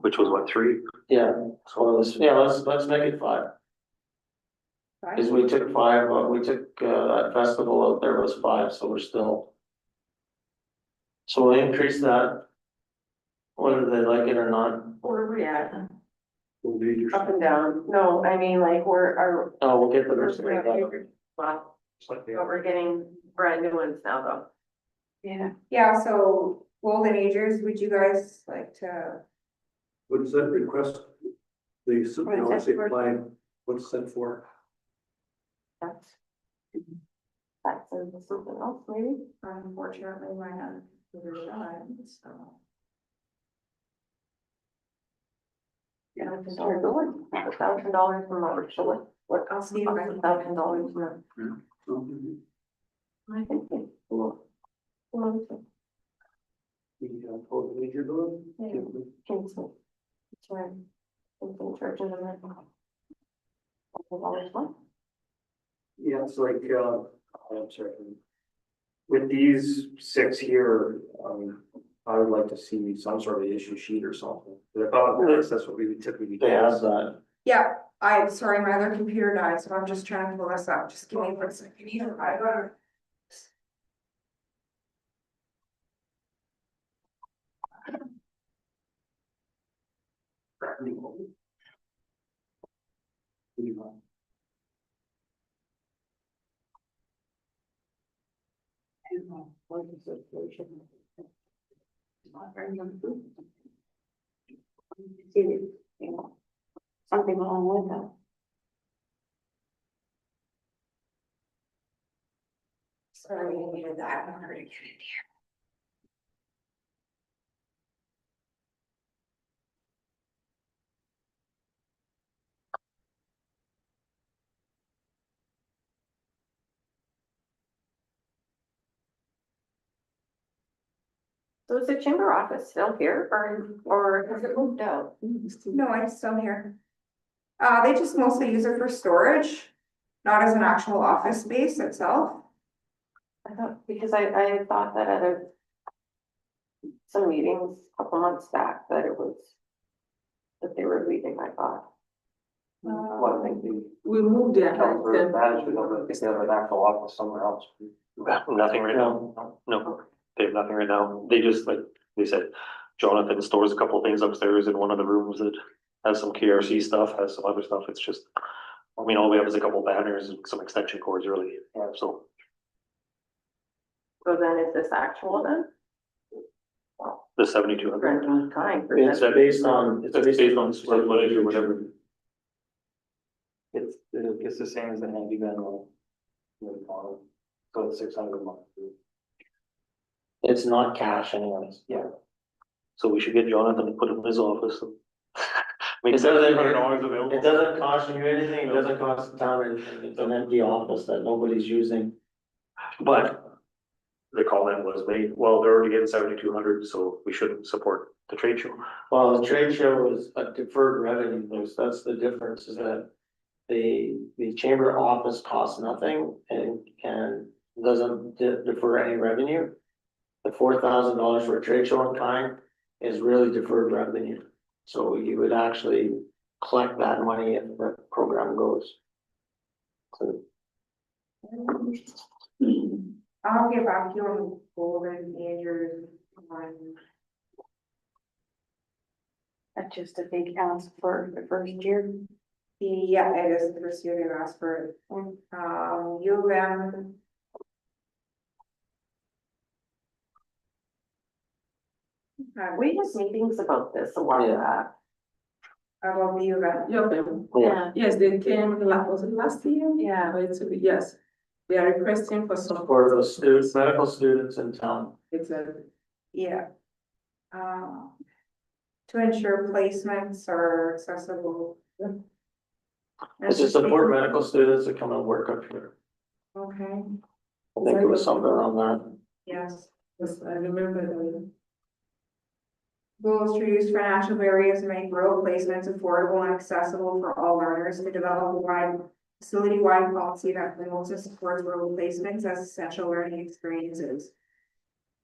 Which was what, 3? yeah, so let's make it 5. Cause we took 5, we took, that festival out there was 5, so we're still. So we'll increase that. Whether they like it or not. Where are we at? Up And down. No, I mean, like, Oh, we'll get the well, rest of it. but we're getting brand new ones now, though. Yeah. Yeah, so Golden Agers, would you guys like to, What is that request? They, now that say for? apply, what's that for? That's something else, maybe? unfortunately, my hand is shut, so. Yeah, $1,000 from our, so what I'll see if I can. $1,000 from. Mhm. I think it's cool. Kingston. That's right. Kingston Church in America. $1,000 Yeah, it's like, I'm sorry. With these 6 here, I would like to see some sort of issue sheet or something. But I thought that's what we would typically do. They have that. Yeah, I'm sorry, my other computer died, so I'm just trying to pull this up, just give me 1 second here, I got it. Something wrong with that. Sorry, I needed that. I'm hard to get in here. So is the chamber office still here or has it moved out? No, it's still here. They just mostly use it for storage, not as an actual office space itself. I thought, because I thought that at some meetings a couple months back that it was, that they were leaving, I thought. Well, I think the We moved there. council management of it, they have an actual office somewhere else. Nothing right now. No, they have nothing right now. They just, like they said, Jonathan stores a couple of things upstairs in one of the rooms that has some KRC stuff, has some other stuff. It's just, I mean, all we have is a couple banners and some extension cords really. Yeah, so So then is this actual then? the 7,200. Renting kind for It's them. based on, It's based on square footage or whatever. It's the same as the handy van one. So it's 600 a month. it's not cash anyways. Yeah. So we should get Jonathan to put it in his office. Make It doesn't- $700 available. It doesn't cost you anything, it doesn't cost the town anything, it's an empty office that nobody's using. But the comment was made, well, they're already getting 7,200, so we shouldn't support the trade show. Well, the trade show is a deferred revenue, that's the difference, is that the chamber office costs nothing and doesn't defer any revenue. The $4,000 for a trade show in kind is really deferred revenue. So you would actually collect that money if the program goes. So I'll get back to you on Golden Andrews. That's just a big ask for the first year. Yeah, it is the first year they've asked for it. U of M. We had meetings about this a while back. About the U of M. Yeah, yes, they came, was it last year? Yeah. Or it's, yes, they are requesting for support. for the students, medical students in town. Exactly. Yeah. To ensure placements are accessible. It's to support medical students that come and work up here. Okay, I think it was something around that. yes. Yes, I remember that. Goals to reduce financial barriers and make rural placements affordable and accessible for all learners, to develop a wide facility-wide policy that promotes and supports rural placements as essential learning experiences.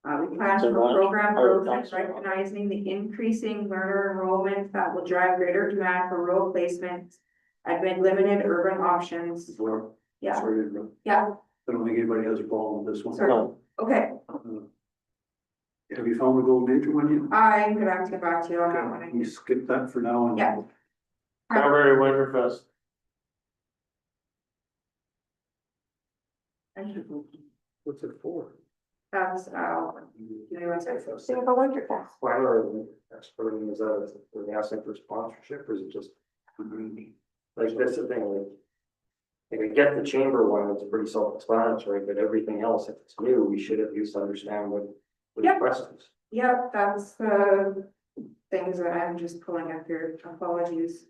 We plan So for what? program Or growth and that's what? recognizing the increasing learner enrollment that will drive greater demand for rural placements. Admit limited urban options. Yeah, Sorry to interrupt. yeah, I don't think anybody has a problem with this one. Sorry. No, okay, Have you found the Golden Age one yet? I'm gonna have to get back to you on that one. You skip that for now and. Yeah. Cranberry Winterfest. What's it for? That's, give me one second. Singapore Winter Fest. Why are they exporting, is that, are they asking for sponsorship or is it just? Like, that's the thing, like. If we get the chamber one, it's pretty self-explanatory, but everything else, if it's new, we should at least understand what the Yeah. request is. Yep, that's the things that I'm just pulling up here, apologies.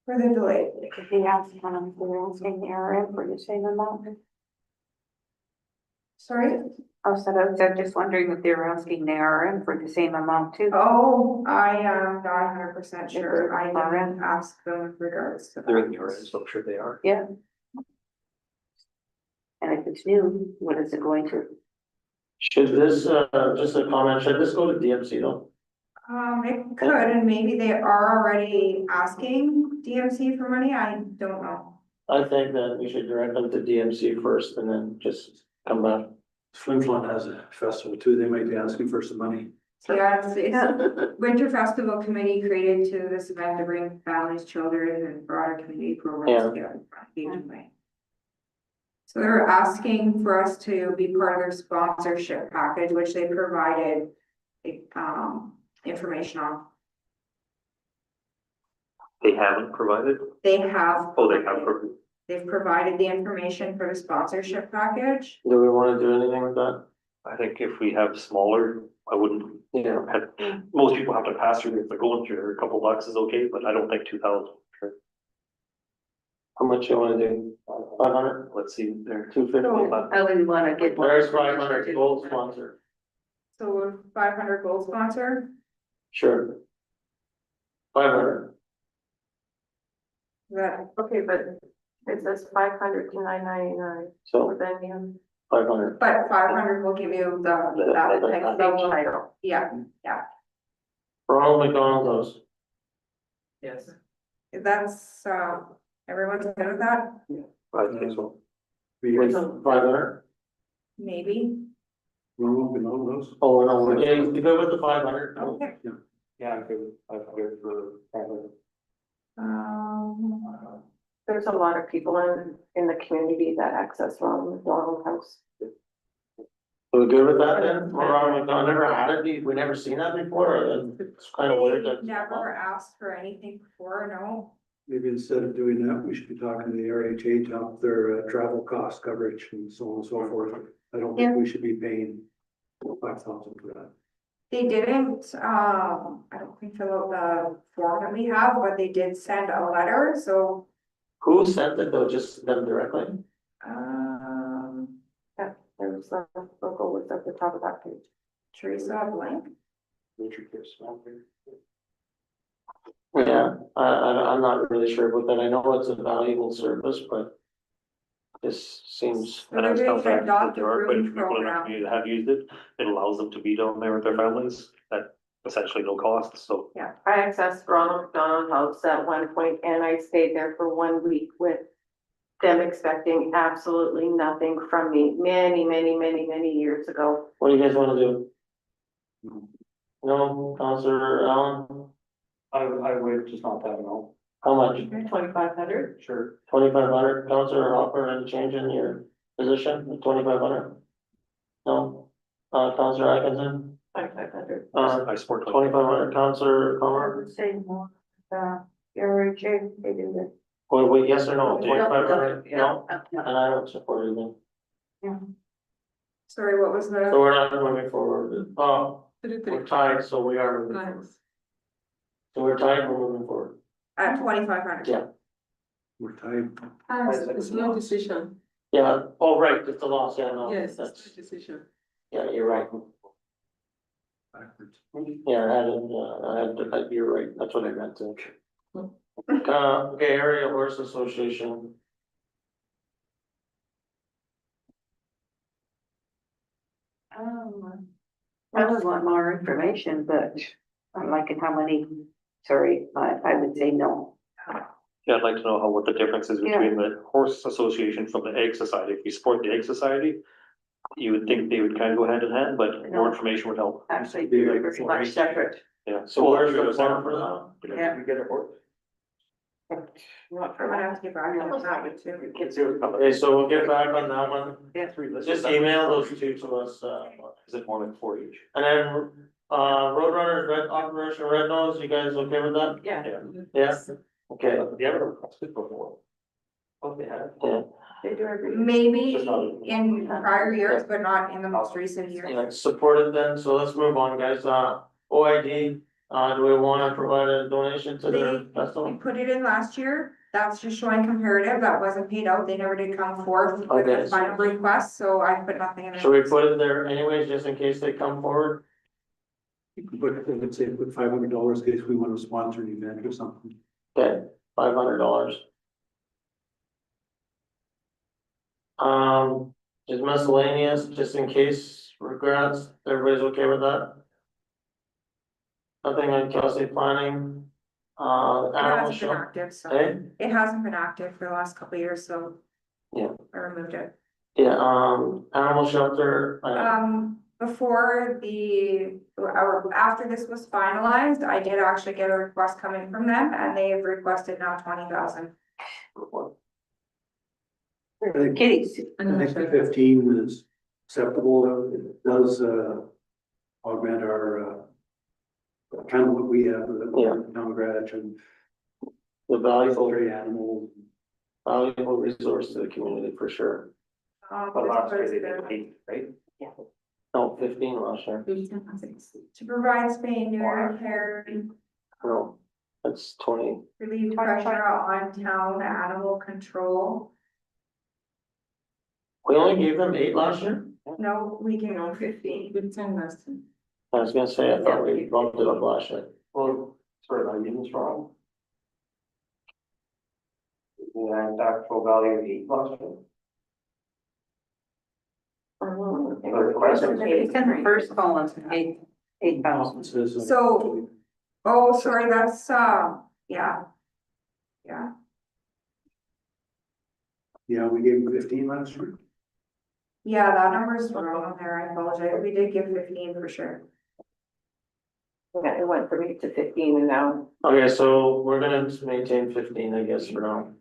For the delay. If he asks, they're asking the RM for the same amount. Sorry? I was just wondering if they were asking the RM for the same amount too. Oh, I am not 100% sure, I didn't ask them with regards to They're in the that. RN, so I'm sure they are. Yeah. And if it's new, what is it going to? Should this, just a comment, should this go to DMC though? It could, and maybe they are already asking DMC for money, I don't know. I think that we should direct them to DMC first and then just come back. Flin Flon has a festival too. They might be asking for some money. Yeah, it's Winter Festival Committee created to this event to bring families, children and broader community programs Yeah. together. in a engaging way. So they're asking for us to be part of their sponsorship package, which they provided, information on. They haven't provided, They have. oh, they have, provided. They've provided the information for the sponsorship package. Do we wanna do anything with that? I think if we have smaller, I wouldn't, have, most people have to pass through, if they're going through, a couple bucks is okay, but I don't think 2,000. How much you wanna do? 500? Let's see, there, 250? I wouldn't wanna get. There's 500 gold sponsor. So 500 gold sponsor, Sure. 500. that, Okay, but it says 500 to 999, So then you 500. but 500 will give you that have that the will- title. yeah, Ronald McDonald goes. Yes. that's, everyone's good with that? I think so. With 500? Maybe, Ronald and all those. Oh, no, okay, you go with the 500. okay. Yeah, I'm good, I'm good for, There's a lot of people in the community that access Ronald McDonald House. So we good with that then? Ronald McDonald never had it, we never seen that before, and it's kind of weird They that. never asked for anything before, no. Maybe instead of doing that, we should be talking to the RHA to help their travel cost coverage and so on and so forth. I don't think we should be paying 5,000 for that. They didn't, I don't think fill out the form that we have, but they did send a letter, so, Who sent it though, just them directly? Yeah, there's a logo was at the top of that page. Teresa Blank. Yeah, I'm not really sure about that, I know it's a valuable service, but. This seems, So they're doing a dog There are quite a few grooming people in our program. community that have used it, it allows them to be down there with their families at essentially no cost, so. Yeah, I accessed Ronald McDonald House at one point and I stayed there for 1 week with them expecting absolutely nothing from me many years ago. what do you guys wanna do? No, Counselor Allen, I would just not that, no. how much? 2,500? Sure. 2,500, Counselor Hopper, and change in your position, 2,500? No, Counselor Atkinson, 2,500. I support. 2,500, Counselor I Comer, would say more, your chair, they do this. wait, yes or no, No, 2,500, no, No. and I don't support it then. Sorry, what was So the, we're not moving forward, we're tied, so we are moving forward. Nice. So we're tied, we're moving forward. at 2,500? Yeah. We're tied. It's no decision. Yeah, oh, right, it's the loss, yeah, no, Yes, that's, it's no decision. yeah, you're right. Backwards. Yeah, you're right, that's what I meant to. Okay, Area Horse Association, I would want more information, but I'm liking how many, sorry, I would say no. Yeah, I'd like to know what the difference is between the horse association from the egg society. If we support the egg society, you would think they would kind of go hand in hand, but more information would help. Actually, they're very much separate. Yeah. so where's the form for that? Yeah. You get a horse? I'm gonna have to get back on that one too. Okay, so we'll get back on that one, Yeah. just email those two to us, Is it more like 4 each? and then, Roadrunners, Red Operation Red Nose, you guys okay with that? Yeah. Yes, okay, The other requested before. Oh, they had. yeah, They do every. Maybe in prior years, but not in the most recent years. yeah, supported then, so let's move on, guys, OID, do we wanna provide a donation to their We festival? put it in last year, that's just showing comparative, that wasn't paid out, they never did come forward with Okay. the final request, so I put nothing in Should there. we put it there anyways, just in case they come forward? You can put, let's say, put $500 in case we want to sponsor an event or something. Okay, $500. Is miscellaneous, just in case regrets, everybody's okay with that? Nothing on Kelsey planning, It animal hasn't been show, active, so, hey, it hasn't been active for the last couple of years, so. Yeah. I removed it. yeah, animal shelter, Before or after this was finalized, I did actually get a request coming from them, and they have requested now 20,000. think, Kitties. I think the 15 is acceptable. It does, augment our, kind of what we have, Yeah. down Greenwich and The valuable, stray animals. valuable resource to the community for sure. But last year they did 8, right? No, 15 last year. To provide spay, neuter care, No, that's 20. relieve pressure on town animal control. We only gave them 8 last year? No, we can go 15. I was gonna say, I thought we bumped it up last year. Well, sorry, my meeting's wrong. And actual value of 8 last year. It's in the first column, 8,000. So- Oh, sorry, that's, yeah. Yeah, Yeah, we gave them 15 last year. yeah, that number's wrong on there, I apologize, we did give 15 for sure. Yeah, it went from 8 to 15 and now. Okay, so we're gonna just maintain 15, I guess, for now.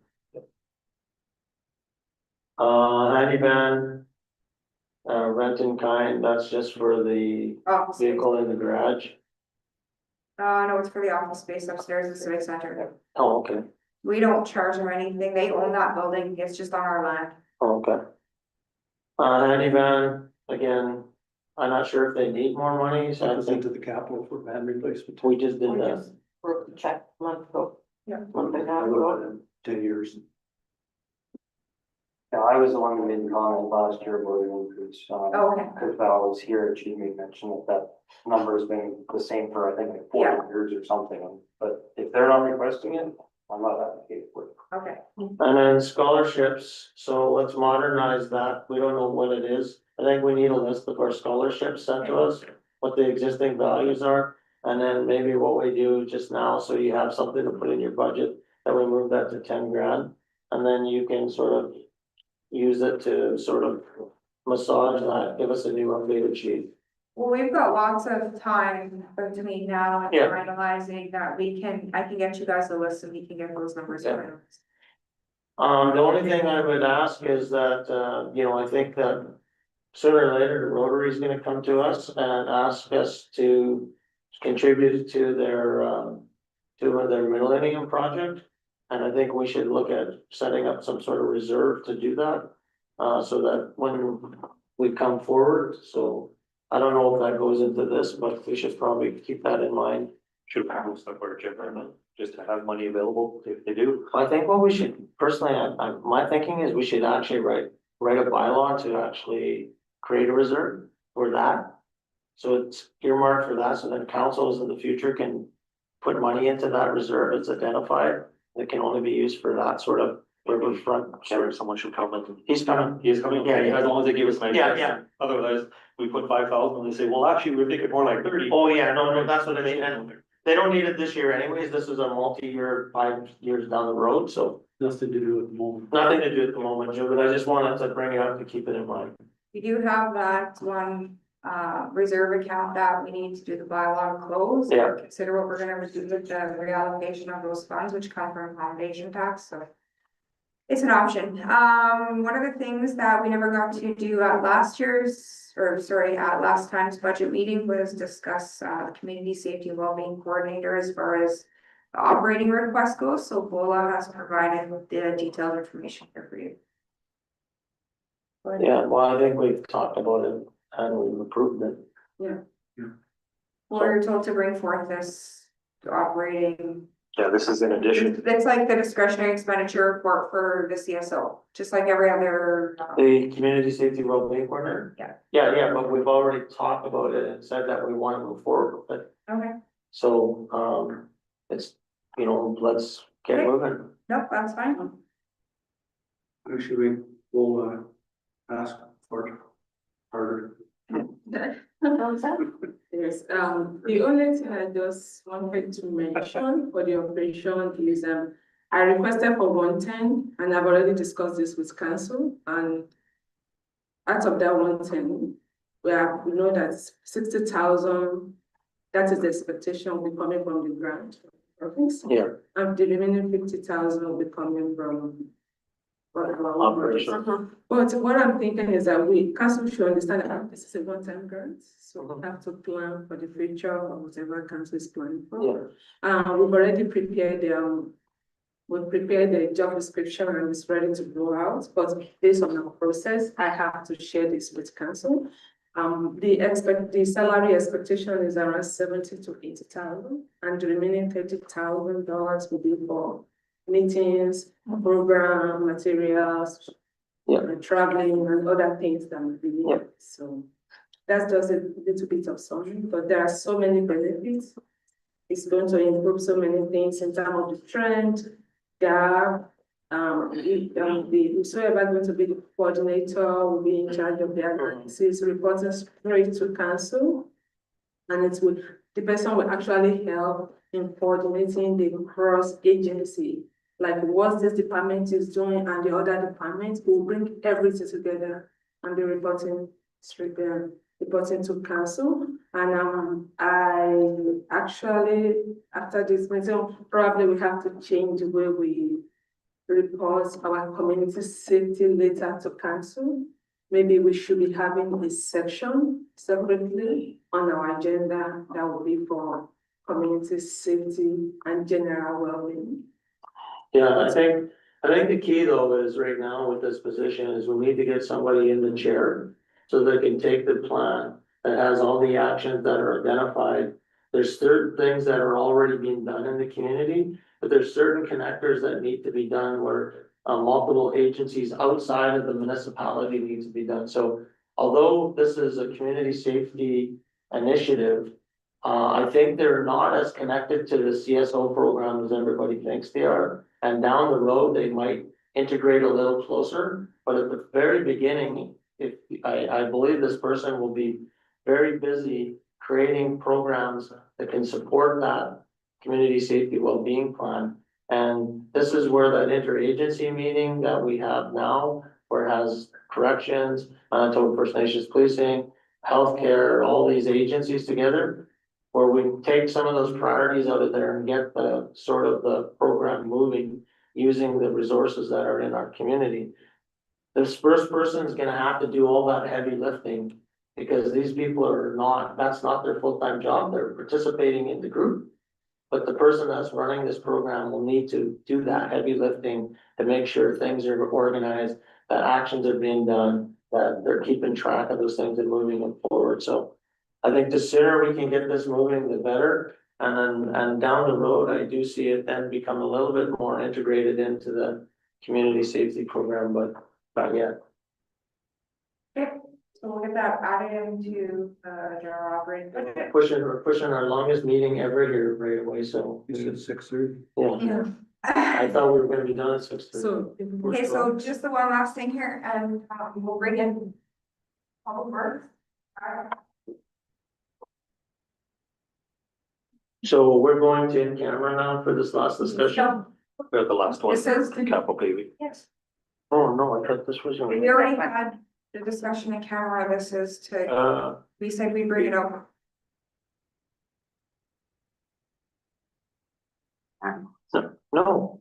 Handyman. Rent in kind, that's just for the Office space. vehicle in the garage. No, it's for the office space upstairs, the civic center. Oh, okay, We don't charge them anything, they own that building, it's just on our land. oh, okay. Handyman, again, I'm not sure if they need more money, so I Sends think into the capital for van replacement. we just did We that. just wrote the check a month ago. Yeah. Month and a half I ago. wrote it in 10 years. Yeah, I was the one who made the comment last year about an increase. Oh, okay. Because Val was here, she made mention that that number's been the same for, I think, like 40 years or something. But if they're not requesting it, I'm not advocating for it. Okay, And then scholarships, so let's modernize that, we don't know what it is. I think we need a list of our scholarships sent to us, what the existing values are. And then maybe what we do just now, so you have something to put in your budget, that we move that to 10 grand. And then you can sort of use it to sort of massage that, give us a new updated sheet. well, we've got lots of time between now and Yeah. finalizing that I can get you guys a list and we can get those numbers. Yeah. finalized. The only thing I would ask is that, I think that sooner or later, the Rotary is gonna come to us and ask us to contribute to their Millennium Project. And I think we should look at setting up some sort of reserve to do that, so that when we come forward, so I don't know if that goes into this, but we should probably keep that in mind. Should we move stuff for Jim, just to have money available if they do? I think what we should, personally, my thinking is we should actually write a bylaw to actually create a reserve for that. So it's earmarked for that, so that councils in the future can put money into that reserve, it's identified. It can only be used for that sort of riverfront. Sure, someone should come and. He's coming. He is coming, Yeah, yeah. as long as they give us an Yeah, idea. yeah. Otherwise, we put 5,000 and they say, well, actually, we're thinking more like 30. Oh, yeah, no, that's what I mean, and they don't need it this year anyways, this is a multi-year, 5 years down the road, so Nothing to do at the moment. nothing to do at the moment, Joe, but I just wanted to bring it up to keep it in mind. We do have that one, reserve account that we need to do the bylaw to close. Yeah. Consider what we're gonna do with the reallocation of those funds, which come from foundation tax, so. It's an option. One of the things that we never got to do at last time's budget meeting was discuss, community safety and wellbeing coordinator as far as the operating request goes, so BOLA has provided the detailed information here for you. Yeah, well, I think we've talked about it and we've approved it. We're told to bring forth this operating, Yeah, this is in addition. it's like the discretionary expenditure report for the CSO, just like every other. The community safety wellbeing coordinator? Yeah. Yeah, but we've already talked about it and said that we want to move forward with it, Okay, so, it's, let's get Okay. moving. nope, that's fine. Actually, we'll, ask for harder. Yes, the only thing I just wanted to mention for the operation is, I requested for 110 and I've already discussed this with council, and out of that 110, we know that 60,000, that is the expectation will be coming from the grant. Yeah, And the remaining 50,000 will be coming from Operation. But what I'm thinking is that council should understand that this is a one-time grant, so we have to plan for the future or whatever council is planning for. Yeah. We've already prepared the job description and it's ready to go out, but based on our process, I have to share this with council. The salary expectation is around 70 to 80,000, and the remaining $30,000 will be for meetings, program materials, traveling and other things that will be needed. So that's just a little bit of something, but there are so many benefits. It's going to improve so many things in terms of the trend, gap. Whoever going to be the coordinator will be in charge of the analysis, reporting straight to council. And the person will actually help in coordinating the cross agency, like what this department is doing and the other departments will bring everything together and be reporting straight there, reporting to council. And I actually, after this meeting, probably we have to change the way we report our community safety letter to council. Maybe we should be having a section separately on our agenda that will be for community safety and general well-being. Yeah, I think the key though is right now with this position is we need to get somebody in the chair so they can take the plan that has all the actions that are identified. There's certain things that are already being done in the community, but there's certain connectors that need to be done where multiple agencies outside of the municipality need to be done. So although this is a community safety initiative, I think they're not as connected to the CSO program as everybody thinks they are. And down the road, they might integrate a little closer, but at the very beginning, I believe this person will be very busy creating programs that can support that community safety well-being plan. And this is where that interagency meeting that we have now, where it has corrections, Manitoba First Nations policing, healthcare, all these agencies together, where we take some of those priorities out of there and get the sort of the program moving using the resources that are in our community. This first person is gonna have to do all that heavy lifting because these people are not, that's not their full-time job. They're participating in the group. But the person that's running this program will need to do that heavy lifting to make sure things are organized, that actions are being done, that they're keeping track of those things and moving them forward. So I think the sooner we can get this moving, the better. And down the road, I do see it then become a little bit more integrated into the community safety program, but not yet. So we'll get that added into general operating budget. We're pushing our longest meeting ever here right away, so. Is it 6:30? Yeah, I thought we were gonna be done at 6:30. So. Okay, so just the one last thing here, and we'll bring in Public Works. So we're going to in camera now for this last discussion? We're the last one, This is- capital paving. Yes. Oh, no, I thought this was. We already had the discussion in camera, this is to, we said we bring it up. No,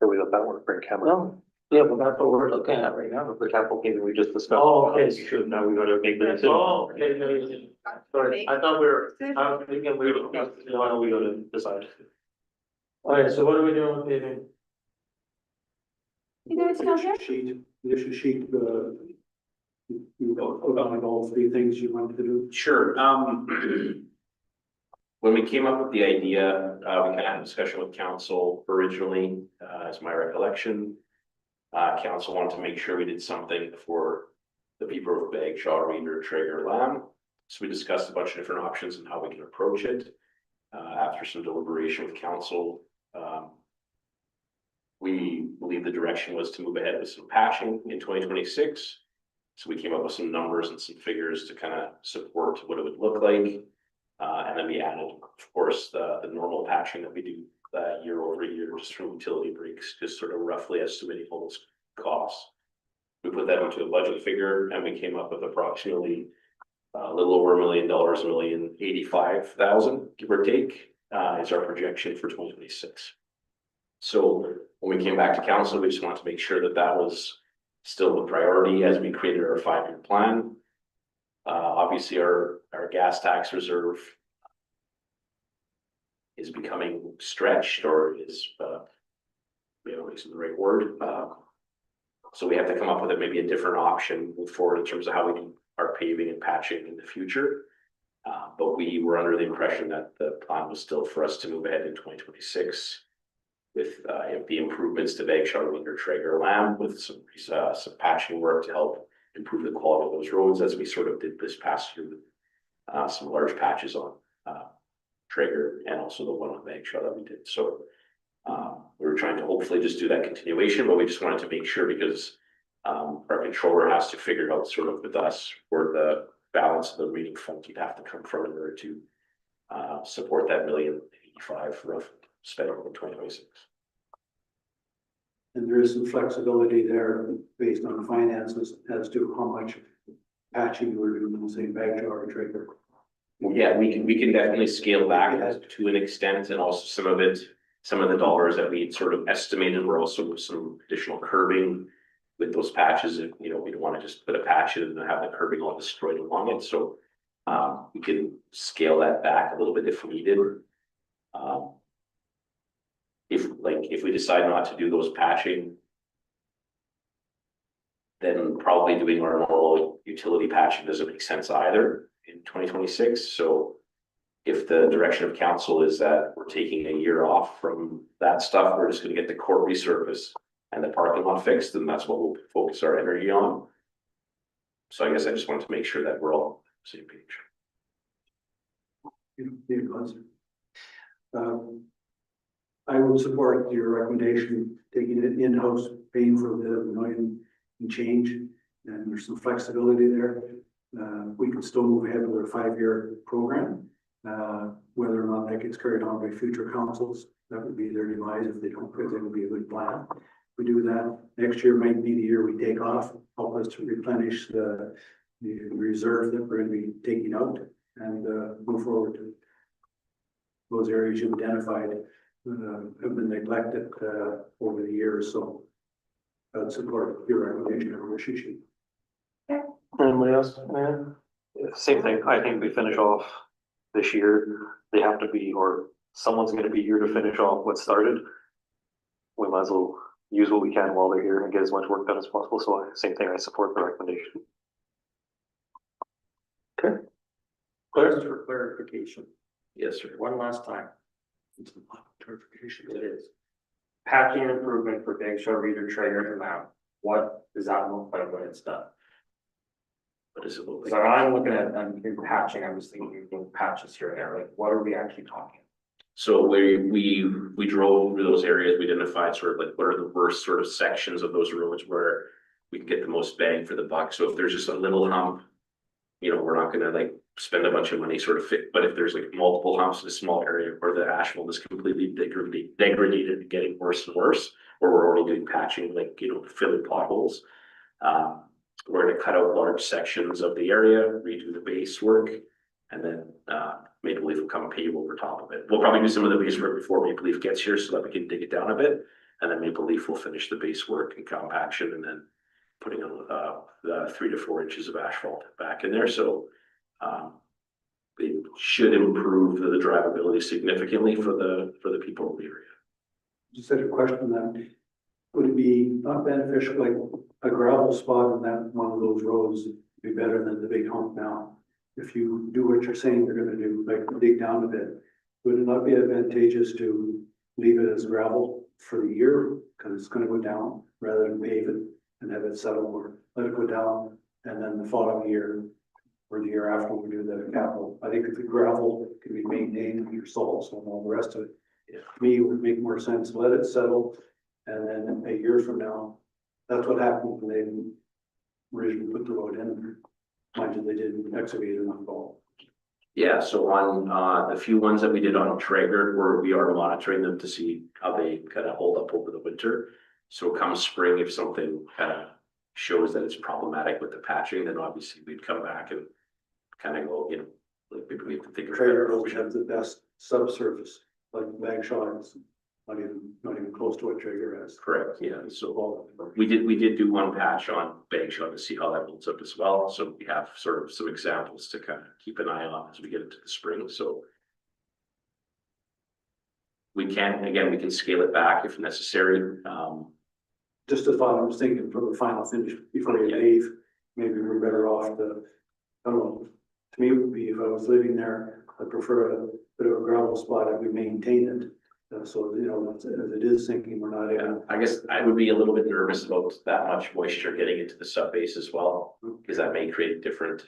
So we got that one, bring camera. no, yeah, but that's what we're looking at right now. The capital paving we just discussed. Oh, okay. Should, now we gotta make the decision. Oh, okay, no, sorry, I thought I was thinking we were. Why don't we go to decide? Alright, so what are we doing with paving? You guys still here? The issue sheet, you outlined all three things you wanted to do. Sure, when we came up with the idea, we kind of had a discussion with council originally, as my recollection. Council wanted to make sure we did something for the people of Bagshaw, Reader, Traeger, Lamb. So we discussed a bunch of different options and how we can approach it. After some deliberation with council, we believe the direction was to move ahead with some patching in 2026. So we came up with some numbers and some figures to kind of support what it would look like. And then we added, of course, the normal patching that we do year over year, just from utility breaks, just sort of roughly estimating all those costs. We put that into a budget figure and we came up with approximately a little over $1 million, $1,085,000, give or take. is our projection for 2026. So when we came back to council, we just wanted to make sure that that was still the priority as we created our 5-year plan. Obviously, our gas tax reserve is becoming stretched, or is, isn't the right word. So we have to come up with maybe a different option move forward in terms of how we do our paving and patching in the future. But we were under the impression that the plan was still for us to move ahead in 2026 with the improvements to Bagshot, Winder, Traeger, Lamb, with some patching work to help improve the quality of those roads, as we sort of did this past year with some large patches on Traeger and also the one on Bagshot that we did. So we were trying to hopefully just do that continuation, but we just wanted to make sure, because our controller has to figure out sort of with us where the balance of the remaining funds would have to come from in order to support that $1,085,000 rough spending in 2026. And there is some flexibility there based on finances as to how much patching we're doing, say, Bagshot or Traeger. Yeah, we can definitely scale back to an extent, and also some of the dollars that we sort of estimated were also some additional curbing with those patches. And, we don't want to just put a patch in and have the curbing all destroyed along it. So we can scale that back a little bit if needed. If we decide not to do those patching, then probably doing our normal utility patching doesn't make sense either in 2026. So if the direction of council is that we're taking a year off from that stuff, we're just going to get the court resurfaced and the parking lot fixed, then that's what we'll focus our energy on. So I guess I just wanted to make sure that we're all on the same page. I would support your recommendation, taking it in-house, paying for the $1 million and change, and there's some flexibility there. We can still move ahead with a 5-year program. Whether or not that gets carried on by future councils, that would be their demise if they don't, because it would be a good plan. If we do that, next year might be the year we take off, help us to replenish the reserve that we're going to be taking out, and move forward to those areas you've identified have been neglected over the years. So I'd support your recommendation of Rishishi. Anybody else? Same thing. I think we finish off this year. They have to be, or someone's going to be here to finish off what started. We might as well use what we can while they're here and get as much work done as possible. So same thing. I support the recommendation. Okay. Just for clarification, Yes, sir. one last time. It's a lot of clarification. It is. Patching improvement for Bagshot, Reader, Traeger, and Lamb. What does that look like when it's done? What does it look So like? I'm looking at, patching, I was thinking of patches here and there, like what are we actually talking? So we drove through those areas. We identified sort of like what are the worst sort of sections of those roads where we can get the most bang for the buck. So if there's just a little hump, we're not gonna like spend a bunch of money sort of fit. But if there's like multiple humps in a small area where the asphalt is completely degraded and getting worse and worse, or we're already doing patching, like filling potholes, we're gonna cut out large sections of the area, redo the base work, and then Maple Leaf will come and pave over top of it. We'll probably do some of the base work before Maple Leaf gets here so that we can dig it down a bit, and then Maple Leaf will finish the base work and compaction, and then putting the 3 to 4 inches of asphalt back in there. So it should improve the drivability significantly for the people in the area. Just had a question then, would it be not beneficial, like a gravel spot in that one of those roads be better than the big hump now? If you do what you're saying you're gonna do, like dig down a bit, would it not be advantageous to leave it as gravel for the year? Cause it's gonna go down rather than pave it and have it settle, or let it go down and then the following year or the year after we do the capital. I think if the gravel can be maintained with your salts and all the rest of it, to me, it would make more sense. Let it settle, and then a year from now, that's what happened when they originally put the road in. Mind you, they didn't excavate it on fall. Yeah, so on the few ones that we did on Traeger, where we are monitoring them to see how they kind of hold up over the winter. So come spring, if something kind of shows that it's problematic with the patching, then obviously we'd come back and kind of go, Like, we have to think of. Traeger always has the best subsurface, like Bagshaw is not even close to what Traeger has. Correct, yeah, so we did do one patch on Bagshaw to see how that holds up as well, so we have sort of some examples to kind of keep an eye on as we get into the spring, so. We can scale it back if necessary, Just a thought, I was thinking for the final finish, before you leave, maybe we're better off to, I don't know. To me, it would be, if I was living there, I'd prefer a bit of a gravel spot, if we maintain it. So, you know, as it is sinking, we're not yeah, able. I guess I would be a little bit nervous about that much moisture getting into the sub base as well. Because that may create different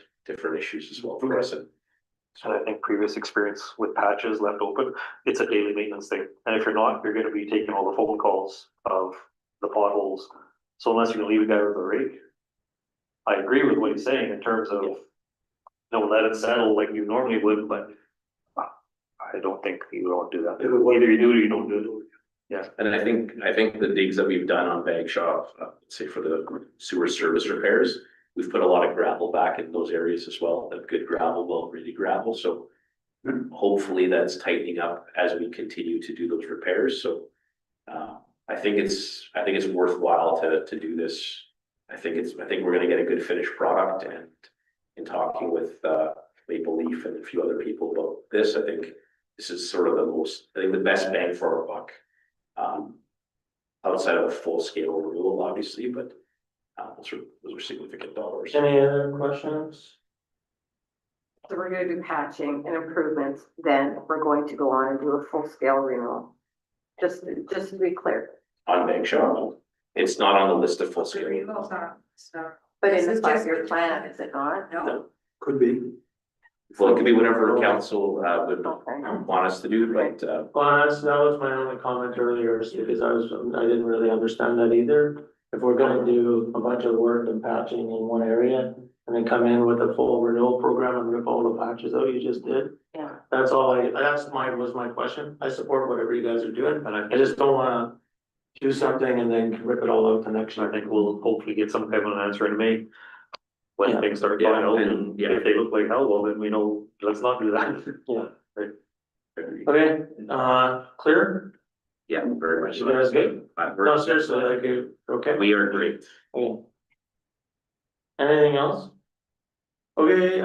issues as well for us, and And I think previous experience with patches left open, it's a daily maintenance thing. And if you're not, you're gonna be taking all the phone calls of the potholes. So unless you're gonna leave a guy with a rake. I agree with what he's saying in terms of, let it settle like you normally would, but I don't think you don't do that. Either you do it or you don't do it. Yeah. And I think the digs that we've done on Bagshaw, say for the sewer service repairs, we've put a lot of gravel back in those areas as well, that good gravel, well, really gravel, so. Hopefully that's tightening up as we continue to do those repairs, so. I think it's worthwhile to do this. I think we're gonna get a good finished product, and in talking with Maple Leaf and a few other people about this, I think this is sort of the best bang for our buck. Outside of a full scale renewal, obviously, but those are significant dollars. Any other questions? So we're gonna do patching and improvements, then we're going to go on and do a full scale renewal. Just to be clear, On Bagshaw, it's not on the list of full scale. but in This the is just- 5-year plan, is it not? No, Could be. Well, it could be whatever council would Okay. want us to do, but Well, that was my only comment earlier, is because I didn't really understand that either. If we're gonna do a bunch of work and patching in one area, and then come in with a full renewal program and rip all the patches out you just did. Yeah. That's was my question. I support whatever you guys are doing, but I just don't wanna do something and then rip it all out the next I year. think we'll hopefully get some kind of an answer in May. When Yeah. things start Yeah, going out, and- and yeah. if they look like hell, well, then we know, let's not do that. Yeah. Right. Okay, clear? yeah, very much. You guys good? I've No, heard, seriously, like, okay? we are great. Okay. Anything else? Okay,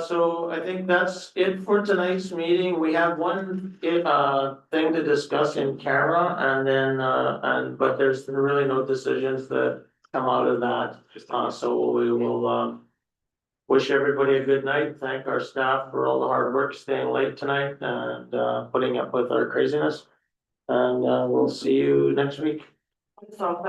so I think that's it for tonight's meeting. We have one, thing to discuss in camera, and then, but there's really no decisions that come out of that. So we will, wish everybody a good night, thank our staff for all the hard work, staying late tonight, and, putting up with our craziness. And, we'll see you next week. So